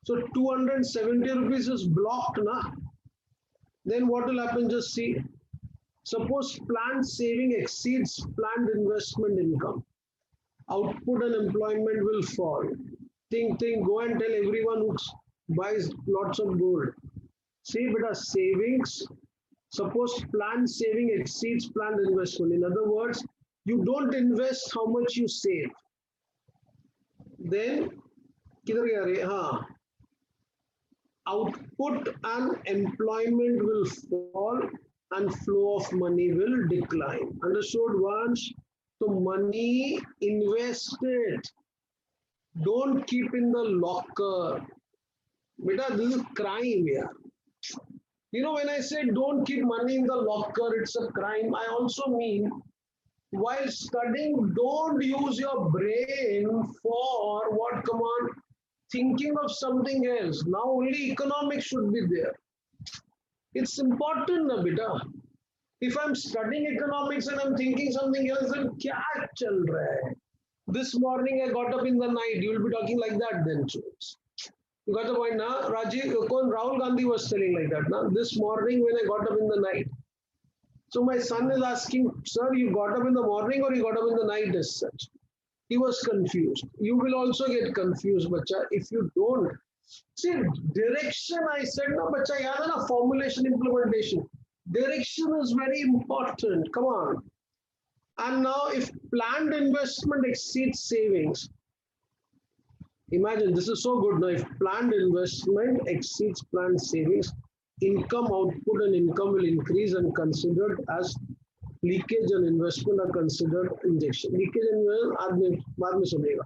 [SPEAKER 1] So 270 rupees is blocked, na? Then what will happen? Just see. Suppose planned saving exceeds planned investment income. Output and employment will fall. Think, go and tell everyone who buys lots of gold. See, beta, savings. Suppose planned saving exceeds planned investment. In other words, you don't invest how much you save. Then, output and employment will fall and flow of money will decline. Understood once? So money invested. Don't keep in the locker. Beta, this is crime here. You know, when I say don't keep money in the locker, it's a crime. I also mean, while studying, don't use your brain for what? Come on, thinking of something else. Now only economics should be there. It's important, na beta. If I'm studying economics and I'm thinking something else, then kya chal raha hai? This morning I got up in the night. You will be talking like that then, students. You got the point, na? Rahul Gandhi was telling like that, na? This morning when I got up in the night. So my son is asking, sir, you got up in the morning or you got up in the night as such? He was confused. You will also get confused, bacha, if you don't. See, direction, I said, no, bacha, yaad hai na, formulation, implementation. Direction is very important. Come on. And now if planned investment exceeds savings, imagine, this is so good now. If planned investment exceeds planned savings, income, output, and income will increase and considered as leakage and investment are considered injection. Leakage and investment, baad mein samjhega.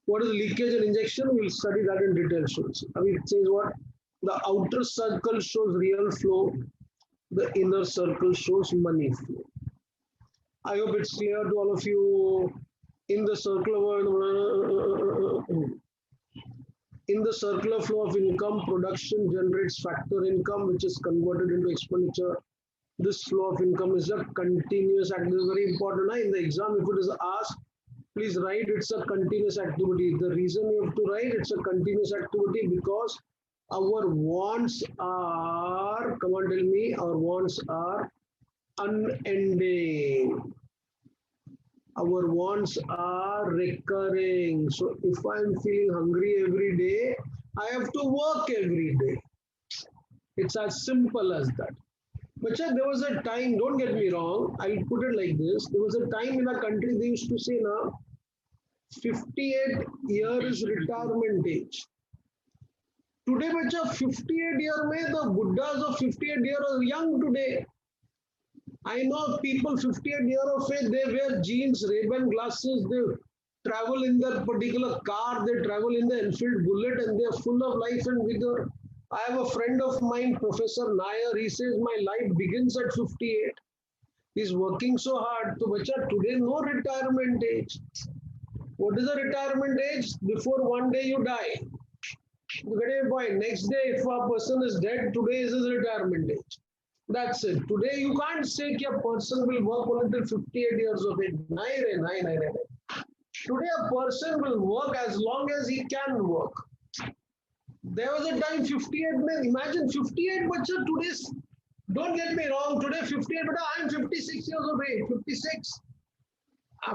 [SPEAKER 1] What is leakage and injection? We'll study that in detail, students. I mean, it says what? The outer circle shows real flow. The inner circle shows money flow. I hope it's clear to all of you. In the circular flow of income, production generates factor income, which is converted into expenditure. This flow of income is a continuous activity. This is very important. In the exam, if it is asked, please write it's a continuous activity. The reason you have to write it's a continuous activity because our wants are, come on, tell me, our wants are unending. Our wants are recurring. So if I'm feeling hungry every day, I have to work every day. It's as simple as that. But sir, there was a time, don't get me wrong, I'll put it like this. There was a time in our country they used to say now 58 year is retirement age. Today, bacha, 58 year mein, the Buddhas of 58 year are young today. I know people 58 year of age, they wear jeans, Ray-Ban glasses, they travel in that particular car, they travel in the Enfield Bullet and they're full of life and vigor. I have a friend of mine, Professor Nair, he says my life begins at 58. He's working so hard. So, bacha, today no retirement age. What is the retirement age? Before one day you die. You get a point. Next day, if a person is dead, today is his retirement age. That's it. Today, you can't say that a person will work only until 58 years of age. Nahi. Today, a person will work as long as he can work. There was a time 58 men. Imagine 58, but today's, don't get me wrong, today 58, but I'm 56 years of age, 56.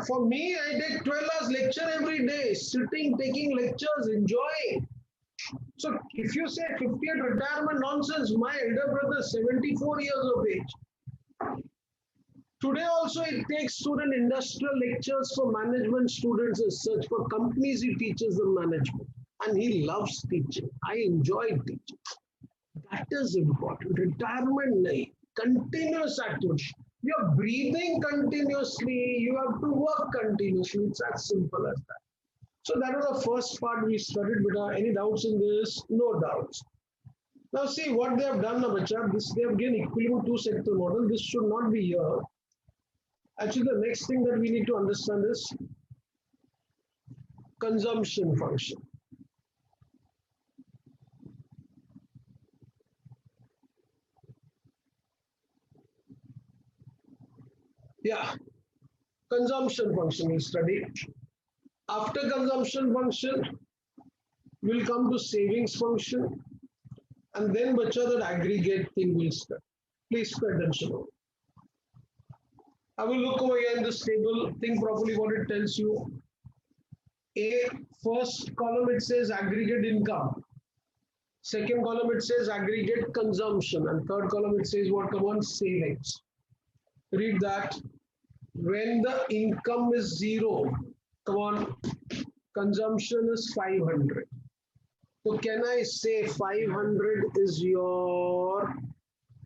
[SPEAKER 1] For me, I take 12 hours lecture every day, sitting, taking lectures, enjoying. So if you say 58 retirement nonsense, my elder brother is 74 years of age. Today also it takes student industrial lectures for management students as such. For companies he teaches them management and he loves teaching. I enjoy teaching. That is important. Retirement nahi. Continuous activity. You're breathing continuously, you have to work continuously. It's as simple as that. So that was the first part we studied, beta. Any doubts in this? No doubts. Now see what they have done now, bacha. This they have given equilibrium two sector model. This should not be here. Actually, the next thing that we need to understand is consumption function. Yeah, consumption function we'll study. After consumption function, we'll come to savings function. And then, bacha, that aggregate thing will start. Please pay attention. I will look over here in this table, think properly what it tells you. A, first column it says aggregate income. Second column it says aggregate consumption. And third column it says what? Come on, savings. Read that. When the income is zero, come on, consumption is 500. So can I say 500 is your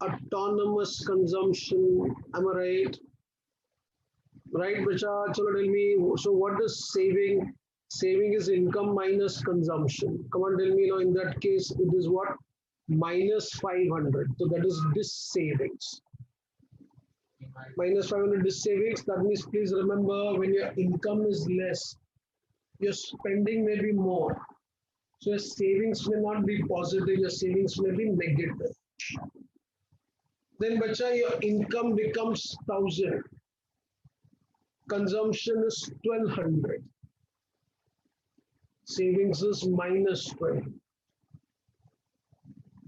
[SPEAKER 1] autonomous consumption? Am I right? Right, Bacha? Chalo, tell me. So what is saving? Saving is income minus consumption. Come on, tell me. Now, in that case, it is what? Minus 500. So that is this savings. Minus 500 is savings. That means please remember when your income is less, your spending may be more. So your savings may not be positive, your savings may be negative. Then bacha, your income becomes 1000. Consumption is 1200. Savings is minus 12.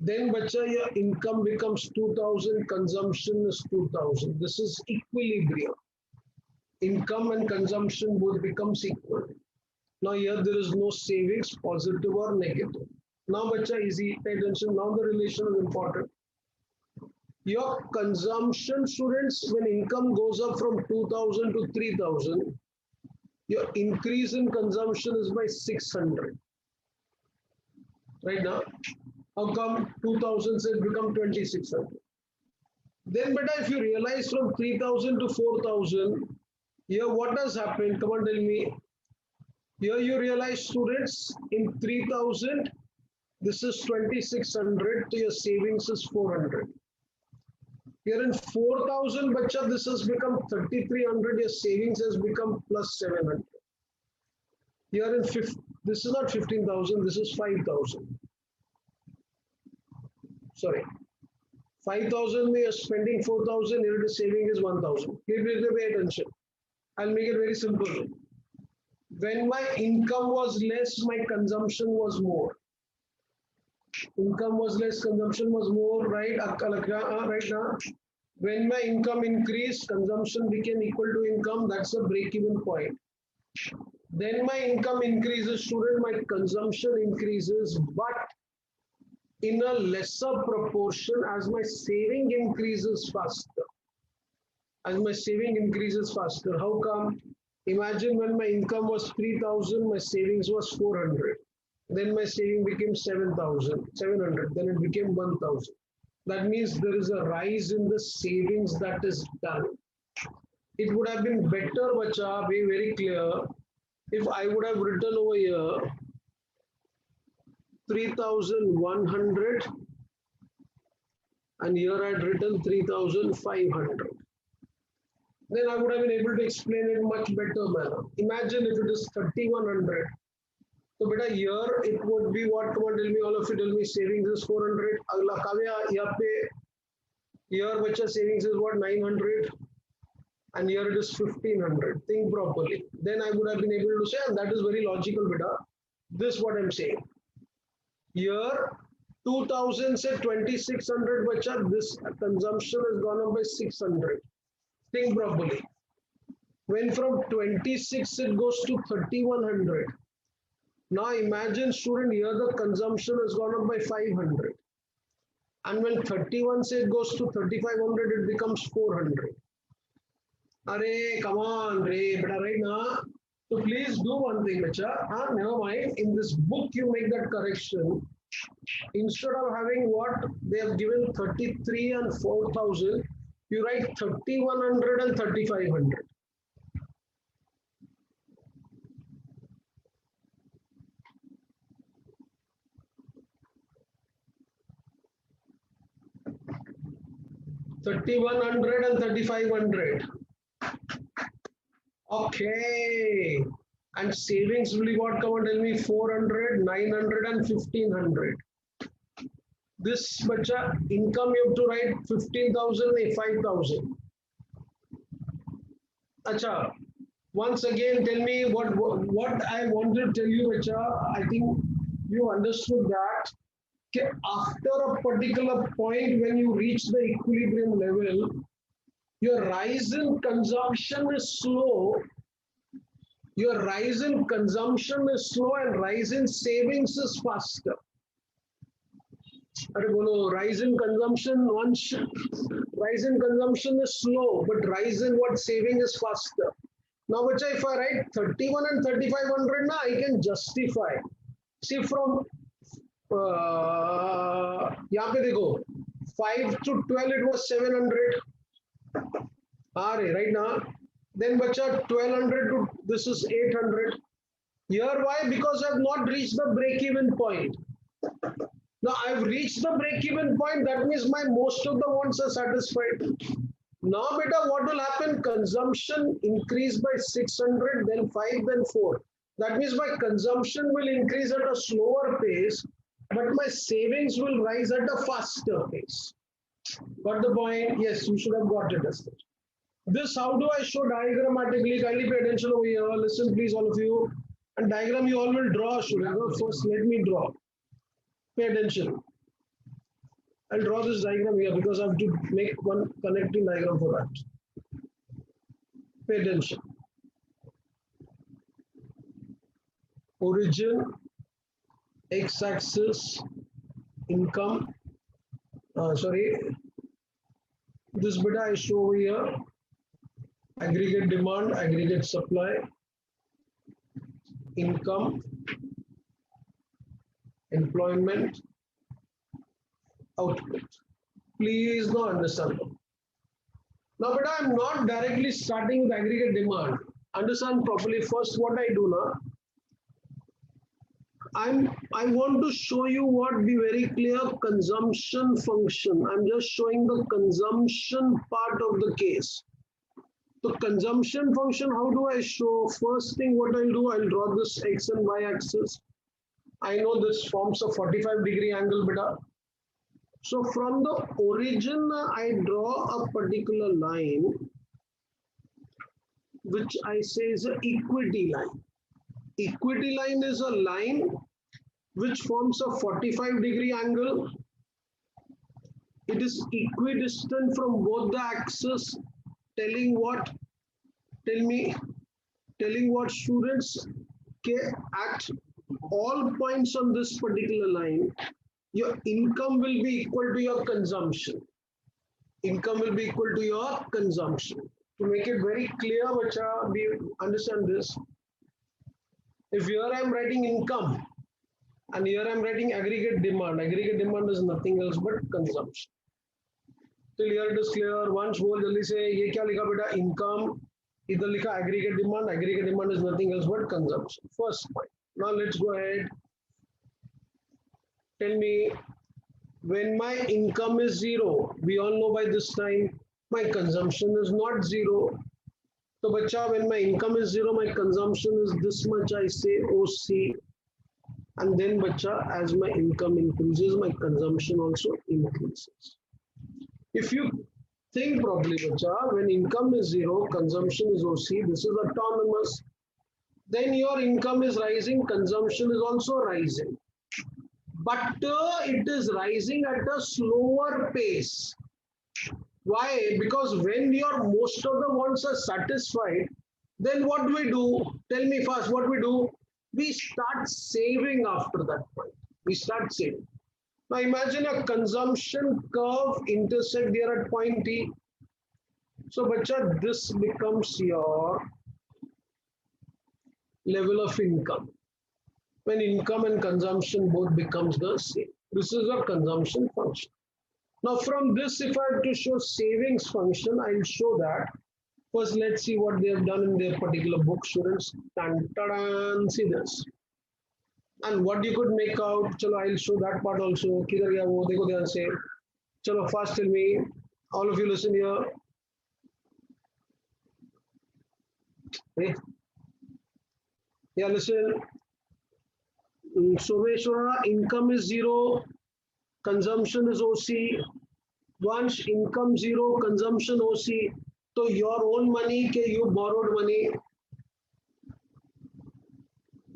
[SPEAKER 1] Then bacha, your income becomes 2000, consumption is 2000. This is equilibrium. Income and consumption both becomes equal. Now here there is no savings, positive or negative. Now bacha, easy, pay attention. Now the relation is important. Your consumption, students, when income goes up from 2000 to 3000, your increase in consumption is by 600. Right now, how come 2000 says become 2600? Then, beta, if you realize from 3000 to 4000, here what has happened? Come on, tell me. Here you realize, students, in 3000, this is 2600, so your savings is 400. Here in 4000, bacha, this has become 3300, your savings has become plus 700. Here in this is not 15,000, this is 5,000. Sorry, 5,000 you're spending 4,000, here is saving is 1,000. Please pay attention. I'll make it very simple. When my income was less, my consumption was more. Income was less, consumption was more, right? Right now. When my income increased, consumption became equal to income. That's a break-even point. Then my income increases, student, my consumption increases, but in a lesser proportion as my saving increases faster. As my saving increases faster. How come? Imagine when my income was 3,000, my savings was 400. Then my saving became 7,700. Then it became 1,000. That means there is a rise in the savings that is done. It would have been better, bacha, be very clear, if I would have written over here 3,100 and here I had written 3,500. Then I would have been able to explain it much better manner. Imagine if it is 3,100. So beta here it would be what? Come on, tell me, all of you tell me, savings is 400. Agla Kavya, here bacha savings is what? 900. And here it is 1,500. Think properly. Then I would have been able to say, and that is very logical, beta. This is what I'm saying. Here 2,000 say 2,600 bacha, this consumption has gone up by 600. Think properly. When from 26 it goes to 3,100. Now imagine, student, here the consumption has gone up by 500. And when 31 say it goes to 3,500, it becomes 400. Arey, come on, Ray, but right now. So please do one thing, bacha. Never mind. In this book, you make that correction. Instead of having what they have given 33 and 4,000, you write 3,100 and 3,500. $3,100 and 3,500. Okay. And savings will be what? Come on, tell me, 400, 900 and 1,500. This bacha income you have to write 15,000, 5,000. Acha. Once again, tell me what I want to tell you, bacha. I think you understood that. Okay, after a particular point, when you reach the equilibrium level, your rise in consumption is slow. Your rise in consumption is slow and rise in savings is faster. Rise in consumption, rise in consumption is slow, but rise in what saving is faster. Now, which if I write 31 and 3,500, now I can justify. See, from यहाँ पे देखो 5 to 12 it was 700. Right now. Then bacha 1,200 to this is 800. Here why? Because I have not reached the break-even point. Now I've reached the break-even point. That means my most of the wants are satisfied. Now, beta, what will happen? Consumption increase by 600, then 5, then 4. That means my consumption will increase at a slower pace, but my savings will rise at a faster pace. Got the point? Yes, you should have got it as such. This, how do I show diagrammatically? Kindly pay attention over here. Listen, please, all of you. And diagram you all will draw. First, let me draw. Pay attention. I'll draw this diagram here because I have to make one connecting diagram for that. Pay attention. Origin, x-axis, income. This bit I show over here. Aggregate demand, aggregate supply, income, employment, output. Please now understand. Now, but I'm not directly starting with aggregate demand. Understand properly. First, what I do now, I want to show you what, be very clear, consumption function. I'm just showing the consumption part of the case. So consumption function, how do I show? First thing what I'll do, I'll draw this x and y axis. I know this forms a 45-degree angle, beta. So from the origin, I draw a particular line, which I say is an equity line. Equity line is a line which forms a 45-degree angle it is equidistant from both the axes, telling what? Tell me, telling what students? Okay, at all points on this particular line, your income will be equal to your consumption. Income will be equal to your consumption. To make it very clear, bacha, we understand this. If here I am writing income and here I am writing aggregate demand is nothing else but consumption. Till here it is clear. Once बोल जल्दी से ये क्या लिखा बेटा income, इधर लिखा aggregate demand is nothing else but consumption. First point. Now let's go ahead. Tell me, when my income is zero, we all know by this time my consumption is not zero. So bacha, when my income is zero, my consumption is this much, I say OC. And then bacha, as my income increases, my consumption also increases. If you think properly, bacha, when income is zero, consumption is OC, this is autonomous. Then your income is rising, consumption is also rising. But it is rising at a slower pace. Why? Because when your most of the wants are satisfied, then what do we do? Tell me first, what we do? We start saving after that point. We start saving. Now imagine a consumption curve intersect there at point T. So bacha, this becomes your level of income. When income and consumption both becomes the same. This is a consumption function. Now from this, if I have to show savings function, I'll show that. First, let's see what they have done in their particular book, students. See this. And what you could make out, chalo, I'll show that part also. Kidhar gaya wo, dekho dhyan se. Chalo, first tell me, all of you listen here. Hey. Yeah, listen. Someshwara, income is zero, consumption is OC. Once income zero, consumption OC, so your own money, ke you borrowed money.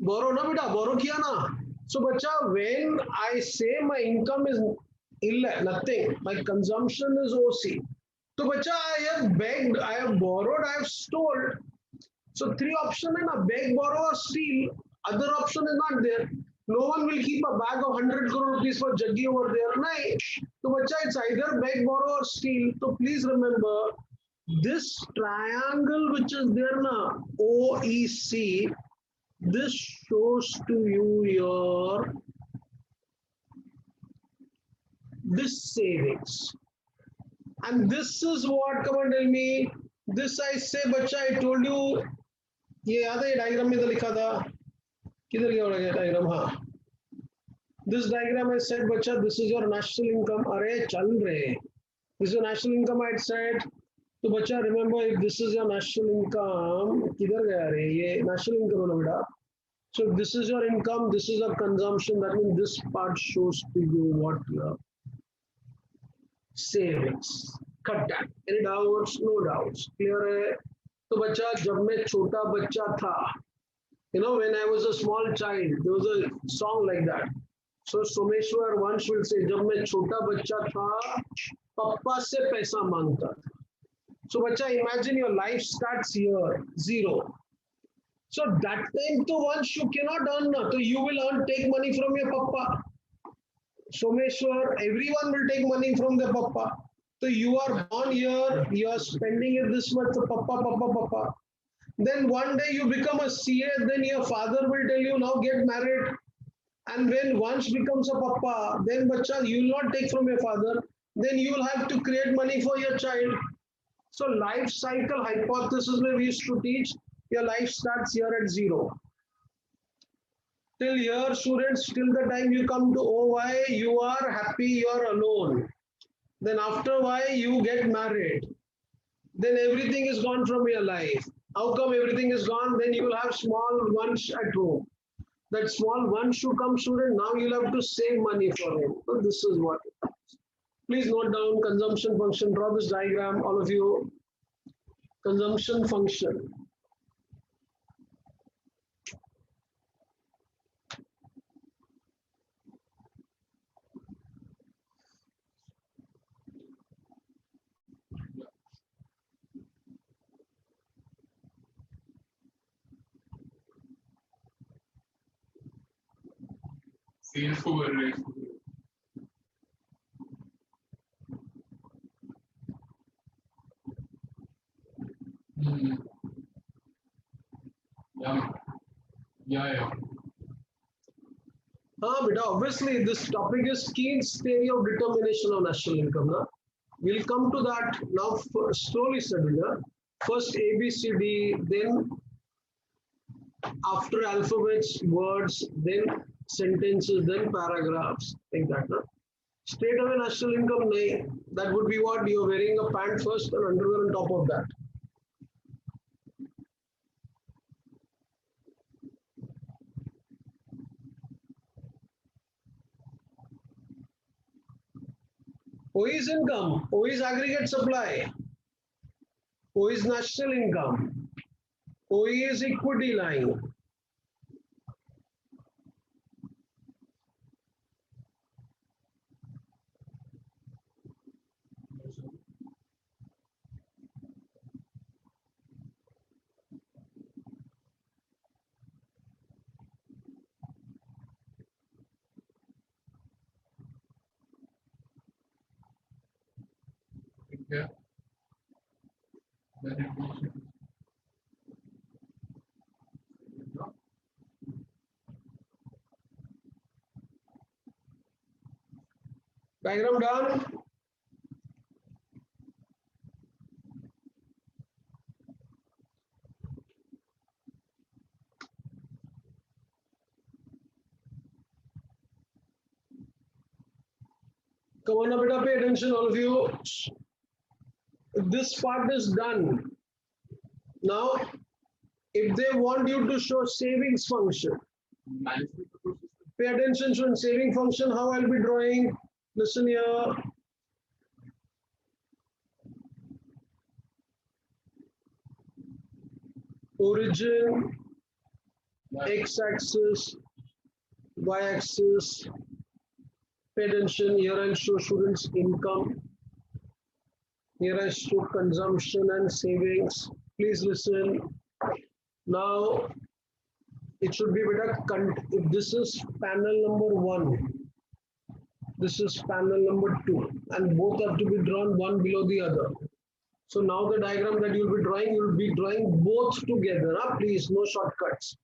[SPEAKER 1] Borrow na beta, borrow kiya na. So bacha, when I say my income is nothing, my consumption is OC. So bacha, I have begged, I have borrowed, I have stole. So three options are beg, borrow or steal. Other option is not there. No one will keep a bag of 100 crore rupees for Jaggi over there. No. So bacha, it's either beg, borrow or steal. So please remember, this triangle which is there na, OEC, this shows to you your this savings. And this is what, come on tell me, this I say bacha, I told you, ये याद है diagram में तो लिखा था किधर गया होगा डायग्राम हाँ this diagram I said bacha this is your national income अरे चल रहे this is your national income I said तो बच्चा remember if this is your national income किधर गया रे ये national income है ना बेटा so this is your income this is your consumption that means this part shows to you what your savings cut that any doubts no doubts clear है तो बच्चा जब मैं छोटा बच्चा था you know when I was a small child there was a song like that so Someshwar once will say जब मैं छोटा बच्चा था पापा से पैसा मांगता था so बच्चा imagine your life starts here zero so that time to once you cannot earn so you will earn take money from your papa Someshwar everyone will take money from their papa so you are born here you are spending it this much so papa then one day you become a CA then your father will tell you now get married and when once becomes a papa then bacha you will not take from your father then you will have to create money for your child so life cycle hypothesis where we used to teach your life starts here at zero till here students till the time you come to OY you are happy you are alone then after Y you get married then everything is gone from your life how come everything is gone then you will have small ones at home that small one should come student now you'll have to save money for him so this is what it is. Please note down consumption function draw this diagram all of you consumption function
[SPEAKER 2] sales को बढ़ रहे हैं या
[SPEAKER 1] But obviously this topic is keen theory of determination of national income. Na? We'll come to that now. Slowly study. Na? First A, B, C, D, then after alphabets, words, then sentences, then paragraphs, like that. Na? Straight away national income, nahi. That would be what? You're wearing a pant first and underwear on top of that. O is income, O is aggregate supply, O is national income, O is equity line.
[SPEAKER 2] Yeah.
[SPEAKER 1] Diagram done. Come on, beta, pay attention, all of you. This part is done. Now, if they want you to show savings function, pay attention to saving function, how I'll be drawing. Listen here. Origin, x-axis, y-axis. Pay attention, here I'll show students income. Here I show consumption and savings. Please listen. Now, it should be better. If this is panel number 1, this is panel number 2, and both have to be drawn one below the other. So now the diagram that you'll be drawing both together. Please, no shortcuts.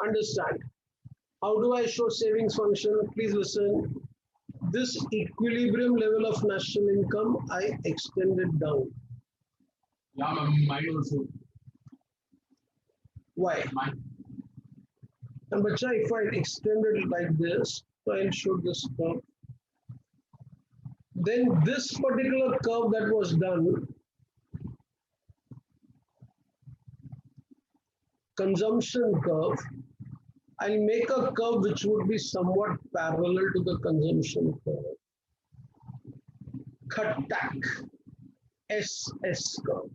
[SPEAKER 1] Understand. How do I show savings function? Please listen. This equilibrium level of national income, I extended down.
[SPEAKER 2] Yeah, mine also.
[SPEAKER 1] Why?
[SPEAKER 2] Mine.
[SPEAKER 1] And bacha, if I extend it like this, so I'll show this curve. Then this particular curve that was done, consumption curve, I'll make a curve which would be somewhat parallel to the consumption curve. Khatak, SS curve.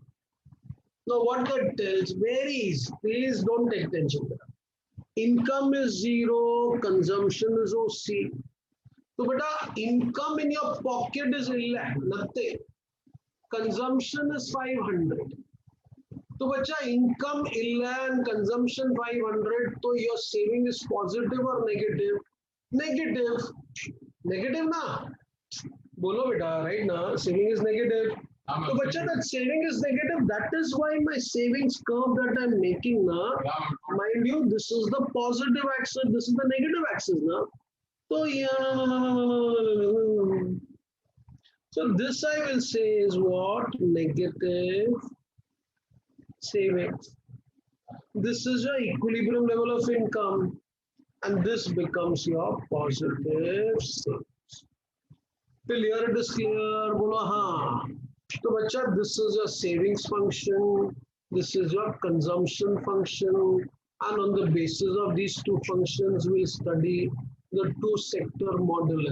[SPEAKER 1] Now what that tells varies. Please don't take attention. Income is 0, consumption is OC. So beta, income in your pocket is nothing. Consumption is 500. So bacha, income and consumption 500. So your saving is positive or negative? Negative. Negative na? Bolo beta, right na? Saving is negative. So bacha, that saving is negative. That is why my savings curve that I'm making na, mind you, this is the positive axis, this is the negative axis na. So yeah, so this I will say is what? Negative savings. This is your equilibrium level of income, and this becomes your positive savings. Till here it is clear. Bolo ha. So bacha, this is your savings function, this is your consumption function, and on the basis of these two functions, we'll study the two-sector model.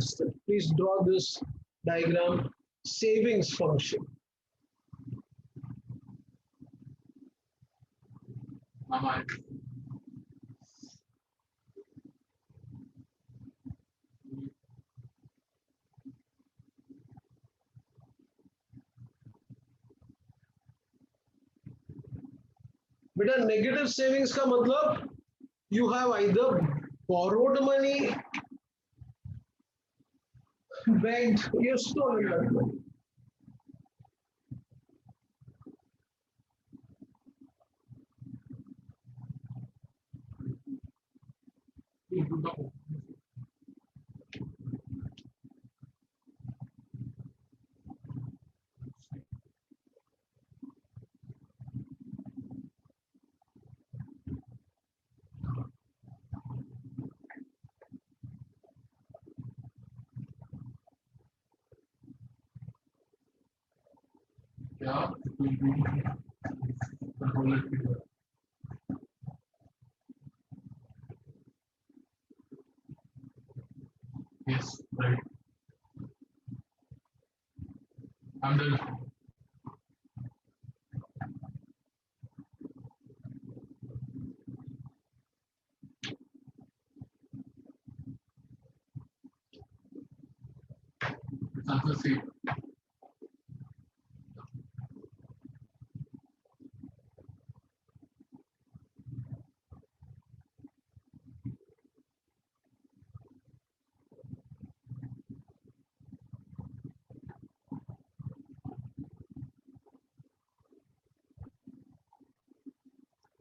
[SPEAKER 1] Please draw this diagram, savings function.
[SPEAKER 2] Mama.
[SPEAKER 1] Beta, negative savings ka matlab, you have either borrowed money begged, you have stolen that money.
[SPEAKER 2] Yeah, it will be controller figure. Yes, right. I'm done. It's answer C.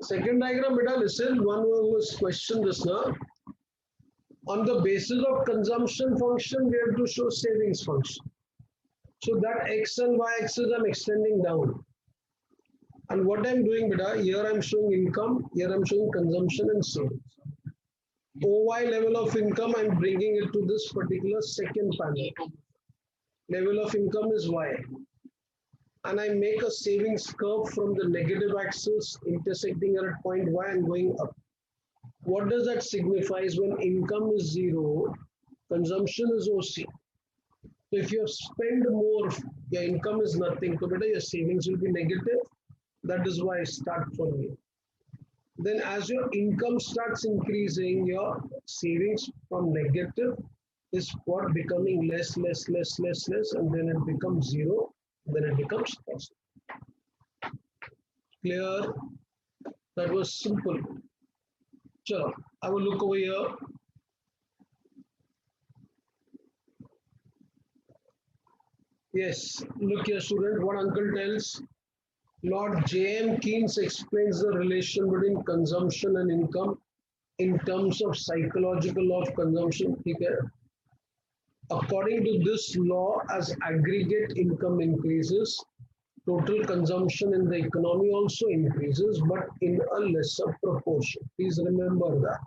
[SPEAKER 1] Second diagram, beta, listen, one was question this now. On the basis of consumption function, we have to show savings function. So that x and y axis I'm extending down. And what I'm doing, beta, here I'm showing income, here I'm showing consumption and savings. OY level of income, I'm bringing it to this particular second panel. Level of income is Y. And I make a savings curve from the negative axis intersecting at point Y and going up. What does that signify? Is when income is zero, consumption is OC. So if you have spent more, your income is nothing. So better your savings will be negative. That is why I start from here. Then as your income starts increasing, your savings from negative is what becoming less, and then it becomes zero, then it becomes positive. Clear? That was simple. Sure, I will look over here. Yes, look here, student, what uncle tells. Lord J.M. Keynes explains the relation between consumption and income in terms of psychological law of consumption. Okay? According to this law, as aggregate income increases, total consumption in the economy also increases, but in a lesser proportion. Please remember that.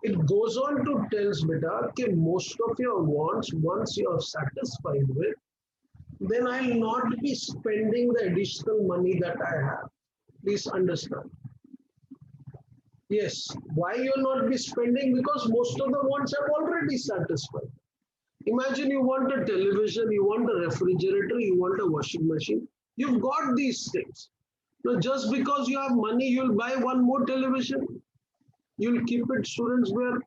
[SPEAKER 1] It goes on to tell beta that most of your wants, once you are satisfied with, then I'll not be spending the additional money that I have. Please understand. Yes, why you'll not be spending? Because most of the wants are already satisfied. Imagine you want a television, you want a refrigerator, you want a washing machine. You've got these things. Now, just because you have money, you'll buy one more television. You'll keep it, students, where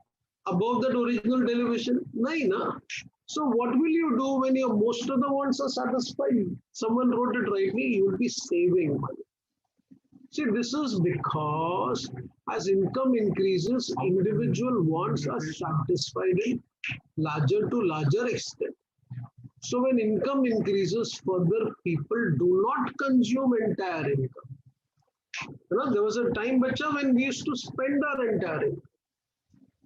[SPEAKER 1] above that original television. Nahi, na. So what will you do when your most of the wants are satisfied? Someone wrote it rightly, you will be saving money. See, this is because as income increases, individual wants are satisfied in larger to larger extent. So when income increases further, people do not consume entire income. You know, there was a time, bacha, when we used to spend our entire income.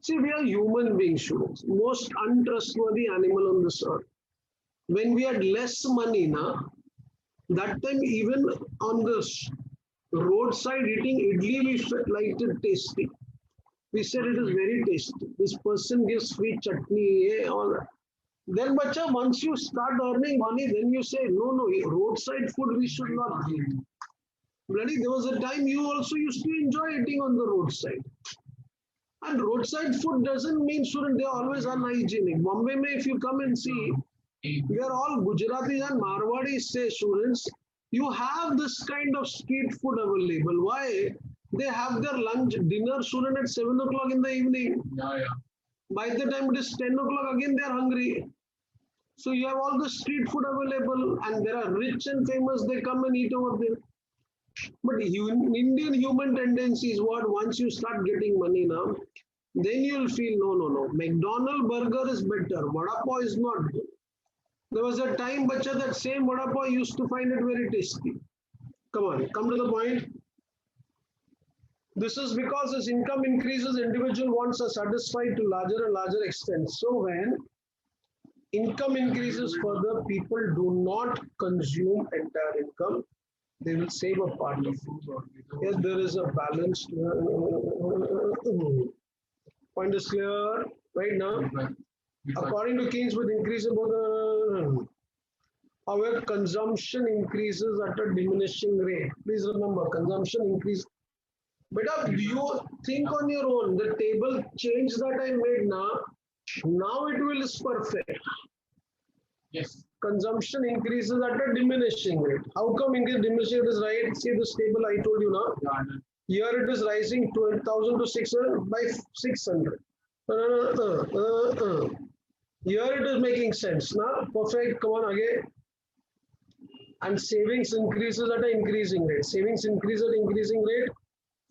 [SPEAKER 1] See, we are human beings, students, most untrustworthy animal on this earth. When we had less money, that time even on the roadside eating idli, we felt like it tasty. We said it is very tasty. This person gives free chutney, all that. Then, bacha, once you start earning money, then you say, no, roadside food we should not eat. Bloody, there was a time you also used to enjoy eating on the roadside. And roadside food doesn't mean, student, they are always unhygienic. Bombay, if you come and see, we are all Gujaratis and Marwadis, say, students, you have this kind of street food available. Why? They have their lunch, dinner, student, at 7 o'clock in the evening.
[SPEAKER 2] Yeah.
[SPEAKER 1] By the time it is 10 o'clock, again they are hungry. So you have all the street food available, and there are rich and famous, they come and eat over there. But Indian human tendency is what? Once you start getting money now, then you'll feel no. McDonald's burger is better. Vada pav is not good. There was a time, bacha, that same vada pav used to find it very tasty. Come on, come to the point. This is because as income increases, individual wants are satisfied to larger and larger extent. So when income increases further, people do not consume entire income. They will save a part of it. Yes, there is a balance. Point is clear right now. According to Keynes, with increase in both, however, consumption increases at a diminishing rate. Please remember, consumption increase. But you think on your own. The table change that I made now it will is perfect.
[SPEAKER 2] Yes.
[SPEAKER 1] Consumption increases at a diminishing rate. How come increase diminishing rate is right? See this table I told you now.
[SPEAKER 2] Yeah.
[SPEAKER 1] Here it is rising 12,000 to 600 by 600. Here it is making sense. Now, perfect. Come on again. And savings increases at an increasing rate. Savings increase at increasing rate.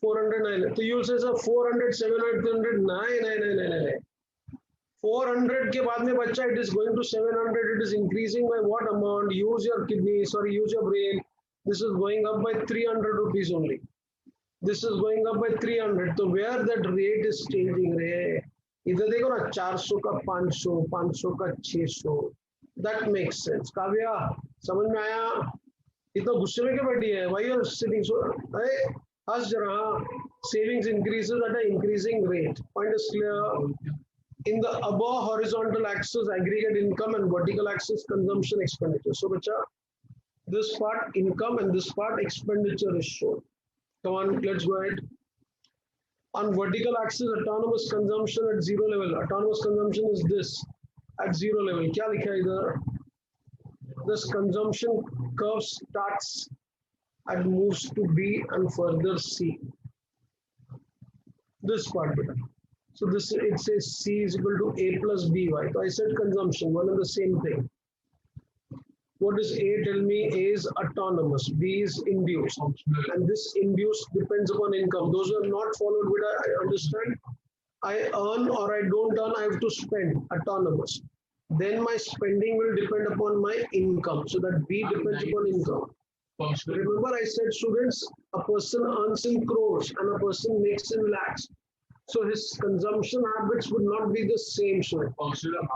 [SPEAKER 1] 409. So you will say, sir, 400, 700, 300, 9. 400 के बाद में बच्चा, it is going to 700. It is increasing by what amount? Use your kidney. Sorry, use your brain. This is going up by 300 rupees only. This is going up by 300. So where that rate is changing, रे इधर देखो ना 400 का 500, 500 का 600. That makes sense. Kavya समझ में आया? इतना गुस्से में क्या बैठी है? Why you are sitting so? अरे हंस जरा. Savings increases at an increasing rate. Point is clear. In the above horizontal axis, aggregate income, and vertical axis, consumption expenditure. So, bacha, this part income and this part expenditure is shown. Come on, let's go ahead. On vertical axis, autonomous consumption at zero level. Autonomous consumption is this at zero level. Kya likha hai idhar? This consumption curve starts and moves to B and further C. This part, beta. So this it says C is equal to A plus BY. So I said consumption, one and the same thing. What does A tell me? A is autonomous, B is induced. And this induced depends upon income. Those who are not followed with, I understand. I earn or I don't earn, I have to spend, autonomous. Then my spending will depend upon my income. So that B depends upon income. Remember I said, students, a person earns in crores and a person makes in lakhs. So his consumption habits would not be the same. So a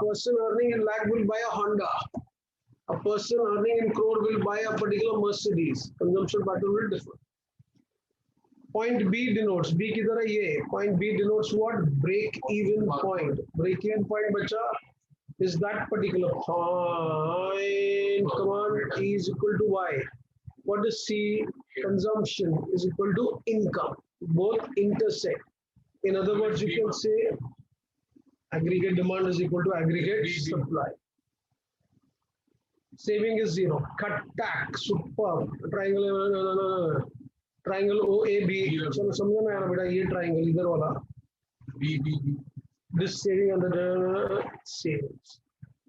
[SPEAKER 1] person earning in lakh will buy a Honda. A person earning in crore will buy a particular Mercedes. Consumption pattern will differ. Point B denotes, B kidhar hai ye? Point B denotes what? Break-even point. Break-even point, bacha, is that particular point. Come on, E is equal to Y. What is C? Consumption is equal to income. Both intersect. In other words, you can say aggregate demand is equal to aggregate supply. Saving is zero. Cut tack. Superb. Triangle. Triangle OAB. चलो समझो ना यार बेटा ये triangle इधर वाला.
[SPEAKER 2] B.
[SPEAKER 1] This saving under the savings.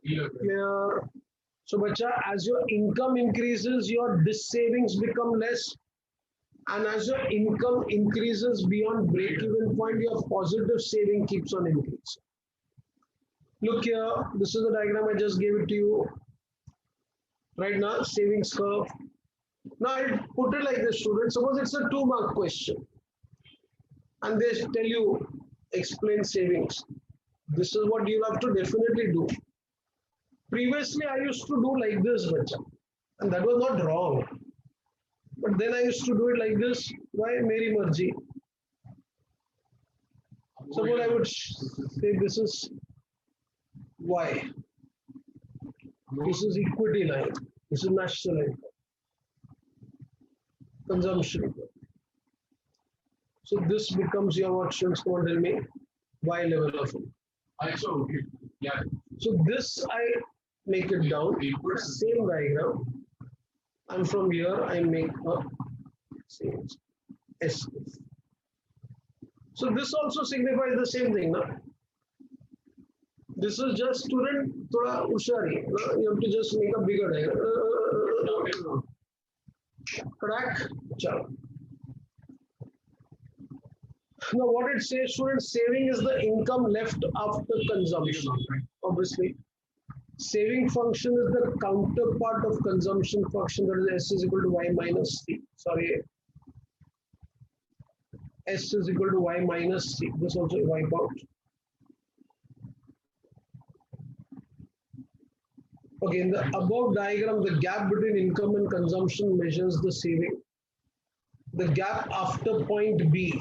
[SPEAKER 1] Clear. So, bacha, as your income increases, your this savings become less. And as your income increases beyond break-even point, your positive saving keeps on increasing. Look here, this is the diagram I just gave it to you. Right now, savings curve. Now, I put it like this, student. Suppose it's a 2-mark question. And they tell you, explain savings. This is what you have to definitely do. Previously, I used to do like this, bacha. And that was not wrong. But then I used to do it like this. Why? Meri marji. Suppose I would say this is Y. This is equity line. This is national income. Consumption. So this becomes your what students come on tell me? Y level of income.
[SPEAKER 2] Okay. Yeah.
[SPEAKER 1] So this I make it down. Same diagram. And from here I make a same S. So this also signifies the same thing. Na? This is just student thoda ushari. You have to just make a bigger diagram. Correct? Chalo. Now what it says, students, saving is the income left after consumption. Obviously. Saving function is the counterpart of consumption function, that is S is equal to Y minus C. Sorry, S is equal to Y minus C. This also wipe out. Okay, in the above diagram, the gap between income and consumption measures the saving. The gap after point B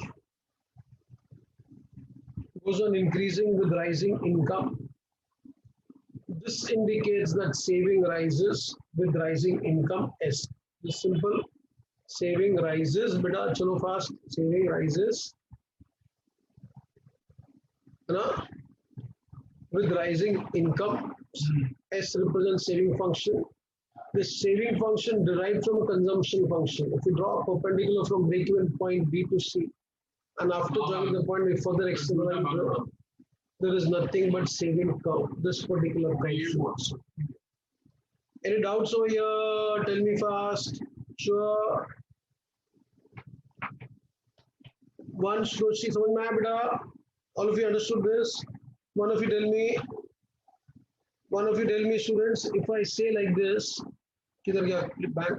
[SPEAKER 1] goes on increasing with rising income. This indicates that saving rises with rising income S. This simple saving rises, beta chalo fast, saving rises with rising income. S represents saving function. This saving function derived from consumption function. If you draw a perpendicular from break-even point B to C, and after joining the point we further extend, there is nothing but saving curve. This particular curve also. Any doubts over here? Tell me fast. Sure. One Shruti, समझ में आया बेटा? All of you understood this? One of you tell me, students, if I say like this, किधर गया? Flip back.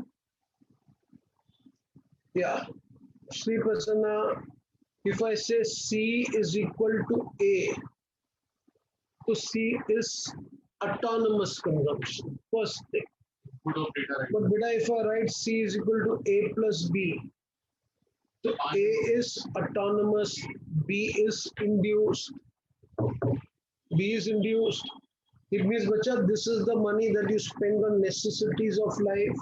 [SPEAKER 1] Yeah. Shri Prasanna, if I say C is equal to A, so C is autonomous consumption. First thing. But beta, if I write C is equal to A plus B, so A is autonomous, B is induced. B is induced. It means, bacha, this is the money that you spend on necessities of life.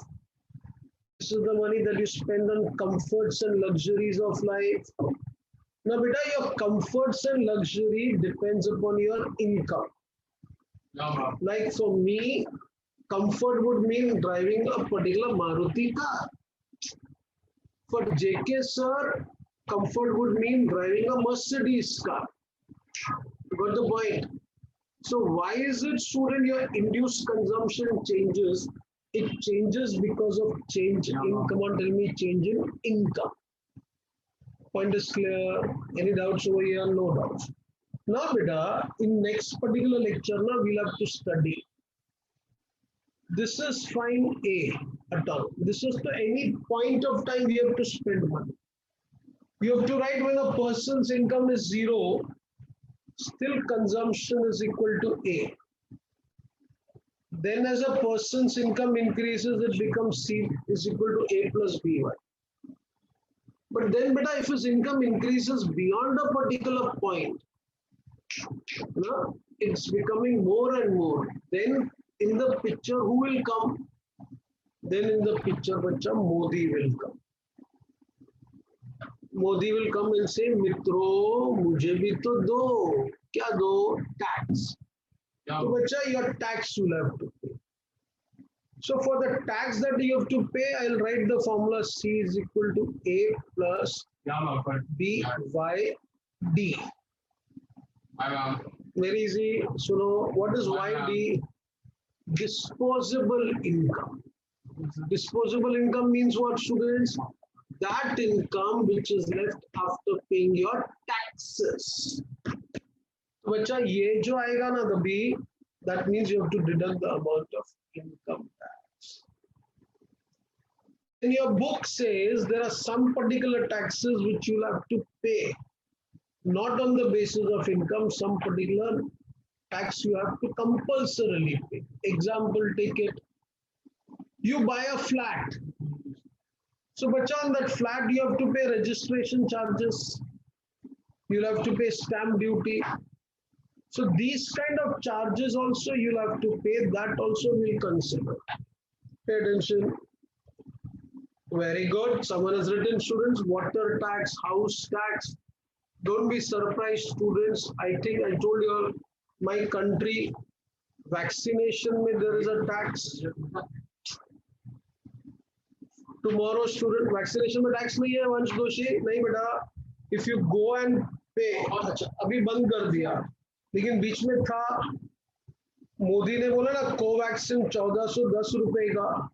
[SPEAKER 1] This is the money that you spend on comforts and luxuries of life. Now, beta, your comforts and luxury depends upon your income. Like for me, comfort would mean driving a particular Maruti car. For JK sir, comfort would mean driving a Mercedes car. You got the point? So why is it, student, your induced consumption changes? It changes because of change in, come on, tell me, change in income. Point is clear. Any doubts over here? No doubts. Now, beta, in next particular lecture, now we'll have to study. This is fine A at all. This is to any point of time we have to spend money. You have to write when a person's income is 0, still consumption is equal to A. Then as a person's income increases, it becomes C is equal to A plus BY. But then, beta, if his income increases beyond a particular point, it's becoming more and more. Then in the picture, who will come? Then in the picture, bacha, Modi will come. Modi will come and say, Mitro, mujhe bhi to do. Kya do? Tax. So, bacha, your tax you'll have to pay. So for the tax that you have to pay, I'll write the formula C is equal to A plus B Y D. Very easy. So what is YD? Disposable income. Disposable income means what, students? That income which is left after paying your taxes. So bacha, ye jo aega na the B, that means you have to deduct the amount of income tax. In your book says there are some particular taxes which you'll have to pay. Not on the basis of income, some particular tax you have to compulsorily pay. Example, take it. You buy a flat. So, bacha, on that flat, you have to pay registration charges. You'll have to pay stamp duty. So, these kind of charges also you'll have to pay. That also we'll consider. Pay attention. Very good. Someone has written, students, water tax, house tax. Don't be surprised, students. I think I told you all, my country, vaccination mein there is a tax. Tomorrow, student, vaccination mein tax nahi hai, Vansh Doshi? Nahi beta. If you go and pay, abhi band kar diya. लेकिन बीच में था, मोदी ने बोला ना Covaxin 1410 रुपए का,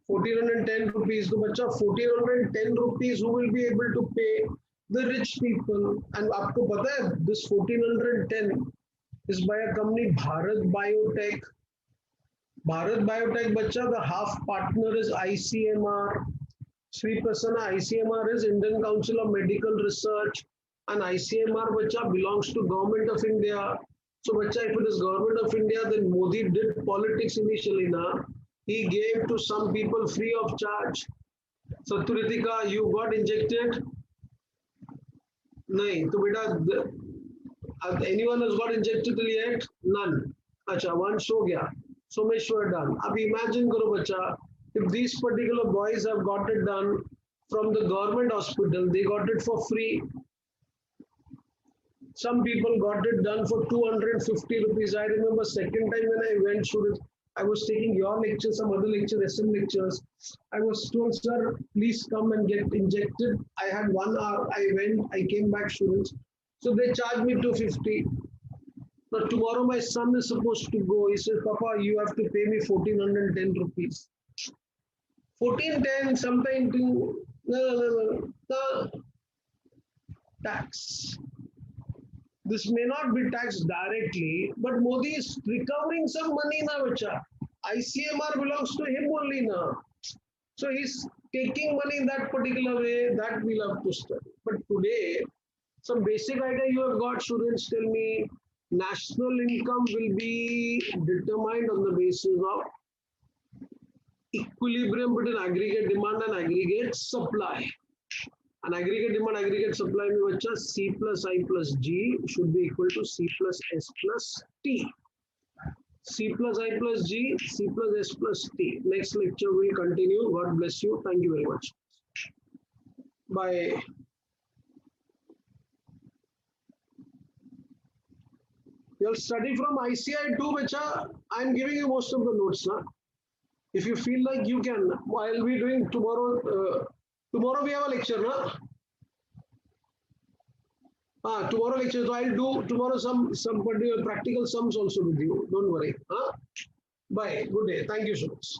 [SPEAKER 1] 1410 rupees. तो बच्चा 1410 rupees, who will be able to pay? The rich people. And आपको पता है, this 1410 is by a company Bharat Biotech. Bharat Biotech Bacha, the half partner is ICMR. Sri Prasanna, ICMR is Indian Council of Medical Research, and ICMR Bacha belongs to Government of India. So Bacha, if it is Government of India, then Modi did politics initially. Na? He gave to some people free of charge. So Turitika, you got injected? नहीं तो बेटा anyone has got injected till yet? None. अच्छा once हो गया. Someshwar done. अब imagine करो बच्चा, if these particular boys have got it done from the government hospital, they got it for free. Some people got it done for 250 rupees. I remember second time when I went through it, I was taking your lecture, some other lecture, SM lectures. I was told, sir, please come and get injected. I had 1 hour. I went, I came back, students. So they charged me 250. Now tomorrow my son is supposed to go. He says, Papa, you have to pay me 1410 rupees. 1410, sometime to no. Tax. This may not be taxed directly, but Modi is recovering some money now, bacha. ICMR belongs to him only now. So he's taking money in that particular way, that we'll have to study. But today, some basic idea you have got, students tell me, national income will be determined on the basis of equilibrium between aggregate demand and aggregate supply. And aggregate demand, aggregate supply में बच्चा C plus I plus G should be equal to C plus S plus T. C plus I plus G, C plus S plus T. Next lecture will continue. God bless you. Thank you very much. Bye. You'll study from ICI too, bacha. I'm giving you most of the notes. Huh? If you feel like you can, I'll be doing tomorrow. Tomorrow we have a lecture, na? Tomorrow lecture. So I'll do tomorrow some particular practical sums also with you. Don't worry. Bye. Good day. Thank you so much.